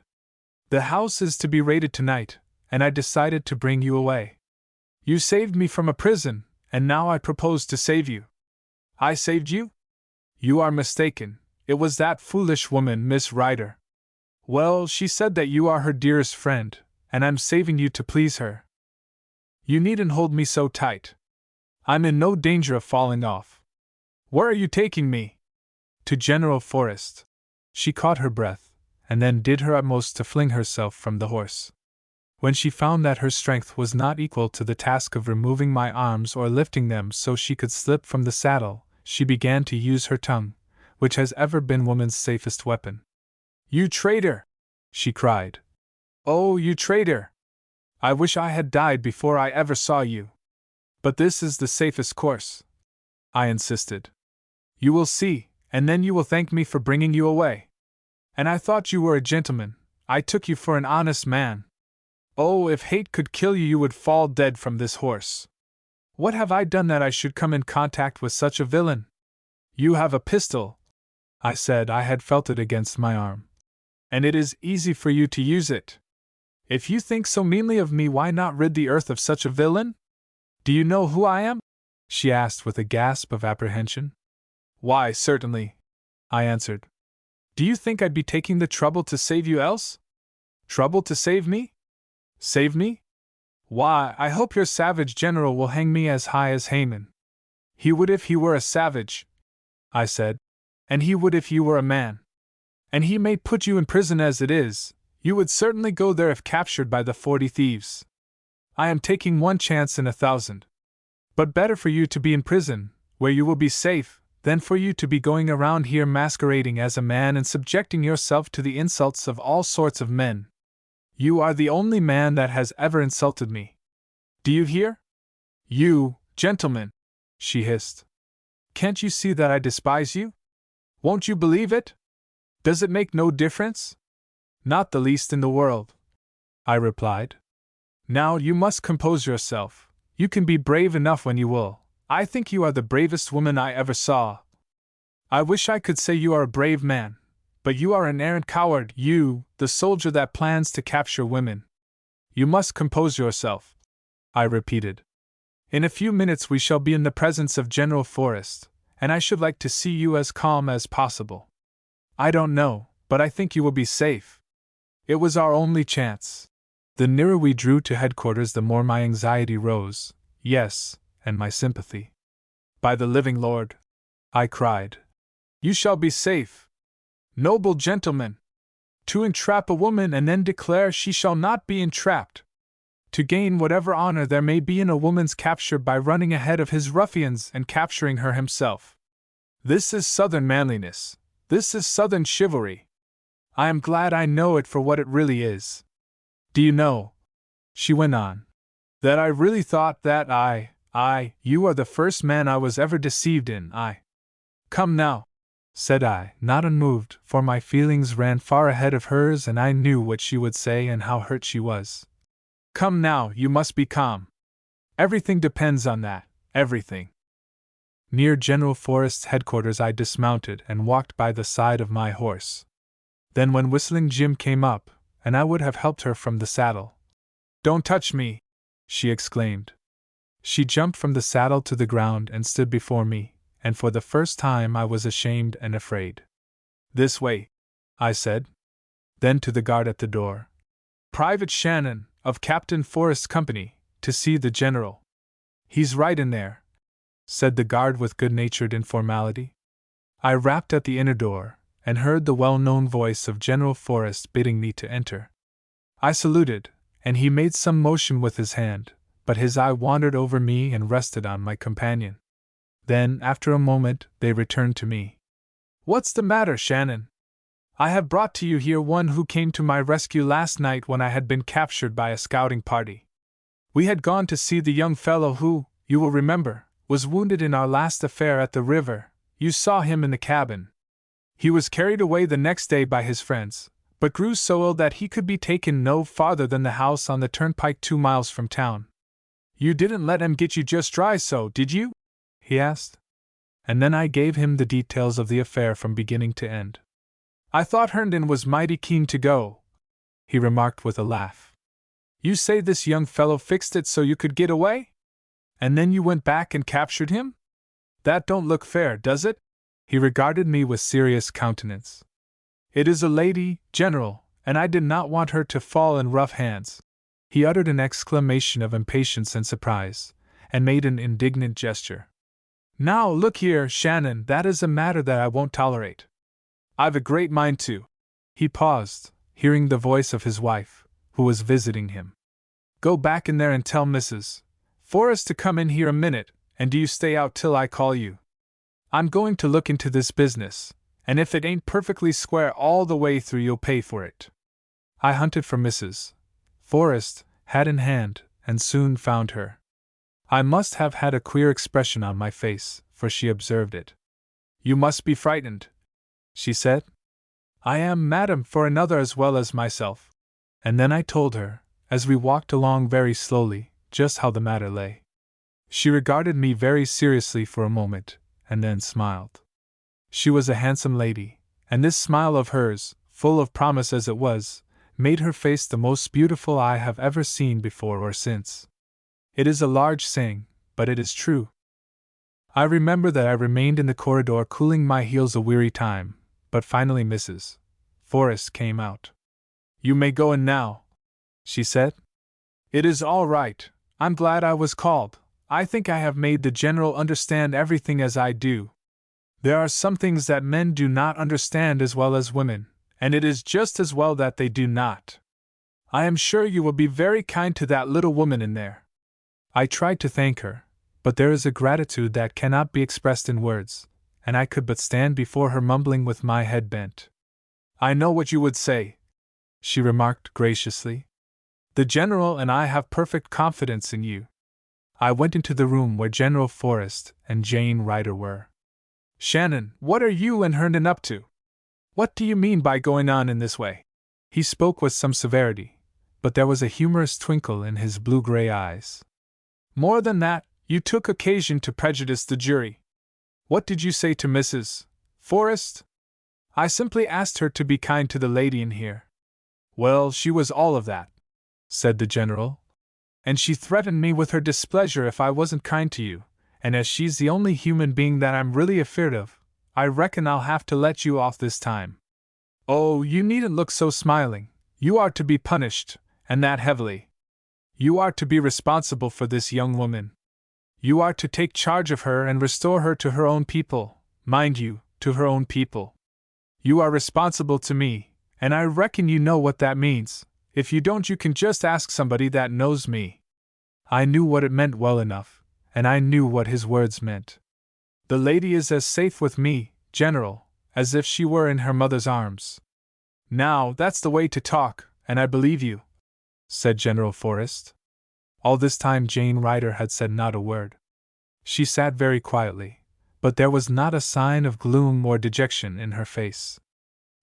The house is to be raided tonight, and I decided to bring you away. You saved me from a prison, and now I propose to save you. I saved you? You are mistaken. It was that foolish woman, Miss Ryder. Well, she said that you are her dearest friend, and I'm saving you to please her. You needn't hold me so tight. I'm in no danger of falling off. Where are you taking me? To General Forrest. She caught her breath, and then did her utmost to fling herself from the horse. When she found that her strength was not equal to the task of removing my arms or lifting them so she could slip from the saddle, she began to use her tongue, which has ever been woman's safest weapon. You traitor! She cried. Oh, you traitor! I wish I had died before I ever saw you. But this is the safest course, I insisted. You will see, and then you will thank me for bringing you away. And I thought you were a gentleman. I took you for an honest man. Oh, if hate could kill you, you would fall dead from this horse. What have I done that I should come in contact with such a villain? You have a pistol, I said. I had felt it against my arm. And it is easy for you to use it. If you think so meanly of me, why not rid the earth of such a villain? Do you know who I am? She asked with a gasp of apprehension. Why, certainly, I answered. Do you think I'd be taking the trouble to save you else? Trouble to save me? Save me? Why, I hope your savage general will hang me as high as Haman. He would if he were a savage, I said, and he would if you were a man. And he may put you in prison as it is. You would certainly go there if captured by the 40 thieves. I am taking one chance in 1,000. But better for you to be in prison, where you will be safe, than for you to be going around here masquerading as a man and subjecting yourself to the insults of all sorts of men. You are the only man that has ever insulted me. Do you hear? You, gentlemen, she hissed. Can't you see that I despise you? Won't you believe it? Does it make no difference? Not the least in the world, I replied. Now you must compose yourself. You can be brave enough when you will. I think you are the bravest woman I ever saw. I wish I could say you are a brave man, but you are an arrant coward, you, the soldier that plans to capture women. You must compose yourself, I repeated. In a few minutes we shall be in the presence of General Forrest, and I should like to see you as calm as possible. I don't know, but I think you will be safe. It was our only chance. The nearer we drew to headquarters, the more my anxiety rose, yes, and my sympathy. By the living Lord, I cried, you shall be safe. Noble gentlemen! To entrap a woman and then declare she shall not be entrapped. To gain whatever honor there may be in a woman's capture by running ahead of his ruffians and capturing her himself. This is Southern manliness. This is Southern chivalry. I am glad I know it for what it really is. Do you know, she went on, that I really thought that you are the first man I was ever deceived in. Come now, said I, not unmoved, for my feelings ran far ahead of hers and I knew what she would say and how hurt she was. Come now, you must be calm. Everything depends on that, everything. Near General Forrest's headquarters I dismounted and walked by the side of my horse. Then when Whistling Jim came up, and I would have helped her from the saddle. Don't touch me, she exclaimed. She jumped from the saddle to the ground and stood before me, and for the first time I was ashamed and afraid. This way, I said. Then to the guard at the door. Private Shannon, of Captain Forrest's company, to see the general. He's right in there, said the guard with good-natured informality. I rapped at the inner door, and heard the well-known voice of General Forrest bidding me to enter. I saluted, and he made some motion with his hand, but his eye wandered over me and rested on my companion. Then, after a moment, they returned to me. What's the matter, Shannon? I have brought to you here one who came to my rescue last night when I had been captured by a scouting party. We had gone to see the young fellow who, you will remember, was wounded in our last affair at the river. You saw him in the cabin. He was carried away the next day by his friends, but grew so ill that he could be taken no farther than the house on the turnpike 2 miles from town. You didn't let him get you just dry so, did you? He asked. And then I gave him the details of the affair from beginning to end. I thought Herndon was mighty keen to go. he remarked with a laugh. You say this young fellow fixed it so you could get away? And then you went back and captured him? That don't look fair, does it? He regarded me with serious countenance. It is a lady, General, and I did not want her to fall in rough hands. He uttered an exclamation of impatience and surprise, and made an indignant gesture. Now, look here, Shannon, that is a matter that I won't tolerate. I've a great mind to. He paused, hearing the voice of his wife, who was visiting him. Go back in there and tell Mrs. Forrest to come in here a minute, and do you stay out till I call you. I'm going to look into this business, and if it ain't perfectly square all the way through, you'll pay for it. I hunted for Mrs. Forrest, hat in hand, and soon found her. I must have had a queer expression on my face, for she observed it. You must be frightened, she said. I am, madam, for another as well as myself. And then I told her, as we walked along very slowly, just how the matter lay. She regarded me very seriously for a moment, and then smiled. She was a handsome lady, and this smile of hers, full of promise as it was, made her face the most beautiful I have ever seen before or since. It is a large saying, but it is true. I remember that I remained in the corridor cooling my heels a weary time, but finally Mrs. Forrest came out. You may go in now, she said. It is all right, I'm glad I was called. I think I have made the General understand everything as I do. There are some things that men do not understand as well as women, and it is just as well that they do not. I am sure you will be very kind to that little woman in there. I tried to thank her, but there is a gratitude that cannot be expressed in words, and I could but stand before her mumbling with my head bent. I know what you would say, she remarked graciously. The General and I have perfect confidence in you. I went into the room where General Forrest and Jane Ryder were. Shannon, what are you and Herndon up to? What do you mean by going on in this way? He spoke with some severity, but there was a humorous twinkle in his blue-gray eyes. More than that, you took occasion to prejudice the jury. What did you say to Mrs. Forrest? I simply asked her to be kind to the lady in here. Well, she was all of that, said the General. And she threatened me with her displeasure if I wasn't kind to you, and as she's the only human being that I'm really afeard of, I reckon I'll have to let you off this time. Oh, you needn't look so smiling. You are to be punished, and that heavily. You are to be responsible for this young woman. You are to take charge of her and restore her to her own people, mind you, to her own people. You are responsible to me, and I reckon you know what that means. If you don't, you can just ask somebody that knows me. I knew what it meant well enough, and I knew what his words meant. The lady is as safe with me, General, as if she were in her mother's arms. Now, that's the way to talk, and I believe you, said General Forrest. All this time Jane Ryder had said not a word. She sat very quietly, but there was not a sign of gloom or dejection in her face.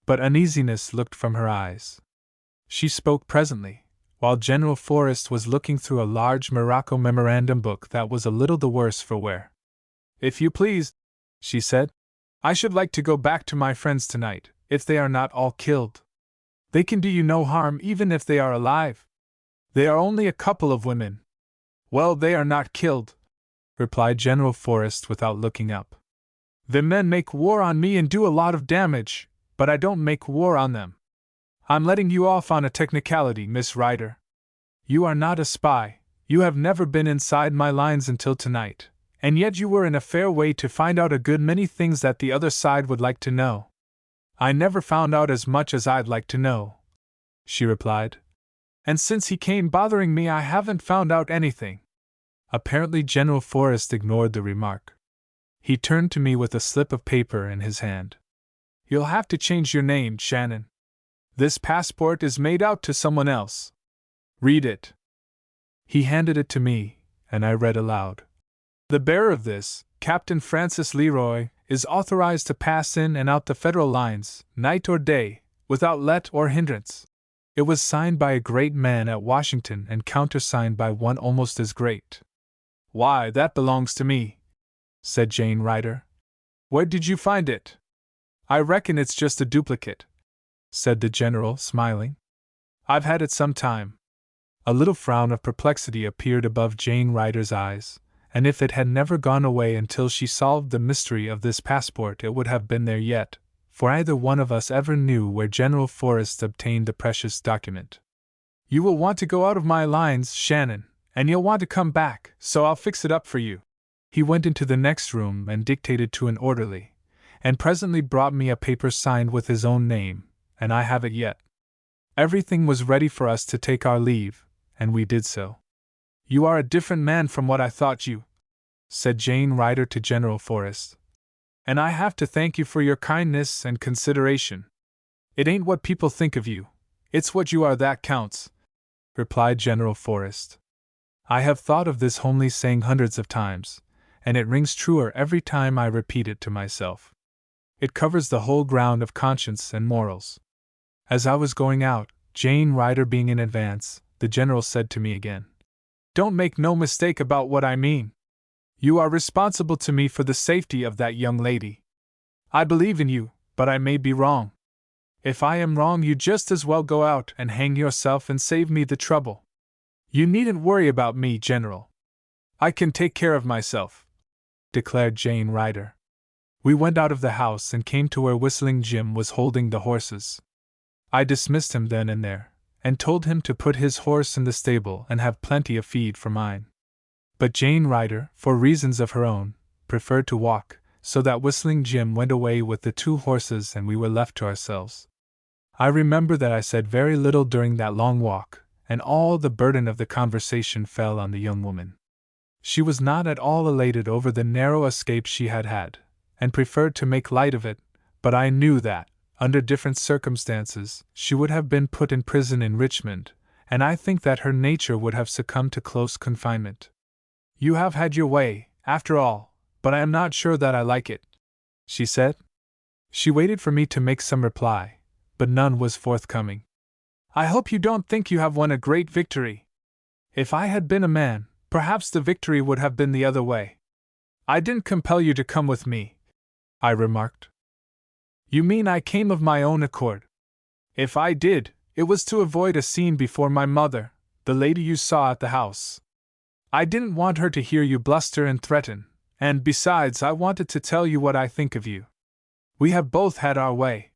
But uneasiness looked from her eyes. She spoke presently, while General Forrest was looking through a large morocco memorandum book that was a little the worse for wear. If you please, she said, I should like to go back to my friends tonight, if they are not all killed. They can do you no harm even if they are alive. They are only a couple of women. Well, they are not killed, replied General Forrest without looking up. The men make war on me and do a lot of damage, but I don't make war on them. I'm letting you off on a technicality, Miss Ryder. You are not a spy, you have never been inside my lines until tonight, and yet you were in a fair way to find out a good many things that the other side would like to know. I never found out as much as I'd like to know, she replied. And since he came bothering me, I haven't found out anything. Apparently General Forrest ignored the remark. He turned to me with a slip of paper in his hand. You'll have to change your name, Shannon. This passport is made out to someone else. Read it. He handed it to me, and I read aloud. The bearer of this, Captain Francis Leroy, is authorized to pass in and out the federal lines, night or day, without let or hindrance. It was signed by a great man at Washington and countersigned by one almost as great. Why, that belongs to me, said Jane Ryder. Where did you find it? I reckon it's just a duplicate, said the General, smiling. I've had it some time. A little frown of perplexity appeared above Jane Ryder's eyes, and if it had never gone away until she solved the mystery of this passport, it would have been there yet, for either one of us ever knew where General Forrest obtained the precious document. You will want to go out of my lines, Shannon, and you'll want to come back, so I'll fix it up for you. He went into the next room and dictated to an orderly, and presently brought me a paper signed with his own name, and I have it yet. Everything was ready for us to take our leave, and we did so. You are a different man from what I thought you, said Jane Ryder to General Forrest, and I have to thank you for your kindness and consideration. It ain't what people think of you, it's what you are that counts, replied General Forrest. I have thought of this homely saying hundreds of times, and it rings truer every time I repeat it to myself. It covers the whole ground of conscience and morals. As I was going out, Jane Ryder being in advance, the General said to me again, Don't make no mistake about what I mean. You are responsible to me for the safety of that young lady. I believe in you, but I may be wrong. If I am wrong, you just as well go out and hang yourself and save me the trouble. You needn't worry about me, General. I can take care of myself, declared Jane Ryder. We went out of the house and came to where Whistling Jim was holding the horses. I dismissed him then and there, and told him to put his horse in the stable and have plenty of feed for mine. But Jane Ryder, for reasons of her own, preferred to walk, so that Whistling Jim went away with the 2 horses and we were left to ourselves. I remember that I said very little during that long walk, and all the burden of the conversation fell on the young woman. She was not at all elated over the narrow escape she had had, and preferred to make light of it, but I knew that, under different circumstances, she would have been put in prison in Richmond, and I think that her nature would have succumbed to close confinement. You have had your way, after all, but I am not sure that I like it, she said. She waited for me to make some reply, but none was forthcoming. I hope you don't think you have won a great victory. If I had been a man, perhaps the victory would have been the other way. I didn't compel you to come with me, I remarked. You mean I came of my own accord? If I did, it was to avoid a scene before my mother, the lady you saw at the house. I didn't want her to hear you bluster and threaten, and besides, I wanted to tell you what I think of you. We have both had our way.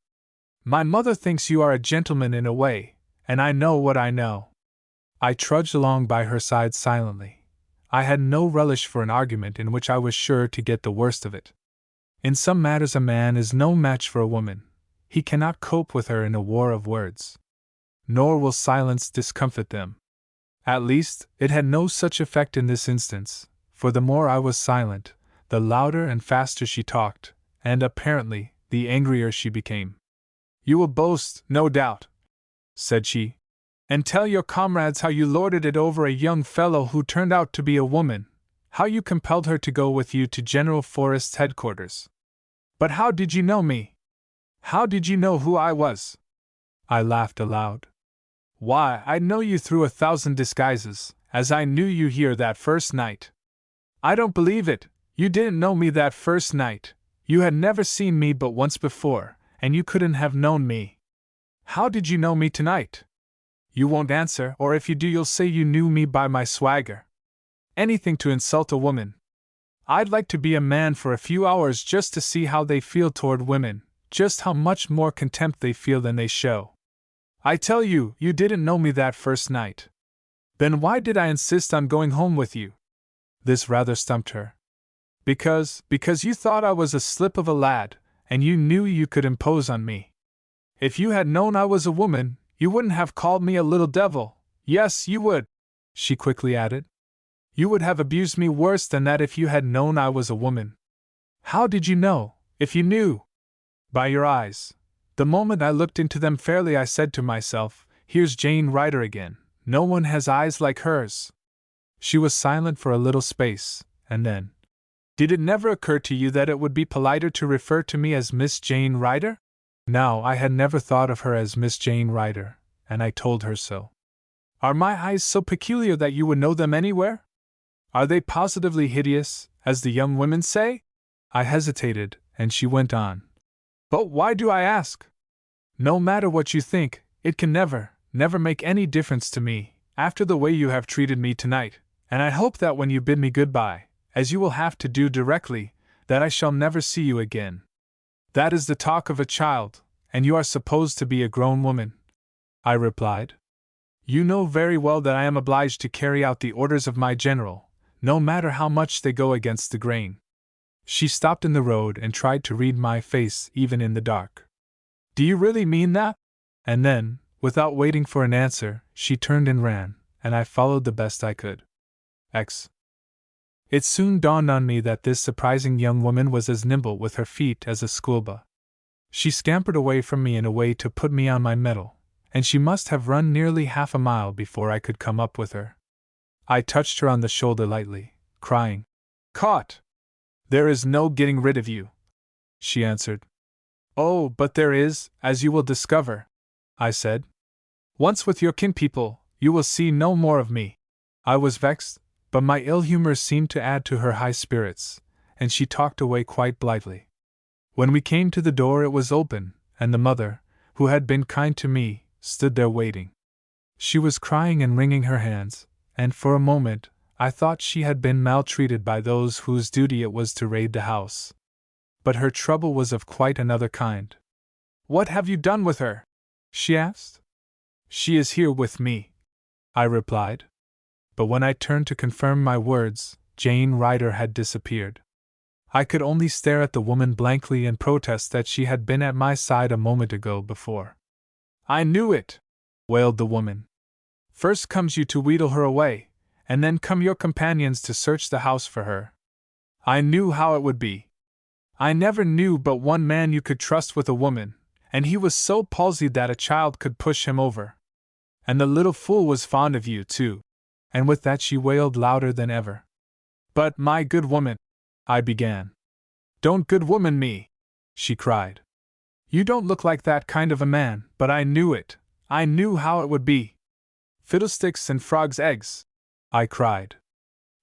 My mother thinks you are a gentleman in a way, and I know what I know. I trudged along by her side silently. I had no relish for an argument in which I was sure to get the worst of it. In some matters a man is no match for a woman. He cannot cope with her in a war of words. Nor will silence discomfit them. At least, it had no such effect in this instance, for the more I was silent, the louder and faster she talked, and apparently, the angrier she became. You will boast, no doubt, said she, and tell your comrades how you lorded it over a young fellow who turned out to be a woman, how you compelled her to go with you to General Forrest's headquarters. But how did you know me? How did you know who I was? I laughed aloud. Why, I know you through 1,000 disguises, as I knew you here that first night. I don't believe it. You didn't know me that first night. You had never seen me but once before, and you couldn't have known me. How did you know me tonight? You won't answer, or if you do you'll say you knew me by my swagger. Anything to insult a woman. I'd like to be a man for a few hours just to see how they feel toward women, just how much more contempt they feel than they show. I tell you, you didn't know me that first night. Then why did I insist on going home with you? This rather stumped her. Because you thought I was a slip of a lad, and you knew you could impose on me. If you had known I was a woman, you wouldn't have called me a little devil. Yes, you would, she quickly added. You would have abused me worse than that if you had known I was a woman. How did you know, if you knew? By your eyes. The moment I looked into them fairly, I said to myself, here's Jane Ryder again. No one has eyes like hers. She was silent for a little space, and then, did it never occur to you that it would be politer to refer to me as Miss Jane Ryder? Now, I had never thought of her as Miss Jane Ryder, and I told her so. Are my eyes so peculiar that you would know them anywhere? Are they positively hideous, as the young women say? I hesitated, and she went on. But why do I ask? No matter what you think, it can never, never make any difference to me, after the way you have treated me tonight, and I hope that when you bid me goodbye, as you will have to do directly, that I shall never see you again. That is the talk of a child, and you are supposed to be a grown woman, I replied. You know very well that I am obliged to carry out the orders of my general, no matter how much they go against the grain. She stopped in the road and tried to read my face even in the dark. Do you really mean that? And then, without waiting for an answer, she turned and ran, and I followed the best I could. It soon dawned on me that this surprising young woman was as nimble with her feet as a schoolboy. She scampered away from me in a way to put me on my mettle, and she must have run nearly half a mile before I could come up with her. I touched her on the shoulder lightly, crying, "Caught! There is no getting rid of you," she answered. "Oh, but there is, as you will discover," I said. "Once with your kinpeople, you will see no more of me." I was vexed, but my ill humor seemed to add to her high spirits, and she talked away quite blithely. When we came to the door, it was open, and the mother, who had been kind to me, stood there waiting. She was crying and wringing her hands, and for a moment I thought she had been maltreated by those whose duty it was to raid the house. But her trouble was of quite another kind. "What have you done with her?" she asked. "She is here with me," I replied. But when I turned to confirm my words, Jane Ryder had disappeared. I could only stare at the woman blankly and protest that she had been at my side a moment ago before. "I knew it!" wailed the woman. "First comes you to wheedle her away, and then come your companions to search the house for her. I knew how it would be. I never knew but one man you could trust with a woman, and he was so palsied that a child could push him over. And the little fool was fond of you, too." And with that she wailed louder than ever. "But, my good woman," I began. "Don't good woman me," she cried. "You don't look like that kind of a man, but I knew it. I knew how it would be." "Fiddlesticks and frogs' eggs," I cried.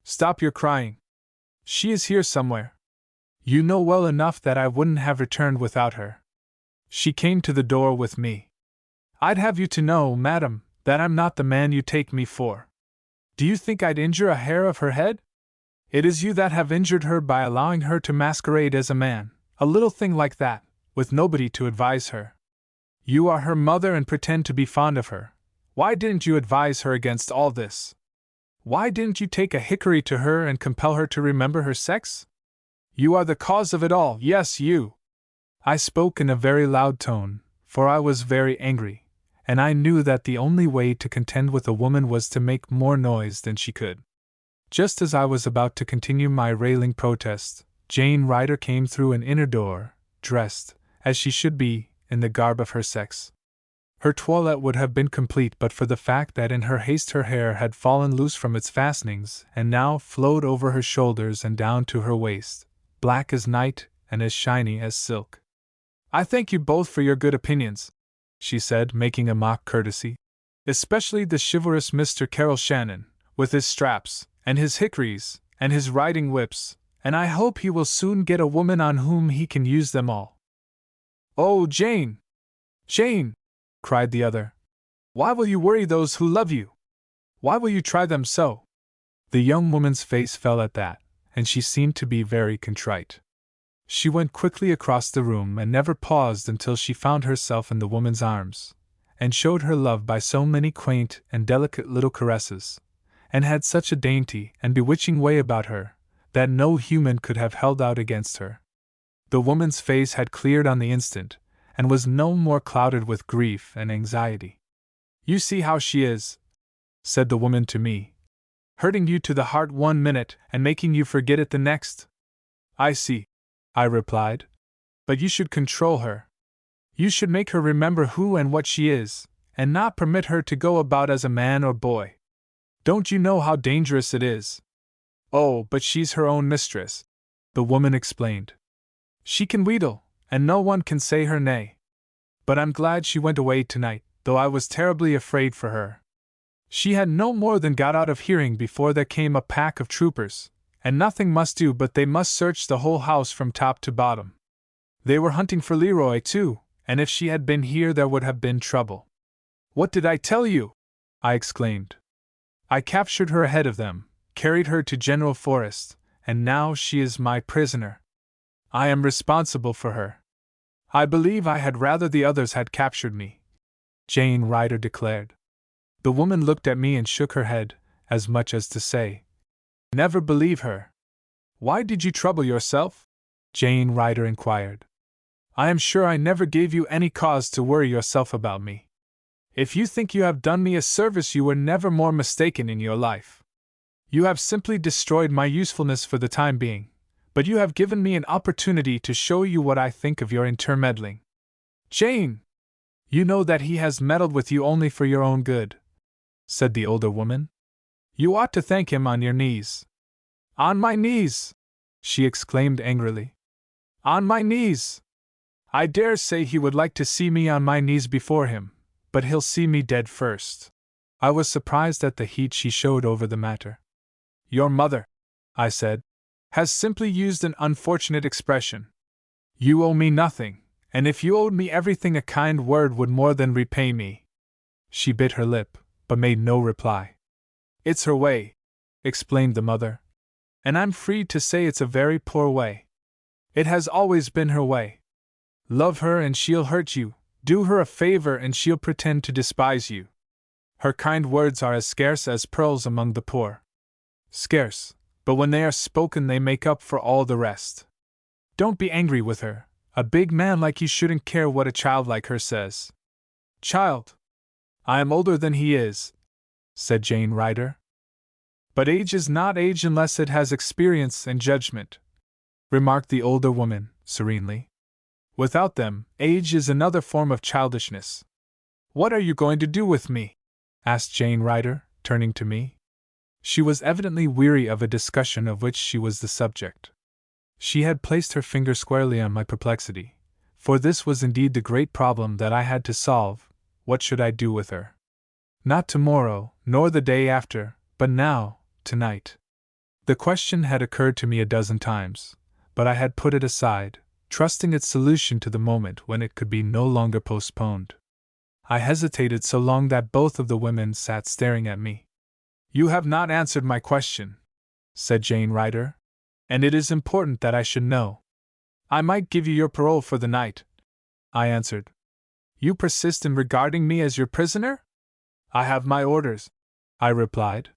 "Stop your crying. She is here somewhere. You know well enough that I wouldn't have returned without her. She came to the door with me. I'd have you to know, madam, that I'm not the man you take me for. Do you think I'd injure a hair of her head? It is you that have injured her by allowing her to masquerade as a man, a little thing like that, with nobody to advise her. You are her mother and pretend to be fond of her. Why didn't you advise her against all this? Why didn't you take a hickory to her and compel her to remember her sex? You are the cause of it all, yes, you!" I spoke in a very loud tone, for I was very angry, and I knew that the only way to contend with a woman was to make more noise than she could. Just as I was about to continue my railing protest, Jane Ryder came through an inner door, dressed, as she should be, in the garb of her sex. Her toilette would have been complete but for the fact that in her haste her hair had fallen loose from its fastenings and now flowed over her shoulders and down to her waist, black as night and as shiny as silk. "I thank you both for your good opinions," she said, making a mock courtesy. "Especially the chivalrous Mr. Carroll Shannon, with his straps, and his hickories, and his riding whips, and I hope he will soon get a woman on whom he can use them all." "Oh, Jane! Jane!" cried the other. "Why will you worry those who love you? Why will you try them so?" The young woman's face fell at that, and she seemed to be very contrite. She went quickly across the room and never paused until she found herself in the woman's arms, and showed her love by so many quaint and delicate little caresses, and had such a dainty and bewitching way about her, that no human could have held out against her. The woman's face had cleared on the instant, and was no more clouded with grief and anxiety. "You see how she is," said the woman to me, "hurting you to the heart one minute and making you forget it the next." "I see," I replied. "But you should control her. You should make her remember who and what she is, and not permit her to go about as a man or boy. Don't you know how dangerous it is?" "Oh, but she's her own mistress," the woman explained. "She can wheedle, and no one can say her nay. But I'm glad she went away tonight, though I was terribly afraid for her. She had no more than got out of hearing before there came a pack of troopers, and nothing must do but they must search the whole house from top to bottom. They were hunting for Leroy, too, and if she had been here there would have been trouble." What did I tell you? I exclaimed. I captured her ahead of them, carried her to General Forrest, and now she is my prisoner. I am responsible for her. I believe I had rather the others had captured me, Jane Ryder declared. The woman looked at me and shook her head, as much as to say, Never believe her. Why did you trouble yourself? Jane Ryder inquired. I am sure I never gave you any cause to worry yourself about me. If you think you have done me a service, you were never more mistaken in your life. You have simply destroyed my usefulness for the time being, but you have given me an opportunity to show you what I think of your intermeddling. Jane! You know that he has meddled with you only for your own good, said the older woman. You ought to thank him on your knees. On my knees! She exclaimed angrily. On my knees! I dare say he would like to see me on my knees before him, but he'll see me dead first. I was surprised at the heat she showed over the matter. Your mother, I said, has simply used an unfortunate expression. You owe me nothing, and if you owed me everything, a kind word would more than repay me. She bit her lip, but made no reply. It's her way, explained the mother, and I'm free to say it's a very poor way. It has always been her way. Love her and she'll hurt you, do her a favor and she'll pretend to despise you. Her kind words are as scarce as pearls among the poor. Scarce, but when they are spoken they make up for all the rest. Don't be angry with her. A big man like you shouldn't care what a child like her says. Child! I am older than he is, said Jane Ryder. But age is not age unless it has experience and judgment, remarked the older woman, serenely. Without them, age is another form of childishness. What are you going to do with me? Asked Jane Ryder, turning to me. She was evidently weary of a discussion of which she was the subject. She had placed her finger squarely on my perplexity, for this was indeed the great problem that I had to solve. What should I do with her? Not tomorrow, nor the day after, but now, tonight. The question had occurred to me a dozen times, but I had put it aside, trusting its solution to the moment when it could be no longer postponed. I hesitated so long that both of the women sat staring at me. You have not answered my question, said Jane Ryder, and it is important that I should know. I might give you your parole for the night, I answered. You persist in regarding me as your prisoner? I have my orders, I replied.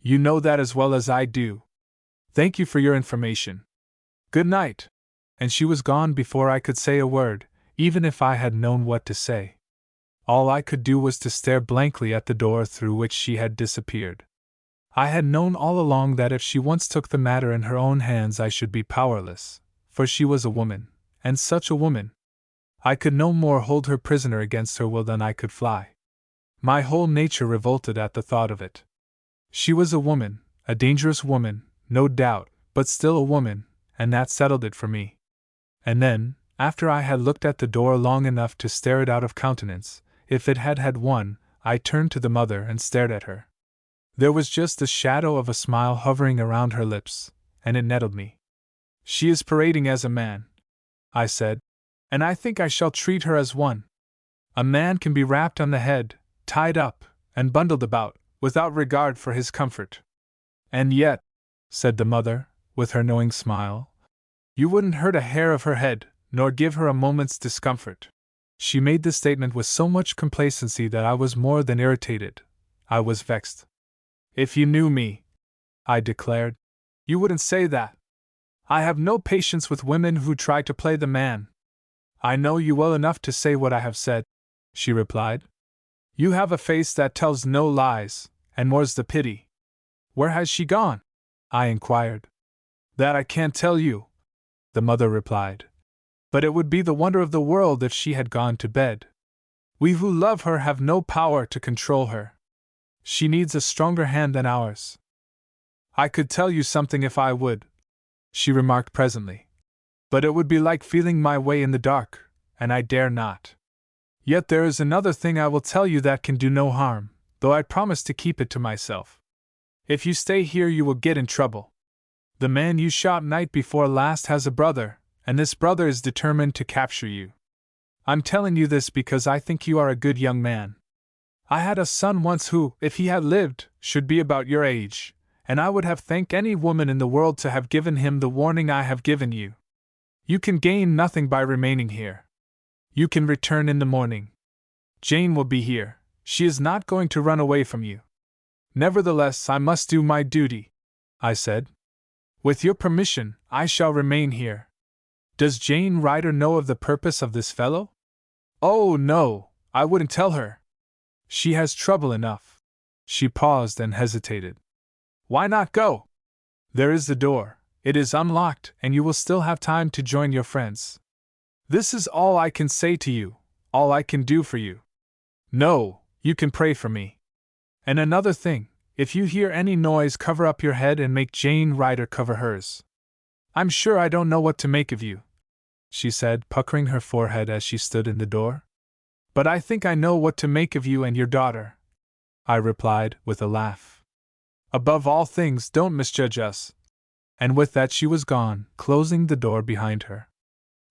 You know that as well as I do. Thank you for your information. Good night. And she was gone before I could say a word, even if I had known what to say. All I could do was to stare blankly at the door through which she had disappeared. I had known all along that if she once took the matter in her own hands I should be powerless, for she was a woman, and such a woman. I could no more hold her prisoner against her will than I could fly. My whole nature revolted at the thought of it. She was a woman, a dangerous woman, no doubt, but still a woman, and that settled it for me. And then, after I had looked at the door long enough to stare it out of countenance, if it had had one, I turned to the mother and stared at her. There was just the shadow of a smile hovering around her lips, and it nettled me. She is parading as a man, I said, and I think I shall treat her as one. A man can be rapped on the head, tied up, and bundled about, without regard for his comfort. And yet, said the mother, with her knowing smile, you wouldn't hurt a hair of her head, nor give her a moment's discomfort. She made this statement with so much complacency that I was more than irritated. I was vexed. If you knew me, I declared, you wouldn't say that. I have no patience with women who try to play the man. I know you well enough to say what I have said, she replied. You have a face that tells no lies, and more's the pity. Where has she gone? I inquired. That I can't tell you, the mother replied. But it would be the wonder of the world if she had gone to bed. We who love her have no power to control her. She needs a stronger hand than ours. I could tell you something if I would, she remarked presently. But it would be like feeling my way in the dark, and I dare not. Yet there is another thing I will tell you that can do no harm, though I promise to keep it to myself. If you stay here you will get in trouble. The man you shot night before last has a brother, and this brother is determined to capture you. I'm telling you this because I think you are a good young man. I had a son once who, if he had lived, should be about your age, and I would have thanked any woman in the world to have given him the warning I have given you. You can gain nothing by remaining here. You can return in the morning. Jane will be here. She is not going to run away from you. Nevertheless, I must do my duty, I said. With your permission, I shall remain here. Does Jane Ryder know of the purpose of this fellow? Oh, no, I wouldn't tell her. She has trouble enough. She paused and hesitated. Why not go? There is the door. It is unlocked, and you will still have time to join your friends. This is all I can say to you, all I can do for you. No, you can pray for me. And another thing, if you hear any noise, cover up your head and make Jane Ryder cover hers. I'm sure I don't know what to make of you, she said, puckering her forehead as she stood in the door. But I think I know what to make of you and your daughter, I replied, with a laugh. Above all things, don't misjudge us. And with that she was gone, closing the door behind her.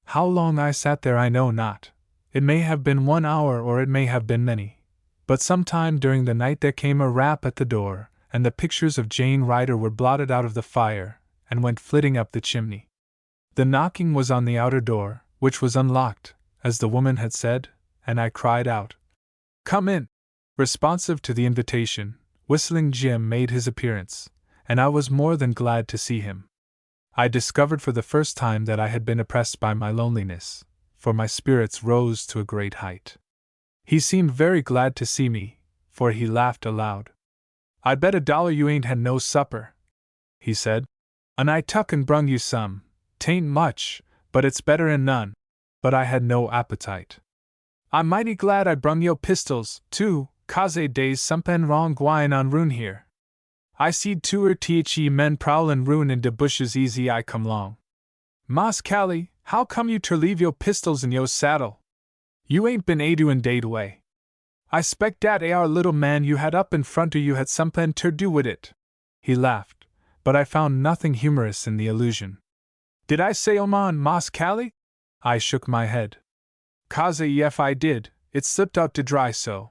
How long I sat there I know not. It may have been 1 hour or it may have been many. But sometime during the night there came a rap at the door, and the pictures of Jane Ryder were blotted out of the fire, and went flitting up the chimney. The knocking was on the outer door, which was unlocked, as the woman had said, and I cried out, "Come in!" Responsive to the invitation, Whistling Jim made his appearance, and I was more than glad to see him. I discovered for the first time that I had been oppressed by my loneliness, for my spirits rose to a great height. He seemed very glad to see me, for he laughed aloud. "I bet $1 you ain't had no supper," he said. "And I tuck and brung you some. 'Tain't much, but it's better'n none." But I had no appetite. "I'm mighty glad I brung yo' pistols, too, 'cause dey's somepen wrong gwine on roun' here. I seed 2 or 3 men prowlin' roun' in de bushes easy I come long. Mas' Callie, how come you ter leave yo' pistols in yo' saddle? You ain't been a doin' dat way. I spec dat ar little man you had up in front of you had somepen ter do wid it." He laughed, but I found nothing humorous in the allusion. "Did I say Oman, Mas' Callie?" I shook my head. "'Cause ef I did, it slipped out to dry so.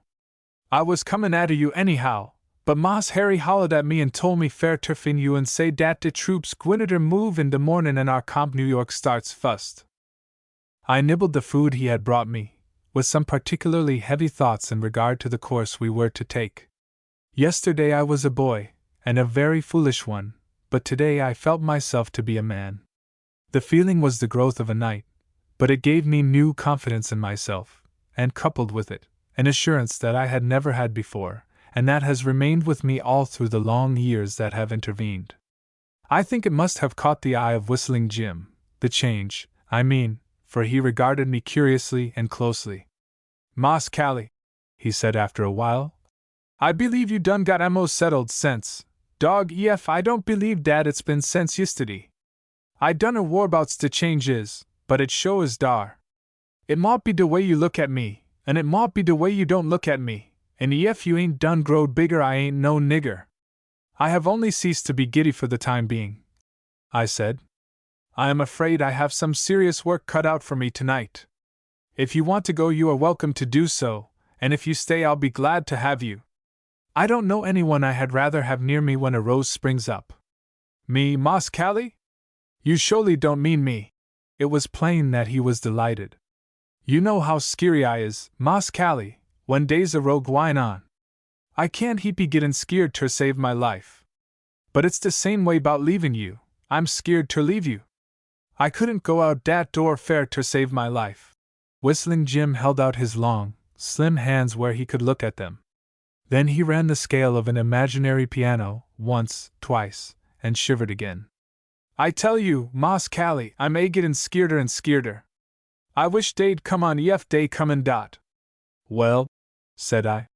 I was comin' atter you anyhow, but Mas' Harry hollered at me and told me fair ter fin you and say dat de troops gwinneter move in de mornin' and our Camp New York starts fust." I nibbled the food he had brought me, with some particularly heavy thoughts in regard to the course we were to take. Yesterday I was a boy, and a very foolish one, but today I felt myself to be a man. The feeling was the growth of a night, but it gave me new confidence in myself, and coupled with it, an assurance that I had never had before, and that has remained with me all through the long years that have intervened. I think it must have caught the eye of Whistling Jim, the change, I mean, for he regarded me curiously and closely. "Mas' Callie," he said after a while, "I believe you done got amo settled sense. Dog ef I don't believe dat it's been sense yistiddy. I dunner warbouts de change is, but it sho is dar. It mought be de way you look at me, and it mought be de way you don't look at me, and ef you ain't done growed bigger I ain't no nigger. I have only ceased to be giddy for the time being," I said. "I am afraid I have some serious work cut out for me tonight. If you want to go you are welcome to do so, and if you stay I'll be glad to have you. I don't know anyone I had rather have near me when a rose springs up." "Me, Mas' Callie? You surely don't mean me." It was plain that he was delighted. "You know how skeery I is, Mas' Callie, when dey's a row gwine on. I can't be gettin' skeered ter save my life. But it's the same way 'bout leavin' you, I'm skeered ter leave you. I couldn't go out dat door fair ter save my life." Whistling Jim held out his long, slim hands where he could look at them. Then he ran the scale of an imaginary piano, once, twice, and shivered again. "I tell you, Mas' Callie, I'm gettin' skeerder and skeerder. I wish dey'd come on ef dey comin' dot." "Well," said I,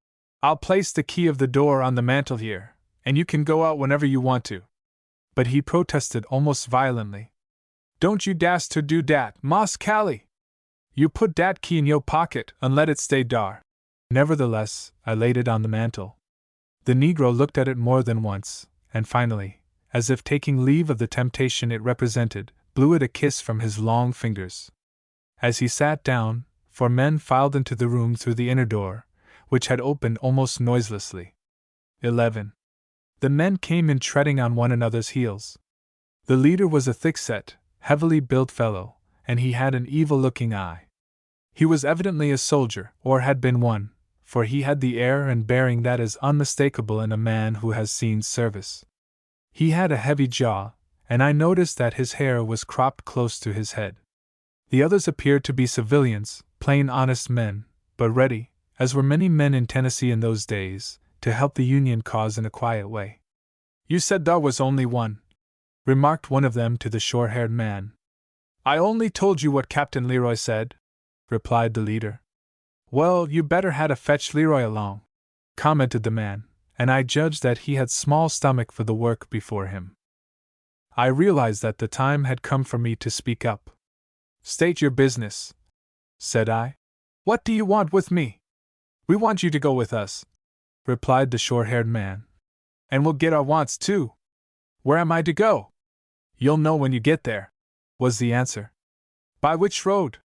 "I'll place the key of the door on the mantel here, and you can go out whenever you want to." But he protested almost violently. "Don't you dast to do dat, Mas' Callie! You put dat key in yo' pocket and let it stay dar." Nevertheless, I laid it on the mantel. The Negro looked at it more than once, and finally, as if taking leave of the temptation it represented, blew it a kiss from his long fingers. As he sat down, 4 men filed into the room through the inner door, which had opened almost noiselessly. 11. The men came in treading on one another's heels. The leader was a thick-set, heavily built fellow, and he had an evil-looking eye. He was evidently a soldier, or had been one, for he had the air and bearing that is unmistakable in a man who has seen service. He had a heavy jaw, and I noticed that his hair was cropped close to his head. The others appeared to be civilians, plain honest men, but ready, as were many men in Tennessee in those days, to help the Union cause in a quiet way. "You said there was only one," remarked one of them to the short-haired man. "I only told you what Captain Leroy said," replied the leader. "Well, you better had a fetch Leroy along," commented the man, and I judged that he had small stomach for the work before him. I realized that the time had come for me to speak up. "State your business," said I. "What do you want with me?" "We want you to go with us," replied the short-haired man. "And we'll get our wants too." "Where am I to go?" "You'll know when you get there," was the answer. "By which road?"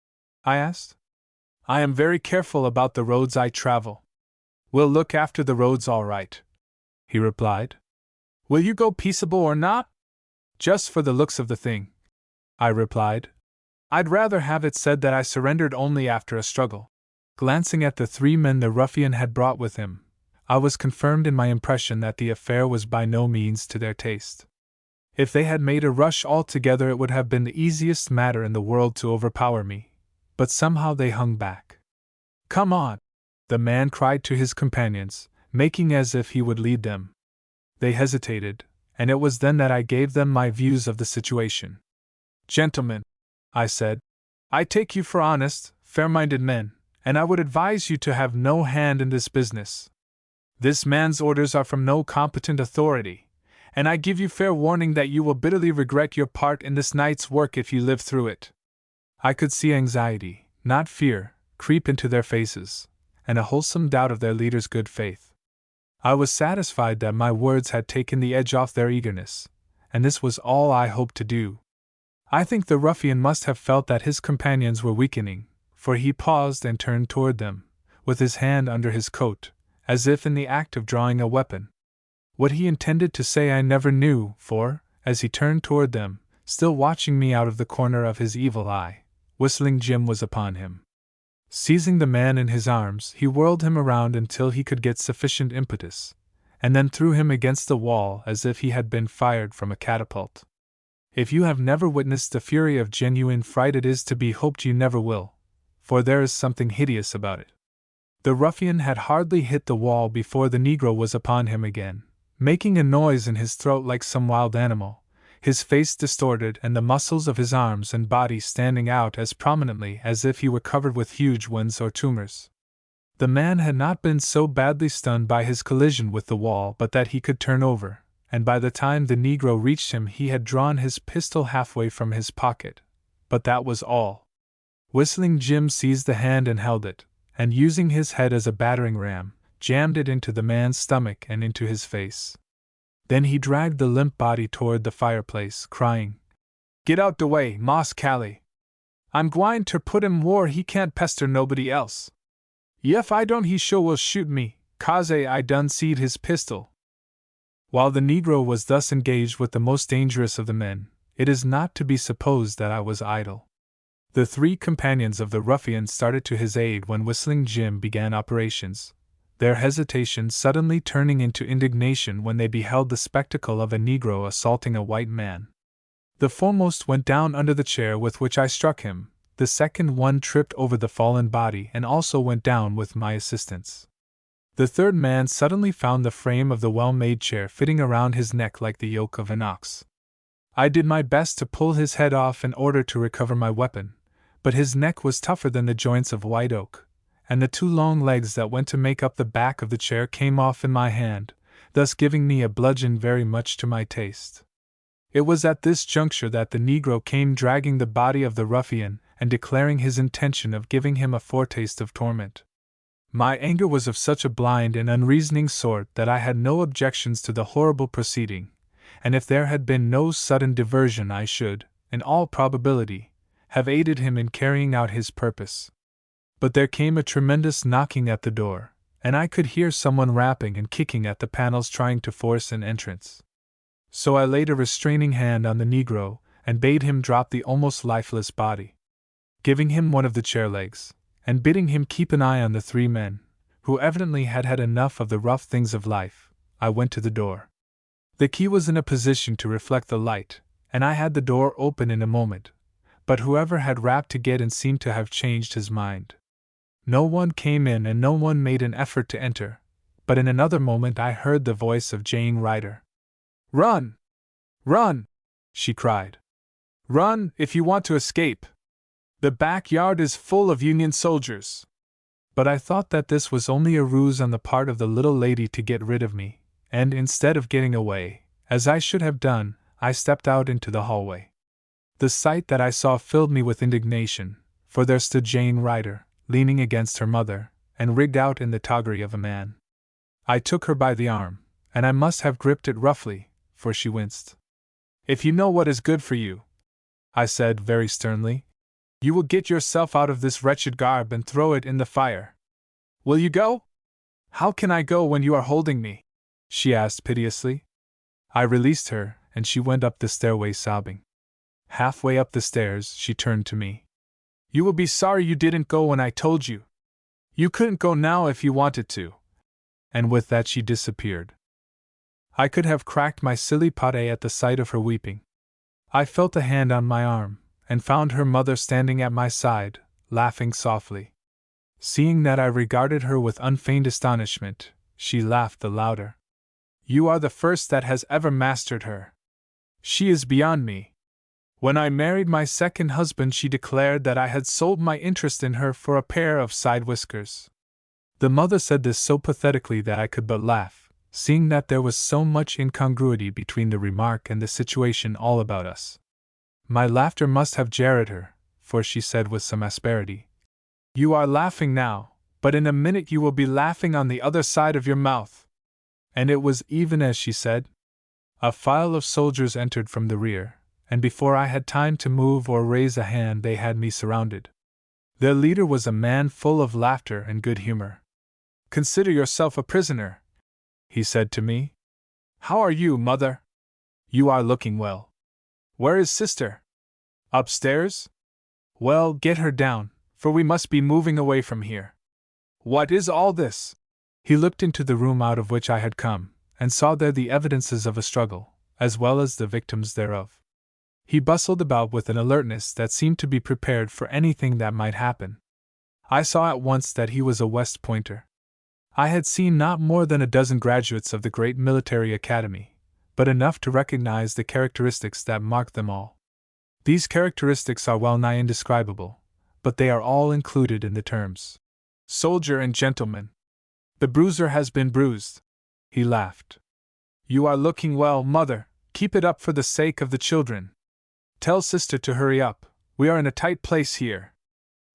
I asked. "I am very careful about the roads I travel." "We'll look after the roads all right," he replied. "Will you go peaceable or not?" "Just for the looks of the thing," I replied. "I'd rather have it said that I surrendered only after a struggle." Glancing at the 3 men the ruffian had brought with him, I was confirmed in my impression that the affair was by no means to their taste. If they had made a rush all together, it would have been the easiest matter in the world to overpower me, but somehow they hung back. "Come on!" the man cried to his companions, making as if he would lead them. They hesitated, and it was then that I gave them my views of the situation. "Gentlemen," I said, "I take you for honest, fair-minded men, and I would advise you to have no hand in this business. This man's orders are from no competent authority, and I give you fair warning that you will bitterly regret your part in this night's work if you live through it." I could see anxiety, not fear, creep into their faces, and a wholesome doubt of their leader's good faith. I was satisfied that my words had taken the edge off their eagerness, and this was all I hoped to do. I think the ruffian must have felt that his companions were weakening, for he paused and turned toward them, with his hand under his coat, as if in the act of drawing a weapon. What he intended to say I never knew, for, as he turned toward them, still watching me out of the corner of his evil eye, Whistling Jim was upon him. Seizing the man in his arms, he whirled him around until he could get sufficient impetus, and then threw him against the wall as if he had been fired from a catapult. If you have never witnessed the fury of genuine fright, it is to be hoped you never will, for there is something hideous about it. The ruffian had hardly hit the wall before the Negro was upon him again, making a noise in his throat like some wild animal, his face distorted and the muscles of his arms and body standing out as prominently as if he were covered with huge wounds or tumors. The man had not been so badly stunned by his collision with the wall but that he could turn over, and by the time the Negro reached him he had drawn his pistol halfway from his pocket. But that was all. Whistling Jim seized the hand and held it, and using his head as a battering ram, jammed it into the man's stomach and into his face. Then he dragged the limp body toward the fireplace, crying, "Get out the way, Moss Callie! I'm gwine ter put him whar he can't pester nobody else. Yef I don't he sure will shoot me, 'cause I done seed his pistol." While the Negro was thus engaged with the most dangerous of the men, it is not to be supposed that I was idle. The 3 companions of the ruffian started to his aid when Whistling Jim began operations, their hesitation suddenly turning into indignation when they beheld the spectacle of a Negro assaulting a white man. The foremost went down under the chair with which I struck him, the second one tripped over the fallen body and also went down with my assistance. The third man suddenly found the frame of the well-made chair fitting around his neck like the yoke of an ox. I did my best to pull his head off in order to recover my weapon, but his neck was tougher than the joints of white oak, and the 2 long legs that went to make up the back of the chair came off in my hand, thus giving me a bludgeon very much to my taste. It was at this juncture that the Negro came dragging the body of the ruffian and declaring his intention of giving him a foretaste of torment. My anger was of such a blind and unreasoning sort that I had no objections to the horrible proceeding, and if there had been no sudden diversion I should, in all probability, have aided him in carrying out his purpose. But there came a tremendous knocking at the door, and I could hear someone rapping and kicking at the panels trying to force an entrance. So I laid a restraining hand on the Negro and bade him drop the almost lifeless body. Giving him one of the chair legs, and bidding him keep an eye on the three men, who evidently had had enough of the rough things of life, I went to the door. The key was in a position to reflect the light, and I had the door open in a moment, but whoever had rapped to get in seemed to have changed his mind. No one came in and no one made an effort to enter, but in another moment I heard the voice of Jane Ryder. "Run! Run!" she cried. "Run, if you want to escape! The backyard is full of Union soldiers." But I thought that this was only a ruse on the part of the little lady to get rid of me, and instead of getting away, as I should have done, I stepped out into the hallway. The sight that I saw filled me with indignation, for there stood Jane Ryder, leaning against her mother, and rigged out in the toggery of a man. I took her by the arm, and I must have gripped it roughly, for she winced. "If you know what is good for you," I said very sternly, "you will get yourself out of this wretched garb and throw it in the fire. Will you go?" "How can I go when you are holding me?" she asked piteously. I released her, and she went up the stairway sobbing. Halfway up the stairs, she turned to me. "You will be sorry you didn't go when I told you. You couldn't go now if you wanted to." And with that she disappeared. I could have cracked my silly pate at the sight of her weeping. I felt a hand on my arm, and found her mother standing at my side, laughing softly. Seeing that I regarded her with unfeigned astonishment, she laughed the louder. "You are the first that has ever mastered her. She is beyond me. When I married my second husband, she declared that I had sold my interest in her for a pair of side whiskers." The mother said this so pathetically that I could but laugh, seeing that there was so much incongruity between the remark and the situation all about us. My laughter must have jarred her, for she said with some asperity, "You are laughing now, but in a minute you will be laughing on the other side of your mouth." And it was even as she said. A file of soldiers entered from the rear, and before I had time to move or raise a hand they had me surrounded. Their leader was a man full of laughter and good humor. "Consider yourself a prisoner," he said to me. "How are you, mother? You are looking well. Where is sister? Upstairs? Well, get her down, for we must be moving away from here. What is all this?" He looked into the room out of which I had come, and saw there the evidences of a struggle, as well as the victims thereof. He bustled about with an alertness that seemed to be prepared for anything that might happen. I saw at once that he was a West Pointer. I had seen not more than a dozen graduates of the great military academy, but enough to recognize the characteristics that marked them all. These characteristics are well nigh indescribable, but they are all included in the terms soldier and gentleman. The bruiser has been bruised. He laughed. "You are looking well, mother. Keep it up for the sake of the children. Tell sister to hurry up, we are in a tight place here."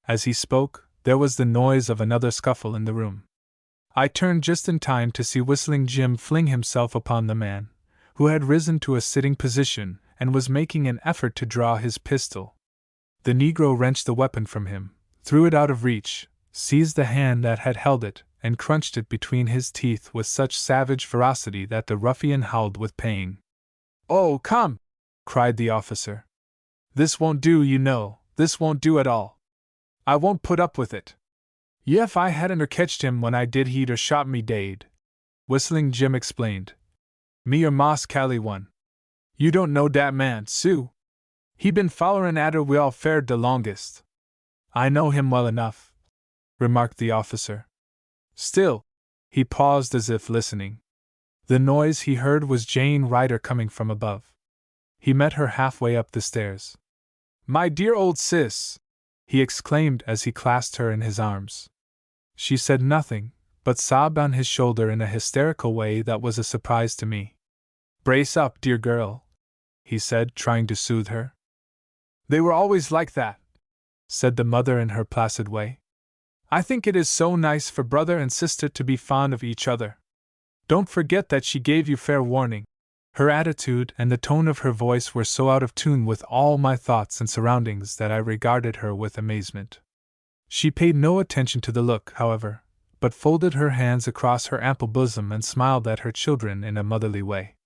As he spoke, there was the noise of another scuffle in the room. I turned just in time to see Whistling Jim fling himself upon the man, who had risen to a sitting position and was making an effort to draw his pistol. The Negro wrenched the weapon from him, threw it out of reach, seized the hand that had held it, and crunched it between his teeth with such savage ferocity that the ruffian howled with pain. "Oh, come!" cried the officer. "This won't do, you know, this won't do at all. I won't put up with it. Yef I hadn't catched him when I did he'd or shot me dead," Whistling Jim explained. "Me or Moss Cally one. You don't know dat man, Sue. He been follerin' atter we all fared de longest." "I know him well enough," remarked the officer. Still, he paused as if listening. The noise he heard was Jane Ryder coming from above. He met her halfway up the stairs. "My dear old sis!" he exclaimed as he clasped her in his arms. She said nothing, but sobbed on his shoulder in a hysterical way that was a surprise to me. "Brace up, dear girl," he said, trying to soothe her. "They were always like that," said the mother in her placid way. "I think it is so nice for brother and sister to be fond of each other. Don't forget that she gave you fair warning." Her attitude and the tone of her voice were so out of tune with all my thoughts and surroundings that I regarded her with amazement. She paid no attention to the look, however, but folded her hands across her ample bosom and smiled at her children in a motherly way.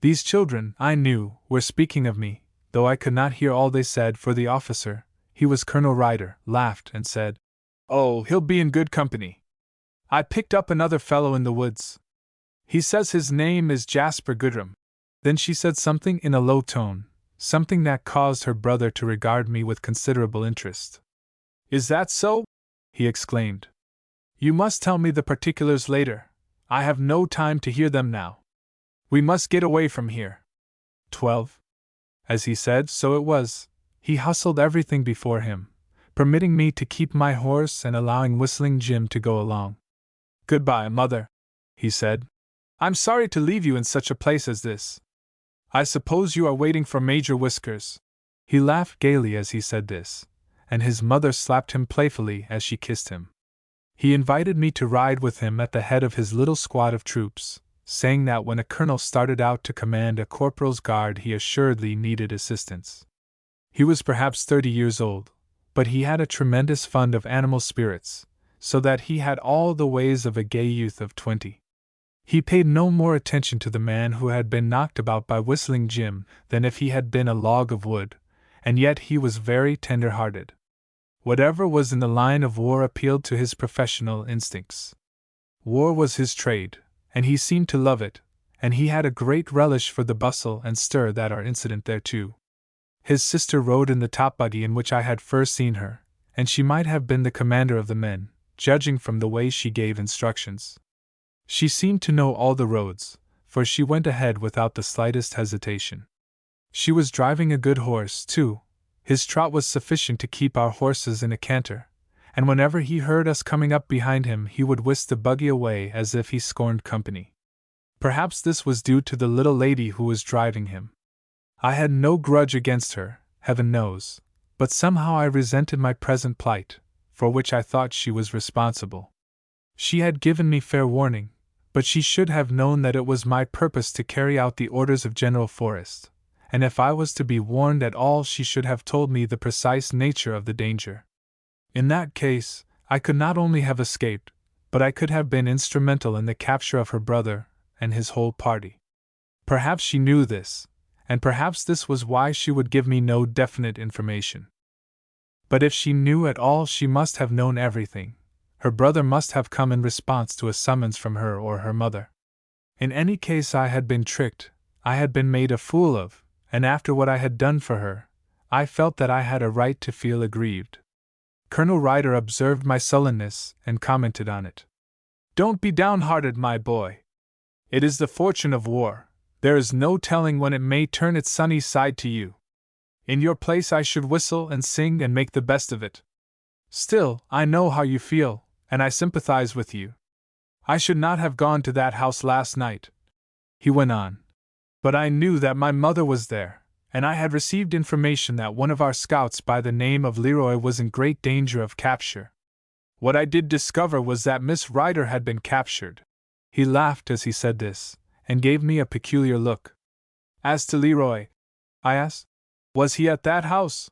These children, I knew, were speaking of me, though I could not hear all they said, for the officer, he was Colonel Ryder, laughed and said, "Oh, he'll be in good company. I picked up another fellow in the woods. He says his name is Jasper Goodrum." Then she said something in a low tone, something that caused her brother to regard me with considerable interest. "Is that so?" he exclaimed. "You must tell me the particulars later. I have no time to hear them now. We must get away from here." 12. As he said, so it was. He hustled everything before him, permitting me to keep my horse and allowing Whistling Jim to go along. "Goodbye, Mother," he said. "I'm sorry to leave you in such a place as this. I suppose you are waiting for Major Whiskers." He laughed gaily as he said this, and his mother slapped him playfully as she kissed him. He invited me to ride with him at the head of his little squad of troops, saying that when a colonel started out to command a corporal's guard he assuredly needed assistance. He was perhaps 30 years old, but he had a tremendous fund of animal spirits, so that he had all the ways of a gay youth of 20. He paid no more attention to the man who had been knocked about by Whistling Jim than if he had been a log of wood, and yet he was very tender-hearted. Whatever was in the line of war appealed to his professional instincts. War was his trade, and he seemed to love it, and he had a great relish for the bustle and stir that are incident thereto. His sister rode in the top buggy in which I had first seen her, and she might have been the commander of the men, judging from the way she gave instructions. She seemed to know all the roads, for she went ahead without the slightest hesitation. She was driving a good horse, too. His trot was sufficient to keep our horses in a canter, and whenever he heard us coming up behind him he would whisk the buggy away as if he scorned company. Perhaps this was due to the little lady who was driving him. I had no grudge against her, heaven knows, but somehow I resented my present plight, for which I thought she was responsible. She had given me fair warning, but she should have known that it was my purpose to carry out the orders of General Forrest, and if I was to be warned at all she should have told me the precise nature of the danger. In that case, I could not only have escaped, but I could have been instrumental in the capture of her brother and his whole party. Perhaps she knew this, and perhaps this was why she would give me no definite information. But if she knew at all she must have known everything. Her brother must have come in response to a summons from her or her mother. In any case I had been tricked, I had been made a fool of, and after what I had done for her, I felt that I had a right to feel aggrieved. Colonel Ryder observed my sullenness and commented on it. "Don't be downhearted, my boy. It is the fortune of war. There is no telling when it may turn its sunny side to you. In your place I should whistle and sing and make the best of it. Still, I know how you feel, and I sympathize with you. I should not have gone to that house last night," he went on, "but I knew that my mother was there, and I had received information that one of our scouts by the name of Leroy was in great danger of capture. What I did discover was that Miss Ryder had been captured." He laughed as he said this, and gave me a peculiar look. "As to Leroy," I asked, "was he at that house?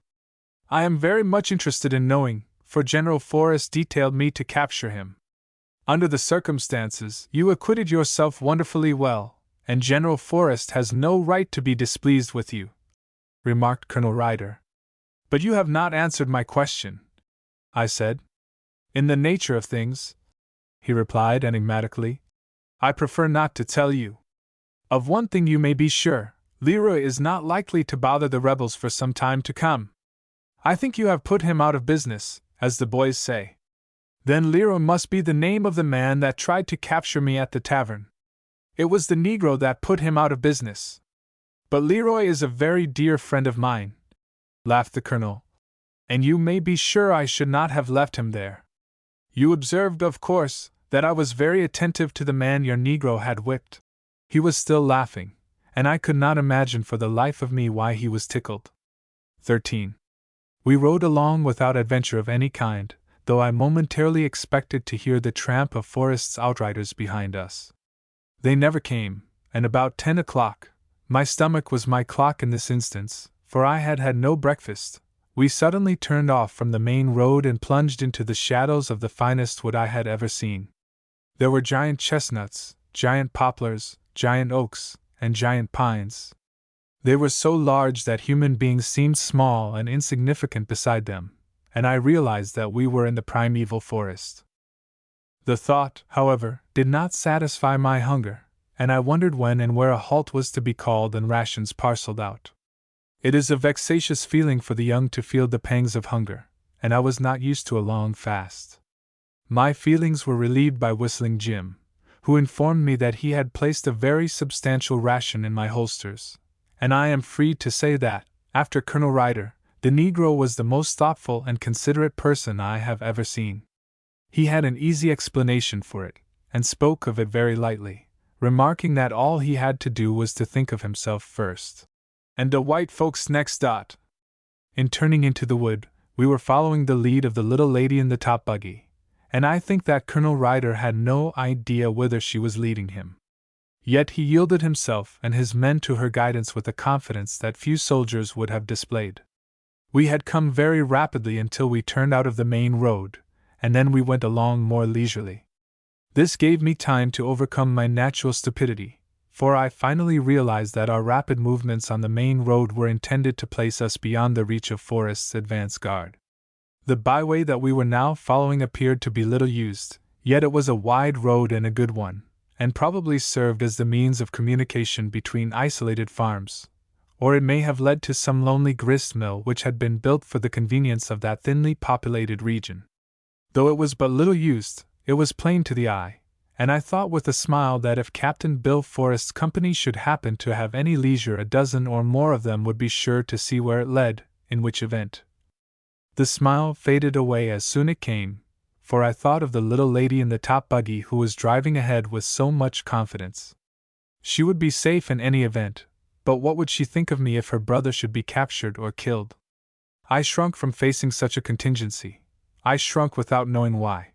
I am very much interested in knowing, for General Forrest detailed me to capture him. Under the circumstances, you acquitted yourself wonderfully well, and General Forrest has no right to be displeased with you," remarked Colonel Ryder. "But you have not answered my question," I said. "In the nature of things," he replied enigmatically, "I prefer not to tell you. Of one thing you may be sure, Leroy is not likely to bother the rebels for some time to come. I think you have put him out of business, as the boys say. Then Leroy must be the name of the man that tried to capture me at the tavern. It was the Negro that put him out of business. But Leroy is a very dear friend of mine," laughed the colonel, "and you may be sure I should not have left him there. You observed, of course, that I was very attentive to the man your Negro had whipped." He was still laughing, and I could not imagine for the life of me why he was tickled. 13. We rode along without adventure of any kind, though I momentarily expected to hear the tramp of Forrest's outriders behind us. They never came, and about 10 o'clock, my stomach was my clock in this instance, for I had had no breakfast, we suddenly turned off from the main road and plunged into the shadows of the finest wood I had ever seen. There were giant chestnuts, giant poplars, giant oaks, and giant pines. They were so large that human beings seemed small and insignificant beside them, and I realized that we were in the primeval forest. The thought, however, did not satisfy my hunger, and I wondered when and where a halt was to be called and rations parceled out. It is a vexatious feeling for the young to feel the pangs of hunger, and I was not used to a long fast. My feelings were relieved by Whistling Jim, who informed me that he had placed a very substantial ration in my holsters, and I am free to say that, after Colonel Ryder, the Negro was the most thoughtful and considerate person I have ever seen. He had an easy explanation for it, and spoke of it very lightly, remarking that all he had to do was to think of himself first. And the white folks next. In turning into the wood, we were following the lead of the little lady in the top buggy, and I think that Colonel Ryder had no idea whither she was leading him. Yet he yielded himself and his men to her guidance with a confidence that few soldiers would have displayed. We had come very rapidly until we turned out of the main road, and then we went along more leisurely. This gave me time to overcome my natural stupidity, for I finally realized that our rapid movements on the main road were intended to place us beyond the reach of Forrest's advance guard. The byway that we were now following appeared to be little used, yet it was a wide road and a good one, and probably served as the means of communication between isolated farms, or it may have led to some lonely grist mill which had been built for the convenience of that thinly populated region. Though it was but little used, it was plain to the eye, and I thought with a smile that if Captain Bill Forrest's company should happen to have any leisure, a dozen or more of them would be sure to see where it led, in which event. The smile faded away as soon as it came, for I thought of the little lady in the top buggy who was driving ahead with so much confidence. She would be safe in any event, but what would she think of me if her brother should be captured or killed? I shrunk from facing such a contingency. I shrunk without knowing why.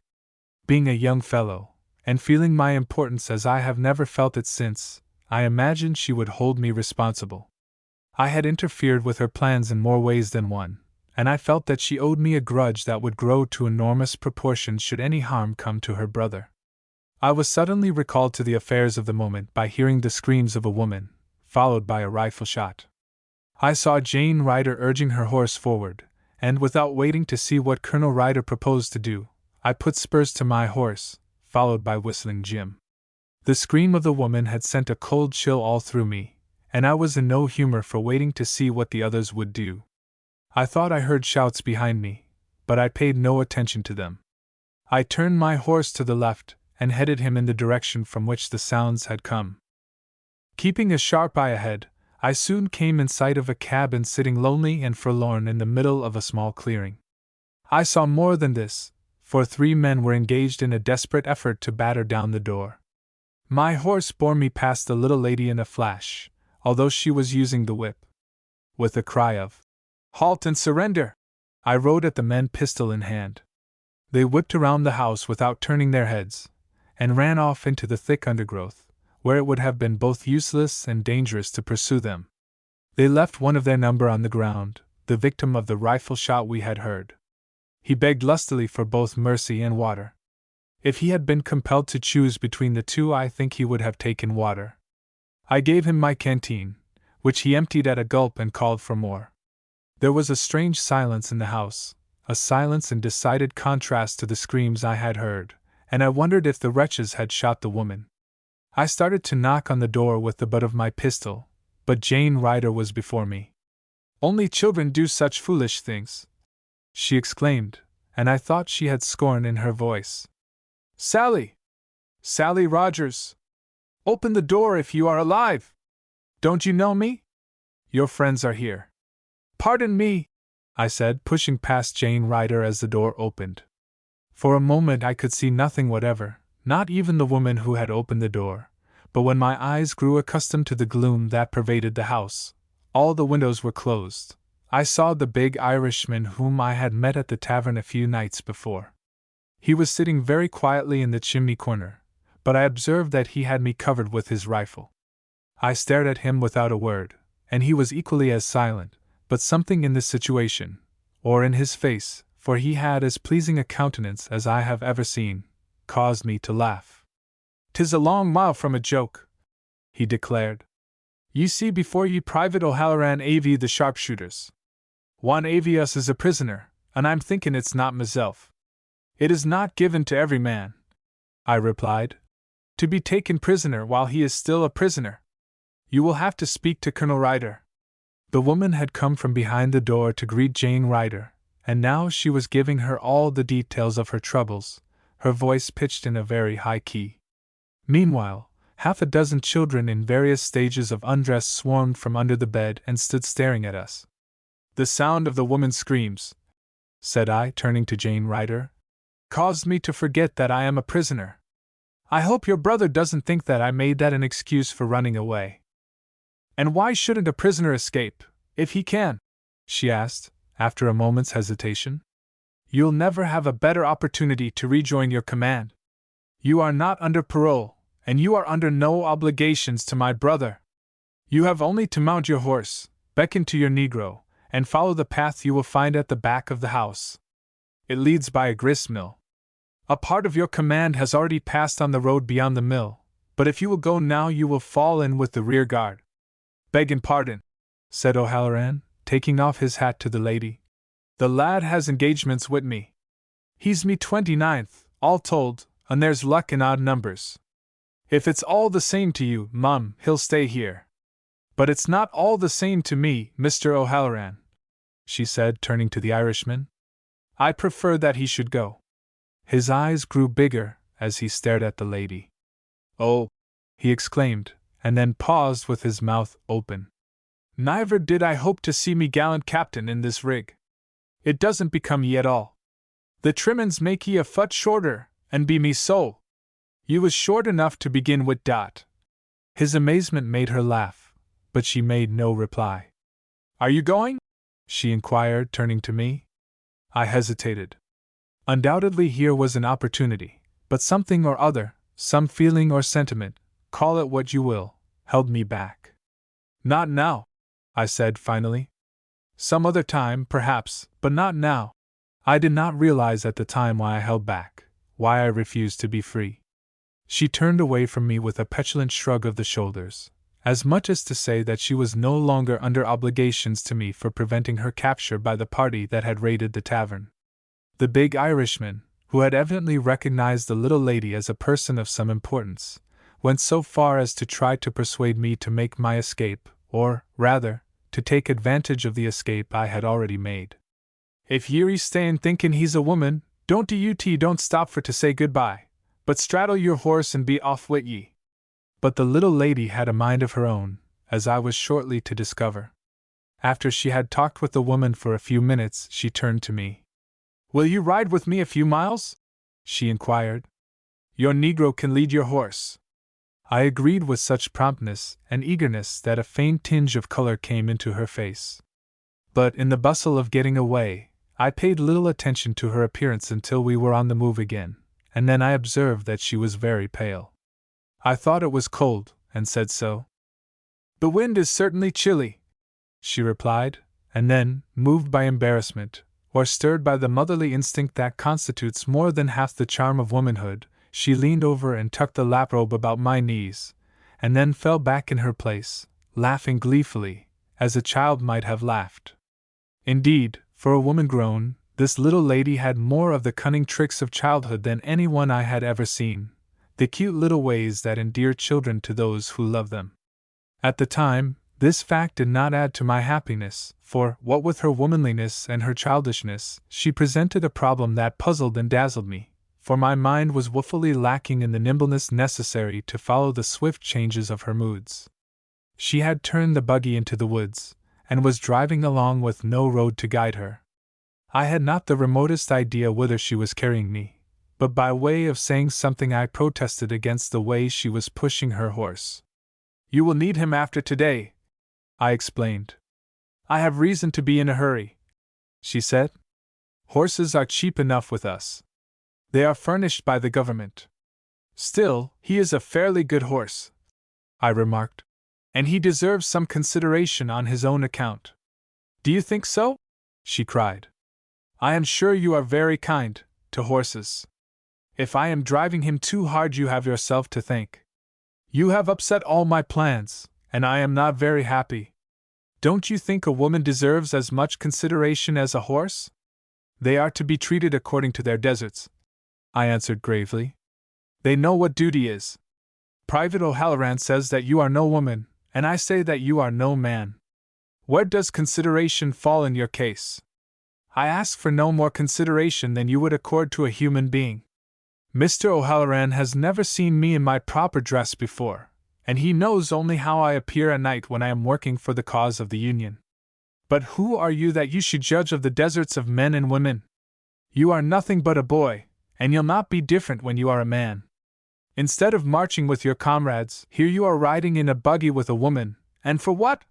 Being a young fellow, and feeling my importance as I have never felt it since, I imagined she would hold me responsible. I had interfered with her plans in more ways than one, and I felt that she owed me a grudge that would grow to enormous proportions should any harm come to her brother. I was suddenly recalled to the affairs of the moment by hearing the screams of a woman, followed by a rifle shot. I saw Jane Ryder urging her horse forward, and without waiting to see what Colonel Ryder proposed to do, I put spurs to my horse, followed by Whistling Jim. The scream of the woman had sent a cold chill all through me, and I was in no humor for waiting to see what the others would do. I thought I heard shouts behind me, but I paid no attention to them. I turned my horse to the left and headed him in the direction from which the sounds had come. Keeping a sharp eye ahead, I soon came in sight of a cabin sitting lonely and forlorn in the middle of a small clearing. I saw more than this, for 3 men were engaged in a desperate effort to batter down the door. My horse bore me past the little lady in a flash, although she was using the whip. With a cry of "Halt and surrender!" I rode at the men, pistol in hand. They whipped around the house without turning their heads, and ran off into the thick undergrowth, where it would have been both useless and dangerous to pursue them. They left one of their number on the ground, the victim of the rifle shot we had heard. He begged lustily for both mercy and water. If he had been compelled to choose between the two, I think he would have taken water. I gave him my canteen, which he emptied at a gulp and called for more. There was a strange silence in the house, a silence in decided contrast to the screams I had heard, and I wondered if the wretches had shot the woman. I started to knock on the door with the butt of my pistol, but Jane Ryder was before me. "Only children do such foolish things," she exclaimed, and I thought she had scorn in her voice. "Sally! Sally Rogers! Open the door if you are alive! Don't you know me? Your friends are here." "Pardon me," I said, pushing past Jane Ryder as the door opened. For a moment I could see nothing whatever, not even the woman who had opened the door, but when my eyes grew accustomed to the gloom that pervaded the house, all the windows were closed, I saw the big Irishman whom I had met at the tavern a few nights before. He was sitting very quietly in the chimney corner, but I observed that he had me covered with his rifle. I stared at him without a word, and he was equally as silent, but something in this situation, or in his face, for he had as pleasing a countenance as I have ever seen, caused me to laugh. "'Tis a long mile from a joke," he declared. "Ye see before ye Private O'Halloran av the sharpshooters. One av us is a prisoner, and I'm thinkin' it's not myself." "It is not given to every man," I replied, "to be taken prisoner while he is still a prisoner. You will have to speak to Colonel Ryder." The woman had come from behind the door to greet Jane Ryder, and now she was giving her all the details of her troubles, her voice pitched in a very high key. Meanwhile, half a dozen children in various stages of undress swarmed from under the bed and stood staring at us. "The sound of the woman's screams," said I, turning to Jane Ryder, "caused me to forget that I am a prisoner. I hope your brother doesn't think that I made that an excuse for running away." "And why shouldn't a prisoner escape, if he can?" she asked, after a moment's hesitation. "You'll never have a better opportunity to rejoin your command. You are not under parole, and you are under no obligations to my brother. You have only to mount your horse, beckon to your Negro, and follow the path you will find at the back of the house. It leads by a grist mill. A part of your command has already passed on the road beyond the mill, but if you will go now you will fall in with the rear guard." "Beggin' pardon," said O'Halloran, taking off his hat to the lady. "The lad has engagements with me. He's me 29th, all told, and there's luck in odd numbers. If it's all the same to you, Mum, he'll stay here. But it's not all the same to me, Mr. O'Halloran," she said, turning to the Irishman. "I prefer that he should go." His eyes grew bigger as he stared at the lady. "Oh!" he exclaimed, and then paused with his mouth open. "Neither did I hope to see me gallant captain in this rig. It doesn't become ye at all. The trimmin's make ye a foot shorter, and be me so. You was short enough to begin with. His amazement made her laugh, but she made no reply. "Are you going?" she inquired, turning to me. I hesitated. Undoubtedly here was an opportunity, but something or other, some feeling or sentiment, call it what you will, held me back. "Not now," I said finally. "Some other time, perhaps, but not now." I did not realize at the time why I held back, why I refused to be free. She turned away from me with a petulant shrug of the shoulders, as much as to say that she was no longer under obligations to me for preventing her capture by the party that had raided the tavern. The big Irishman, who had evidently recognized the little lady as a person of some importance, went so far as to try to persuade me to make my escape, or, rather, to take advantage of the escape I had already made. "If ye're stayin' thinkin' he's a woman, don't stop for to say goodbye, but straddle your horse and be off wid ye." But the little lady had a mind of her own, as I was shortly to discover. After she had talked with the woman for a few minutes, she turned to me. "Will you ride with me a few miles?" she inquired. "Your Negro can lead your horse." I agreed with such promptness and eagerness that a faint tinge of color came into her face. But in the bustle of getting away, I paid little attention to her appearance until we were on the move again, and then I observed that she was very pale. I thought it was cold, and said so. "The wind is certainly chilly," she replied, and then, moved by embarrassment, or stirred by the motherly instinct that constitutes more than half the charm of womanhood, she leaned over and tucked the laprobe about my knees, and then fell back in her place, laughing gleefully, as a child might have laughed. Indeed, for a woman grown, this little lady had more of the cunning tricks of childhood than anyone I had ever seen, the cute little ways that endear children to those who love them. At the time, this fact did not add to my happiness, for, what with her womanliness and her childishness, she presented a problem that puzzled and dazzled me, for my mind was woefully lacking in the nimbleness necessary to follow the swift changes of her moods. She had turned the buggy into the woods, and was driving along with no road to guide her. I had not the remotest idea whither she was carrying me, but by way of saying something I protested against the way she was pushing her horse. "You will need him after today," I explained. "I have reason to be in a hurry," she said. "Horses are cheap enough with us. They are furnished by the government." "Still, he is a fairly good horse," I remarked, "and he deserves some consideration on his own account." "Do you think so?" she cried. "I am sure you are very kind to horses." If I am driving him too hard, you have yourself to thank. You have upset all my plans, and I am not very happy. Don't you think a woman deserves as much consideration as a horse? They are to be treated according to their deserts, I answered gravely. They know what duty is. Private O'Halloran says that you are no woman, and I say that you are no man. Where does consideration fall in your case? I ask for no more consideration than you would accord to a human being. Mr. O'Halloran has never seen me in my proper dress before, and he knows only how I appear at night when I am working for the cause of the Union. But who are you that you should judge of the deserts of men and women? You are nothing but a boy, and you'll not be different when you are a man. Instead of marching with your comrades, here you are riding in a buggy with a woman, and for what?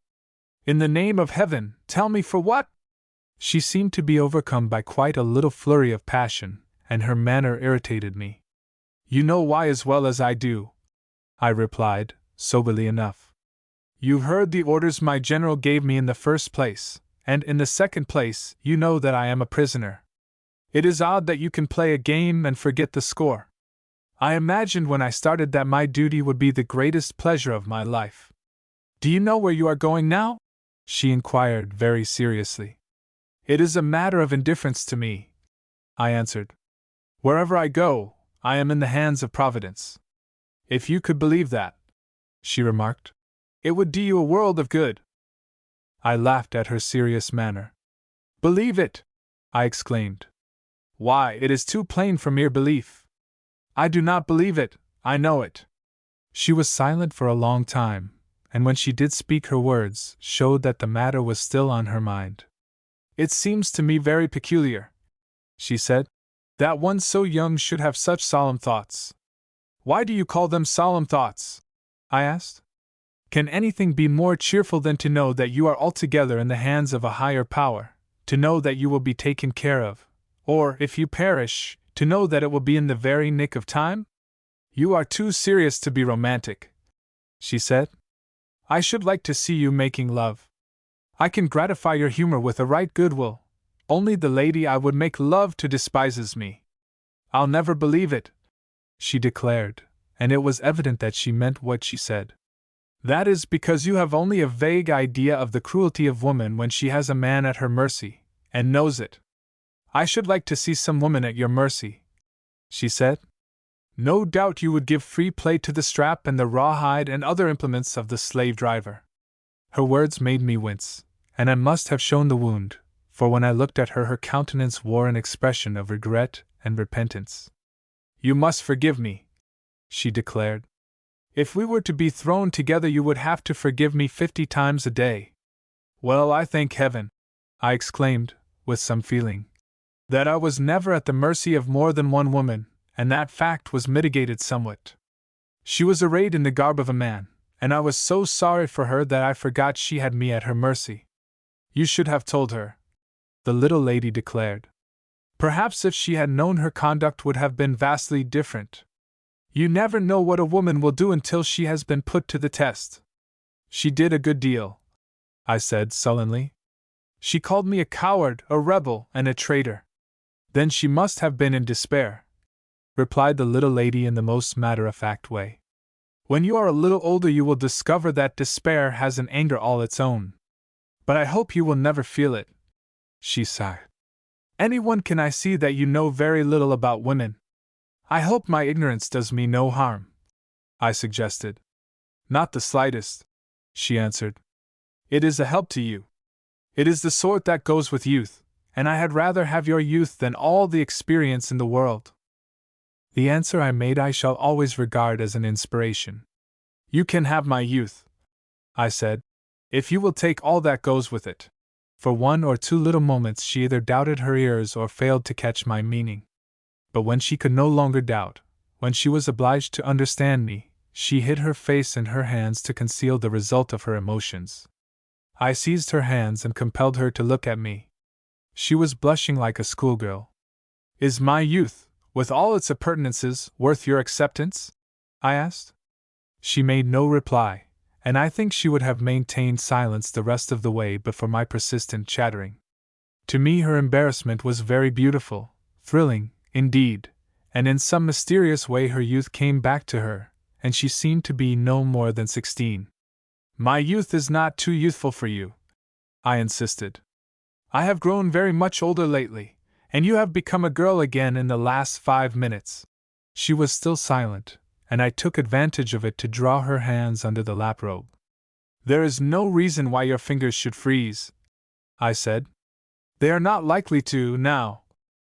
In the name of heaven, tell me for what? She seemed to be overcome by quite a little flurry of passion, and her manner irritated me. You know why as well as I do, I replied, soberly enough. You heard the orders my general gave me in the first place, and in the second place, you know that I am a prisoner. It is odd that you can play a game and forget the score. I imagined when I started that my duty would be the greatest pleasure of my life. Do you know where you are going now? She inquired very seriously. It is a matter of indifference to me, I answered. Wherever I go, I am in the hands of Providence. If you could believe that, she remarked, it would do you a world of good. I laughed at her serious manner. Believe it, I exclaimed. Why, it is too plain for mere belief. I do not believe it, I know it. She was silent for a long time, and when she did speak, her words showed that the matter was still on her mind. It seems to me very peculiar, she said, that one so young should have such solemn thoughts. Why do you call them solemn thoughts? I asked. Can anything be more cheerful than to know that you are altogether in the hands of a higher power, to know that you will be taken care of, or, if you perish, to know that it will be in the very nick of time? You are too serious to be romantic, she said. I should like to see you making love. I can gratify your humor with a right goodwill, only the lady I would make love to despises me. I'll never believe it, she declared, and it was evident that she meant what she said. That is because you have only a vague idea of the cruelty of woman when she has a man at her mercy, and knows it. I should like to see some woman at your mercy, she said. No doubt you would give free play to the strap and the rawhide and other implements of the slave driver. Her words made me wince, and I must have shown the wound, for when I looked at her, her countenance wore an expression of regret and repentance. You must forgive me, she declared. If we were to be thrown together, you would have to forgive me 50 times a day. Well, I thank heaven, I exclaimed, with some feeling, that I was never at the mercy of more than one woman, and that fact was mitigated somewhat. She was arrayed in the garb of a man, and I was so sorry for her that I forgot she had me at her mercy. You should have told her, the little lady declared. Perhaps if she had known, her conduct would have been vastly different. You never know what a woman will do until she has been put to the test. She did a good deal, I said sullenly. She called me a coward, a rebel, and a traitor. Then she must have been in despair, replied the little lady in the most matter-of-fact way. When you are a little older, you will discover that despair has an anger all its own. But I hope you will never feel it, she sighed. Anyone can I see that you know very little about women. I hope my ignorance does me no harm, I suggested. Not the slightest, she answered. It is a help to you. It is the sort that goes with youth, and I had rather have your youth than all the experience in the world. The answer I made I shall always regard as an inspiration. You can have my youth, I said, if you will take all that goes with it. For 1 or 2 little moments she either doubted her ears or failed to catch my meaning. But when she could no longer doubt, when she was obliged to understand me, she hid her face in her hands to conceal the result of her emotions. I seized her hands and compelled her to look at me. She was blushing like a schoolgirl. Is my youth, with all its appurtenances, worth your acceptance? I asked. She made no reply, and I think she would have maintained silence the rest of the way but for my persistent chattering. To me her embarrassment was very beautiful, thrilling, indeed, and in some mysterious way her youth came back to her, and she seemed to be no more than 16. My youth is not too youthful for you, I insisted. I have grown very much older lately, and you have become a girl again in the last 5 minutes. She was still silent, and I took advantage of it to draw her hands under the lap robe. There is no reason why your fingers should freeze, I said. They are not likely to, now,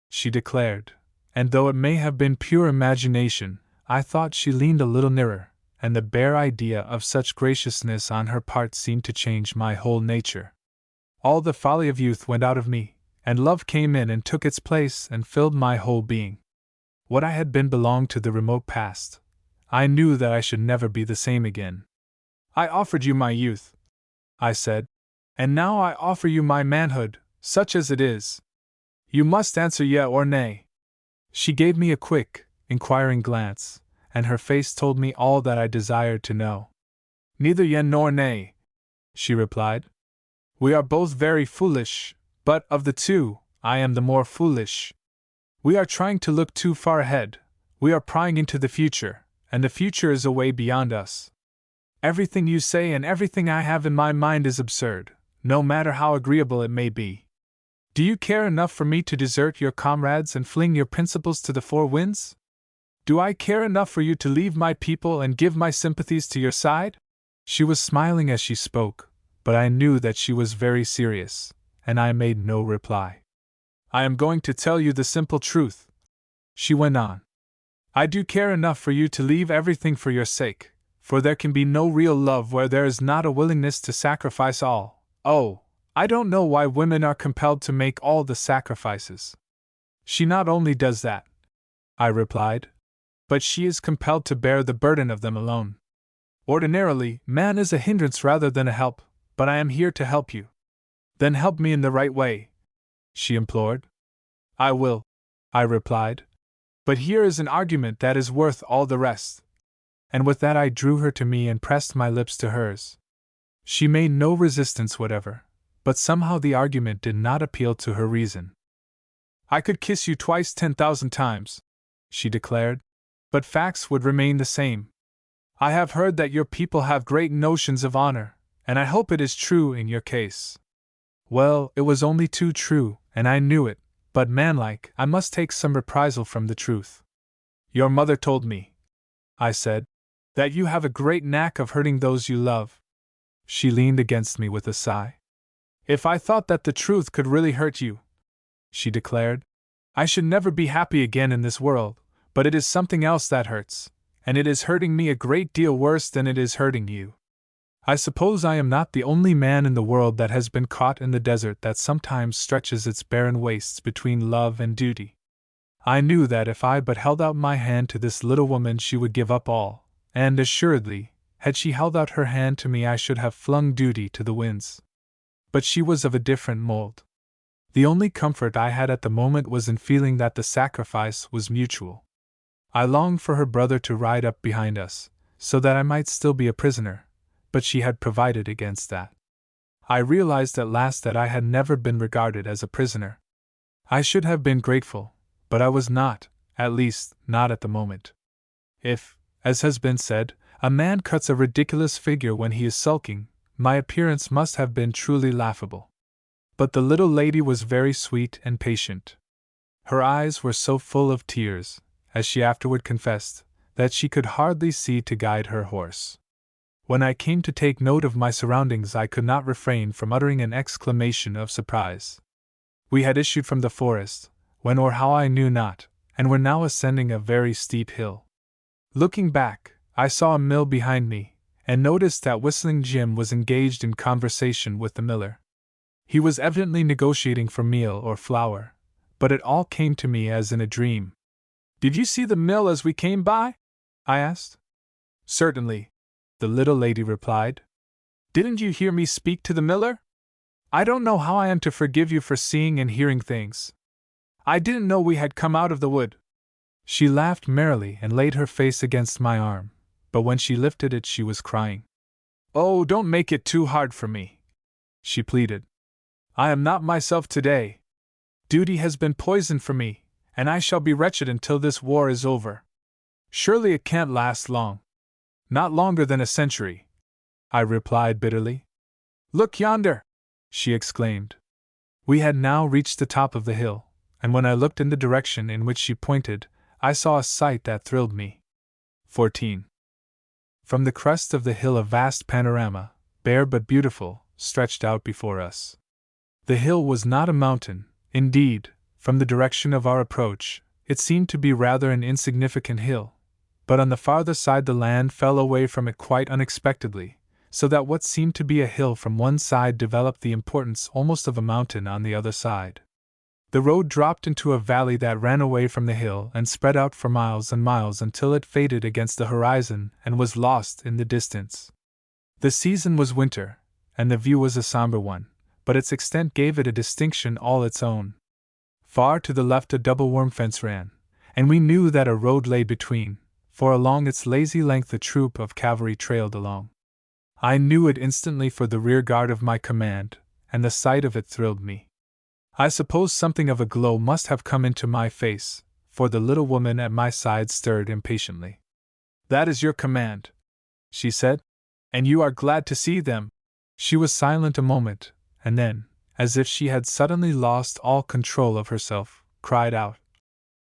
she declared, and though it may have been pure imagination, I thought she leaned a little nearer, and the bare idea of such graciousness on her part seemed to change my whole nature. All the folly of youth went out of me, and love came in and took its place and filled my whole being. What I had been belonged to the remote past. I knew that I should never be the same again. I offered you my youth, I said, and now I offer you my manhood, such as it is. You must answer yea or nay. She gave me a quick, inquiring glance, and her face told me all that I desired to know. Neither yea nor nay, she replied. We are both very foolish, but of the two, I am the more foolish. We are trying to look too far ahead, we are prying into the future, and the future is away beyond us. Everything you say and everything I have in my mind is absurd, no matter how agreeable it may be. Do you care enough for me to desert your comrades and fling your principles to the four winds? Do I care enough for you to leave my people and give my sympathies to your side? She was smiling as she spoke, but I knew that she was very serious, and I made no reply. I am going to tell you the simple truth, she went on. I do care enough for you to leave everything for your sake, for there can be no real love where there is not a willingness to sacrifice all. Oh, I don't know why women are compelled to make all the sacrifices. She not only does that, I replied, but she is compelled to bear the burden of them alone. Ordinarily, man is a hindrance rather than a help, but I am here to help you. Then help me in the right way, she implored. I will, I replied. But here is an argument that is worth all the rest. And with that I drew her to me and pressed my lips to hers. She made no resistance whatever, but somehow the argument did not appeal to her reason. I could kiss you twice 10,000 times, she declared, but facts would remain the same. I have heard that your people have great notions of honor, and I hope it is true in your case. Well, it was only too true, and I knew it, but manlike, I must take some reprisal from the truth. Your mother told me, I said, that you have a great knack of hurting those you love. She leaned against me with a sigh. If I thought that the truth could really hurt you, she declared, I should never be happy again in this world, but it is something else that hurts, and it is hurting me a great deal worse than it is hurting you. I suppose I am not the only man in the world that has been caught in the desert that sometimes stretches its barren wastes between love and duty. I knew that if I but held out my hand to this little woman she would give up all, and assuredly, had she held out her hand to me I should have flung duty to the winds. But she was of a different mold. The only comfort I had at the moment was in feeling that the sacrifice was mutual. I longed for her brother to ride up behind us, so that I might still be a prisoner, but she had provided against that. I realized at last that I had never been regarded as a prisoner. I should have been grateful, but I was not, at least, not at the moment. If, as has been said, a man cuts a ridiculous figure when he is sulking, my appearance must have been truly laughable. But the little lady was very sweet and patient. Her eyes were so full of tears, as she afterward confessed, that she could hardly see to guide her horse. When I came to take note of my surroundings I could not refrain from uttering an exclamation of surprise. We had issued from the forest, when or how I knew not, and were now ascending a very steep hill. Looking back, I saw a mill behind me, and noticed that Whistling Jim was engaged in conversation with the miller. He was evidently negotiating for meal or flour, but it all came to me as in a dream. Did you see the mill as we came by? I asked. Certainly, the little lady replied. Didn't you hear me speak to the miller? I don't know how I am to forgive you for seeing and hearing things. I didn't know we had come out of the wood. She laughed merrily and laid her face against my arm, but when she lifted it she was crying. Oh, don't make it too hard for me, she pleaded. I am not myself today. Duty has been poison for me, and I shall be wretched until this war is over. Surely it can't last long. Not longer than a century, I replied bitterly. Look yonder! She exclaimed. We had now reached the top of the hill, and when I looked in the direction in which she pointed, I saw a sight that thrilled me. 14. From the crest of the hill a vast panorama, bare but beautiful, stretched out before us. The hill was not a mountain, indeed, from the direction of our approach, it seemed to be rather an insignificant hill, but on the farther side the land fell away from it quite unexpectedly, so that what seemed to be a hill from one side developed the importance almost of a mountain on the other side. The road dropped into a valley that ran away from the hill and spread out for miles and miles until it faded against the horizon and was lost in the distance. The season was winter, and the view was a somber one, but its extent gave it a distinction all its own. Far to the left a double worm fence ran, and we knew that a road lay between, for along its lazy length a troop of cavalry trailed along. I knew it instantly for the rear guard of my command, and the sight of it thrilled me. I suppose something of a glow must have come into my face, for the little woman at my side stirred impatiently. That is your command, she said, and you are glad to see them. She was silent a moment, and then, as if she had suddenly lost all control of herself, cried out,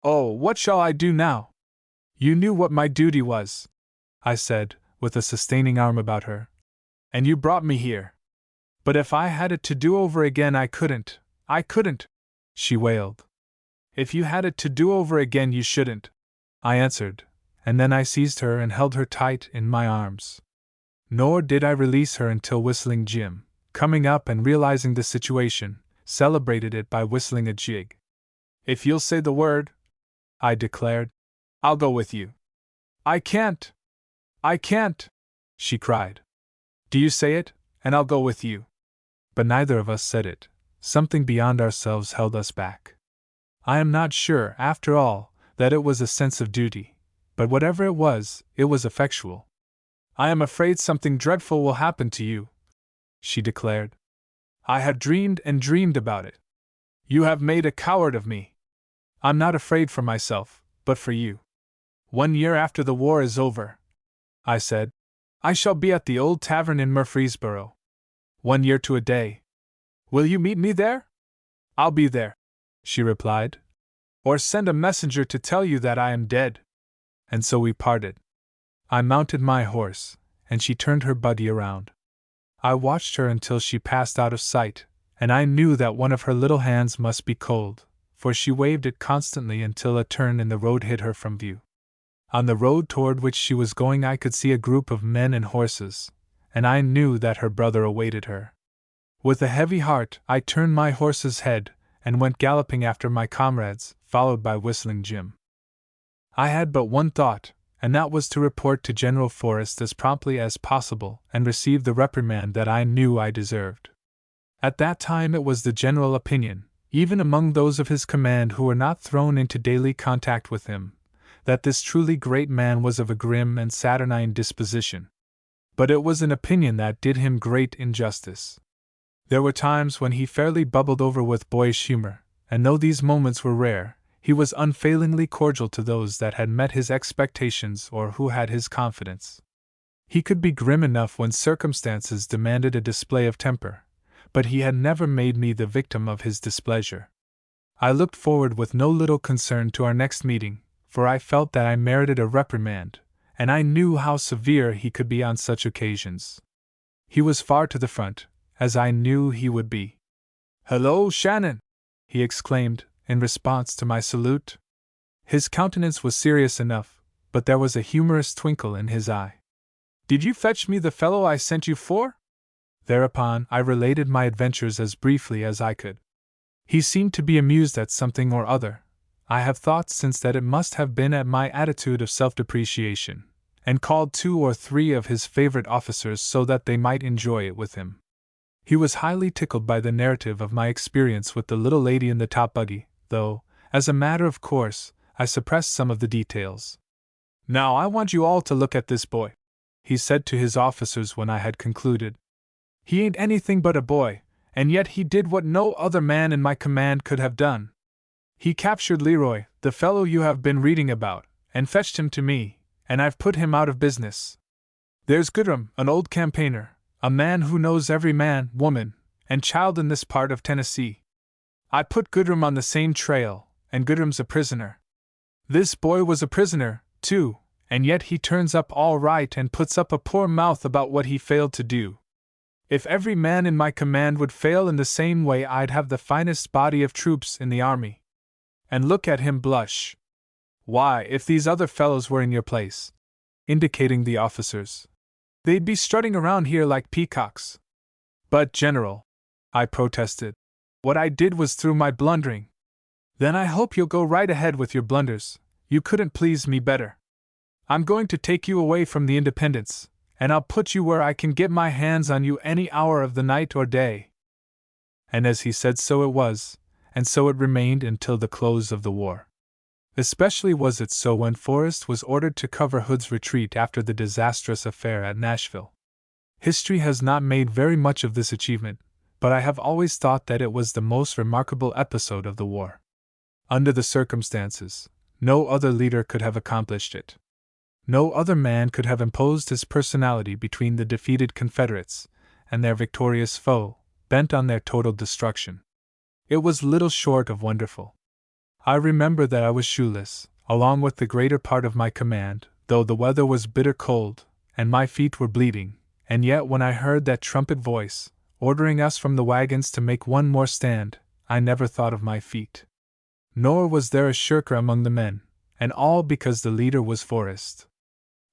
Oh, what shall I do now? You knew what my duty was, I said, with a sustaining arm about her. And you brought me here. But if I had it to do over again I couldn't, she wailed. If you had it to do over again you shouldn't, I answered, and then I seized her and held her tight in my arms. Nor did I release her until Whistling Jim, coming up and realizing the situation, celebrated it by whistling a jig. If you'll say the word, I declared, I'll go with you. I can't, she cried. Do you say it, and I'll go with you. But neither of us said it. Something beyond ourselves held us back. I am not sure, after all, that it was a sense of duty, but whatever it was effectual. I am afraid something dreadful will happen to you, she declared. I have dreamed and dreamed about it. You have made a coward of me. I'm not afraid for myself, but for you. 1 year after the war is over, I said, I shall be at the old tavern in Murfreesboro. 1 year to a day. Will you meet me there? I'll be there, she replied. Or send a messenger to tell you that I am dead. And so we parted. I mounted my horse, and she turned her buggy around. I watched her until she passed out of sight, and I knew that one of her little hands must be cold, for she waved it constantly until a turn in the road hid her from view. On the road toward which she was going I could see a group of men and horses, and I knew that her brother awaited her. With a heavy heart I turned my horse's head and went galloping after my comrades, followed by Whistling Jim. I had but one thought, and that was to report to General Forrest as promptly as possible and receive the reprimand that I knew I deserved. At that time it was the general opinion, even among those of his command who were not thrown into daily contact with him, that this truly great man was of a grim and saturnine disposition. But it was an opinion that did him great injustice. There were times when he fairly bubbled over with boyish humor, and though these moments were rare, he was unfailingly cordial to those that had met his expectations or who had his confidence. He could be grim enough when circumstances demanded a display of temper, but he had never made me the victim of his displeasure. I looked forward with no little concern to our next meeting, for I felt that I merited a reprimand, and I knew how severe he could be on such occasions. He was far to the front, as I knew he would be. "Hello, Shannon!" he exclaimed, in response to my salute. His countenance was serious enough, but there was a humorous twinkle in his eye. "Did you fetch me the fellow I sent you for?" Thereupon I related my adventures as briefly as I could. He seemed to be amused at something or other. I have thought since that it must have been at my attitude of self-depreciation, and called 2 or 3 of his favorite officers so that they might enjoy it with him. He was highly tickled by the narrative of my experience with the little lady in the top buggy, though, as a matter of course, I suppressed some of the details. "Now I want you all to look at this boy," he said to his officers when I had concluded. "He ain't anything but a boy, and yet he did what no other man in my command could have done. He captured Leroy, the fellow you have been reading about, and fetched him to me, and I've put him out of business. There's Goodrum, an old campaigner, a man who knows every man, woman, and child in this part of Tennessee. I put Goodrum on the same trail, and Goodrum's a prisoner. This boy was a prisoner, too, and yet he turns up all right and puts up a poor mouth about what he failed to do. If every man in my command would fail in the same way, I'd have the finest body of troops in the army. And look at him blush. Why, if these other fellows were in your place, indicating the officers, they'd be strutting around here like peacocks. But, General, I protested, what I did was through my blundering. Then I hope you'll go right ahead with your blunders. You couldn't please me better. I'm going to take you away from the Independence, and I'll put you where I can get my hands on you any hour of the night or day. And as he said, so it was, and so it remained until the close of the war. Especially was it so when Forrest was ordered to cover Hood's retreat after the disastrous affair at Nashville. History has not made very much of this achievement, but I have always thought that it was the most remarkable episode of the war. Under the circumstances, no other leader could have accomplished it. No other man could have imposed his personality between the defeated Confederates and their victorious foe, bent on their total destruction. It was little short of wonderful. I remember that I was shoeless, along with the greater part of my command, though the weather was bitter cold, and my feet were bleeding, and yet when I heard that trumpet voice, ordering us from the wagons to make one more stand, I never thought of my feet. Nor was there a shirker among the men, and all because the leader was Forrest.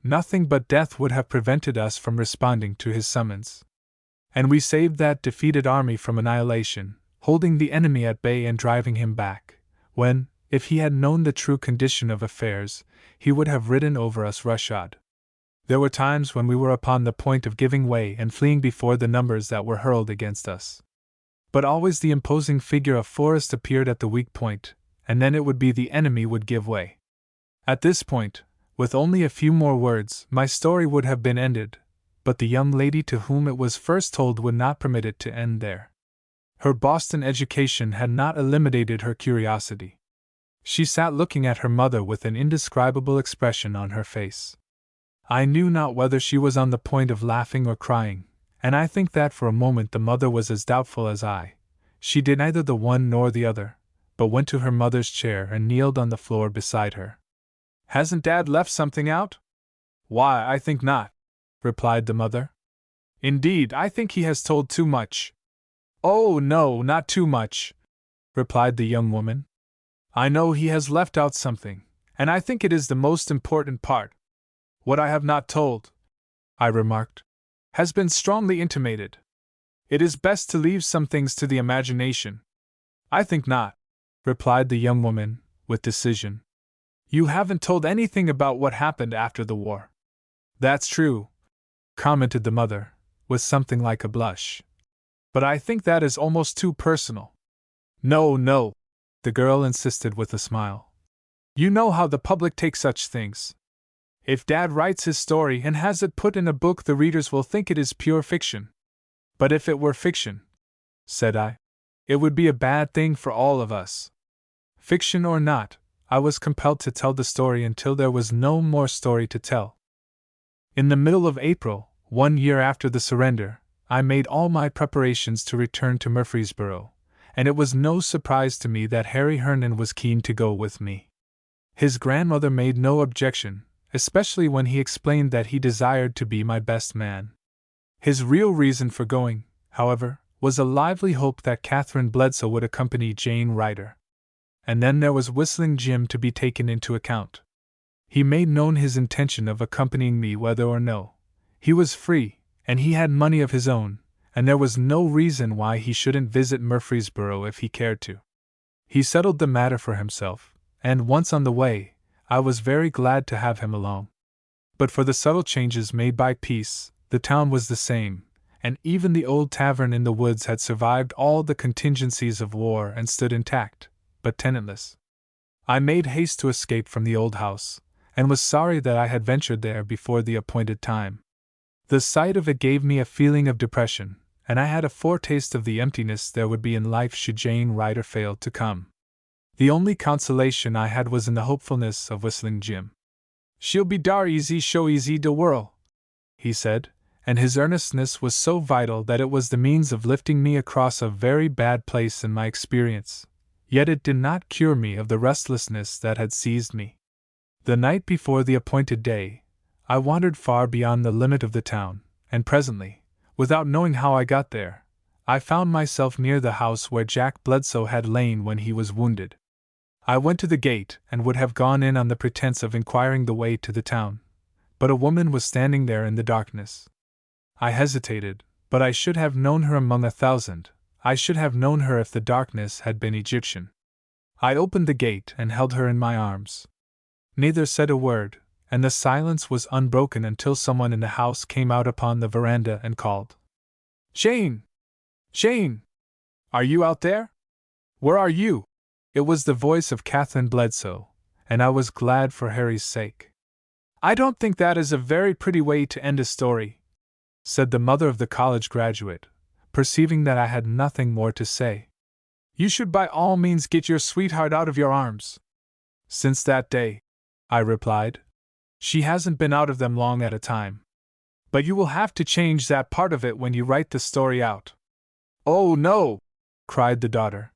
Nothing but death would have prevented us from responding to his summons. And we saved that defeated army from annihilation, holding the enemy at bay and driving him back, when, if he had known the true condition of affairs, he would have ridden over us roughshod. There were times when we were upon the point of giving way and fleeing before the numbers that were hurled against us. But always the imposing figure of Forrest appeared at the weak point, and then it would be the enemy would give way. At this point, with only a few more words, my story would have been ended, but the young lady to whom it was first told would not permit it to end there. Her Boston education had not eliminated her curiosity. She sat looking at her mother with an indescribable expression on her face. I knew not whether she was on the point of laughing or crying, and I think that for a moment the mother was as doubtful as I. She did neither the one nor the other, but went to her mother's chair and kneeled on the floor beside her. "Hasn't Dad left something out?" "Why, I think not," replied the mother. "Indeed, I think he has told too much." "Oh, no, not too much," replied the young woman. "I know he has left out something, and I think it is the most important part. What I have not told," I remarked, "has been strongly intimated. It is best to leave some things to the imagination." "I think not," replied the young woman, with decision. "You haven't told anything about what happened after the war." "That's true," commented the mother, with something like a blush. "But I think that is almost too personal." "No, no," the girl insisted with a smile. "You know how the public take such things. If Dad writes his story and has it put in a book, the readers will think it is pure fiction." "But if it were fiction," said I, "it would be a bad thing for all of us." Fiction or not, I was compelled to tell the story until there was no more story to tell. In the middle of April, 1 year after the surrender, I made all my preparations to return to Murfreesboro, and it was no surprise to me that Harry Herndon was keen to go with me. His grandmother made no objection, especially when he explained that he desired to be my best man. His real reason for going, however, was a lively hope that Catherine Bledsoe would accompany Jane Ryder. And then there was Whistling Jim to be taken into account. He made known his intention of accompanying me whether or no. He was free, and he had money of his own, and there was no reason why he shouldn't visit Murfreesboro if he cared to. He settled the matter for himself, and once on the way, I was very glad to have him along. But for the subtle changes made by peace, the town was the same, and even the old tavern in the woods had survived all the contingencies of war and stood intact, but tenantless. I made haste to escape from the old house, and was sorry that I had ventured there before the appointed time. The sight of it gave me a feeling of depression, and I had a foretaste of the emptiness there would be in life should Jane Ryder fail to come. The only consolation I had was in the hopefulness of Whistling Jim. "She'll be dar easy show easy to whirl," he said, and his earnestness was so vital that it was the means of lifting me across a very bad place in my experience, yet it did not cure me of the restlessness that had seized me. The night before the appointed day, I wandered far beyond the limit of the town, and presently, without knowing how I got there, I found myself near the house where Jack Bledsoe had lain when he was wounded. I went to the gate and would have gone in on the pretense of inquiring the way to the town, but a woman was standing there in the darkness. I hesitated, but I should have known her among 1,000. I should have known her if the darkness had been Egyptian. I opened the gate and held her in my arms. Neither said a word, and the silence was unbroken until someone in the house came out upon the veranda and called, "Jane! Jane! Are you out there? Where are you?" It was the voice of Catherine Bledsoe, and I was glad for Harry's sake. "I don't think that is a very pretty way to end a story," said the mother of the college graduate, perceiving that I had nothing more to say. "You should by all means get your sweetheart out of your arms." "Since that day," I replied. "She hasn't been out of them long at a time. But you will have to change that part of it when you write the story out." "Oh, no!" cried the daughter.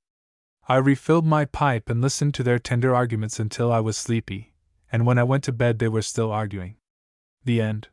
I refilled my pipe and listened to their tender arguments until I was sleepy, and when I went to bed they were still arguing. The end.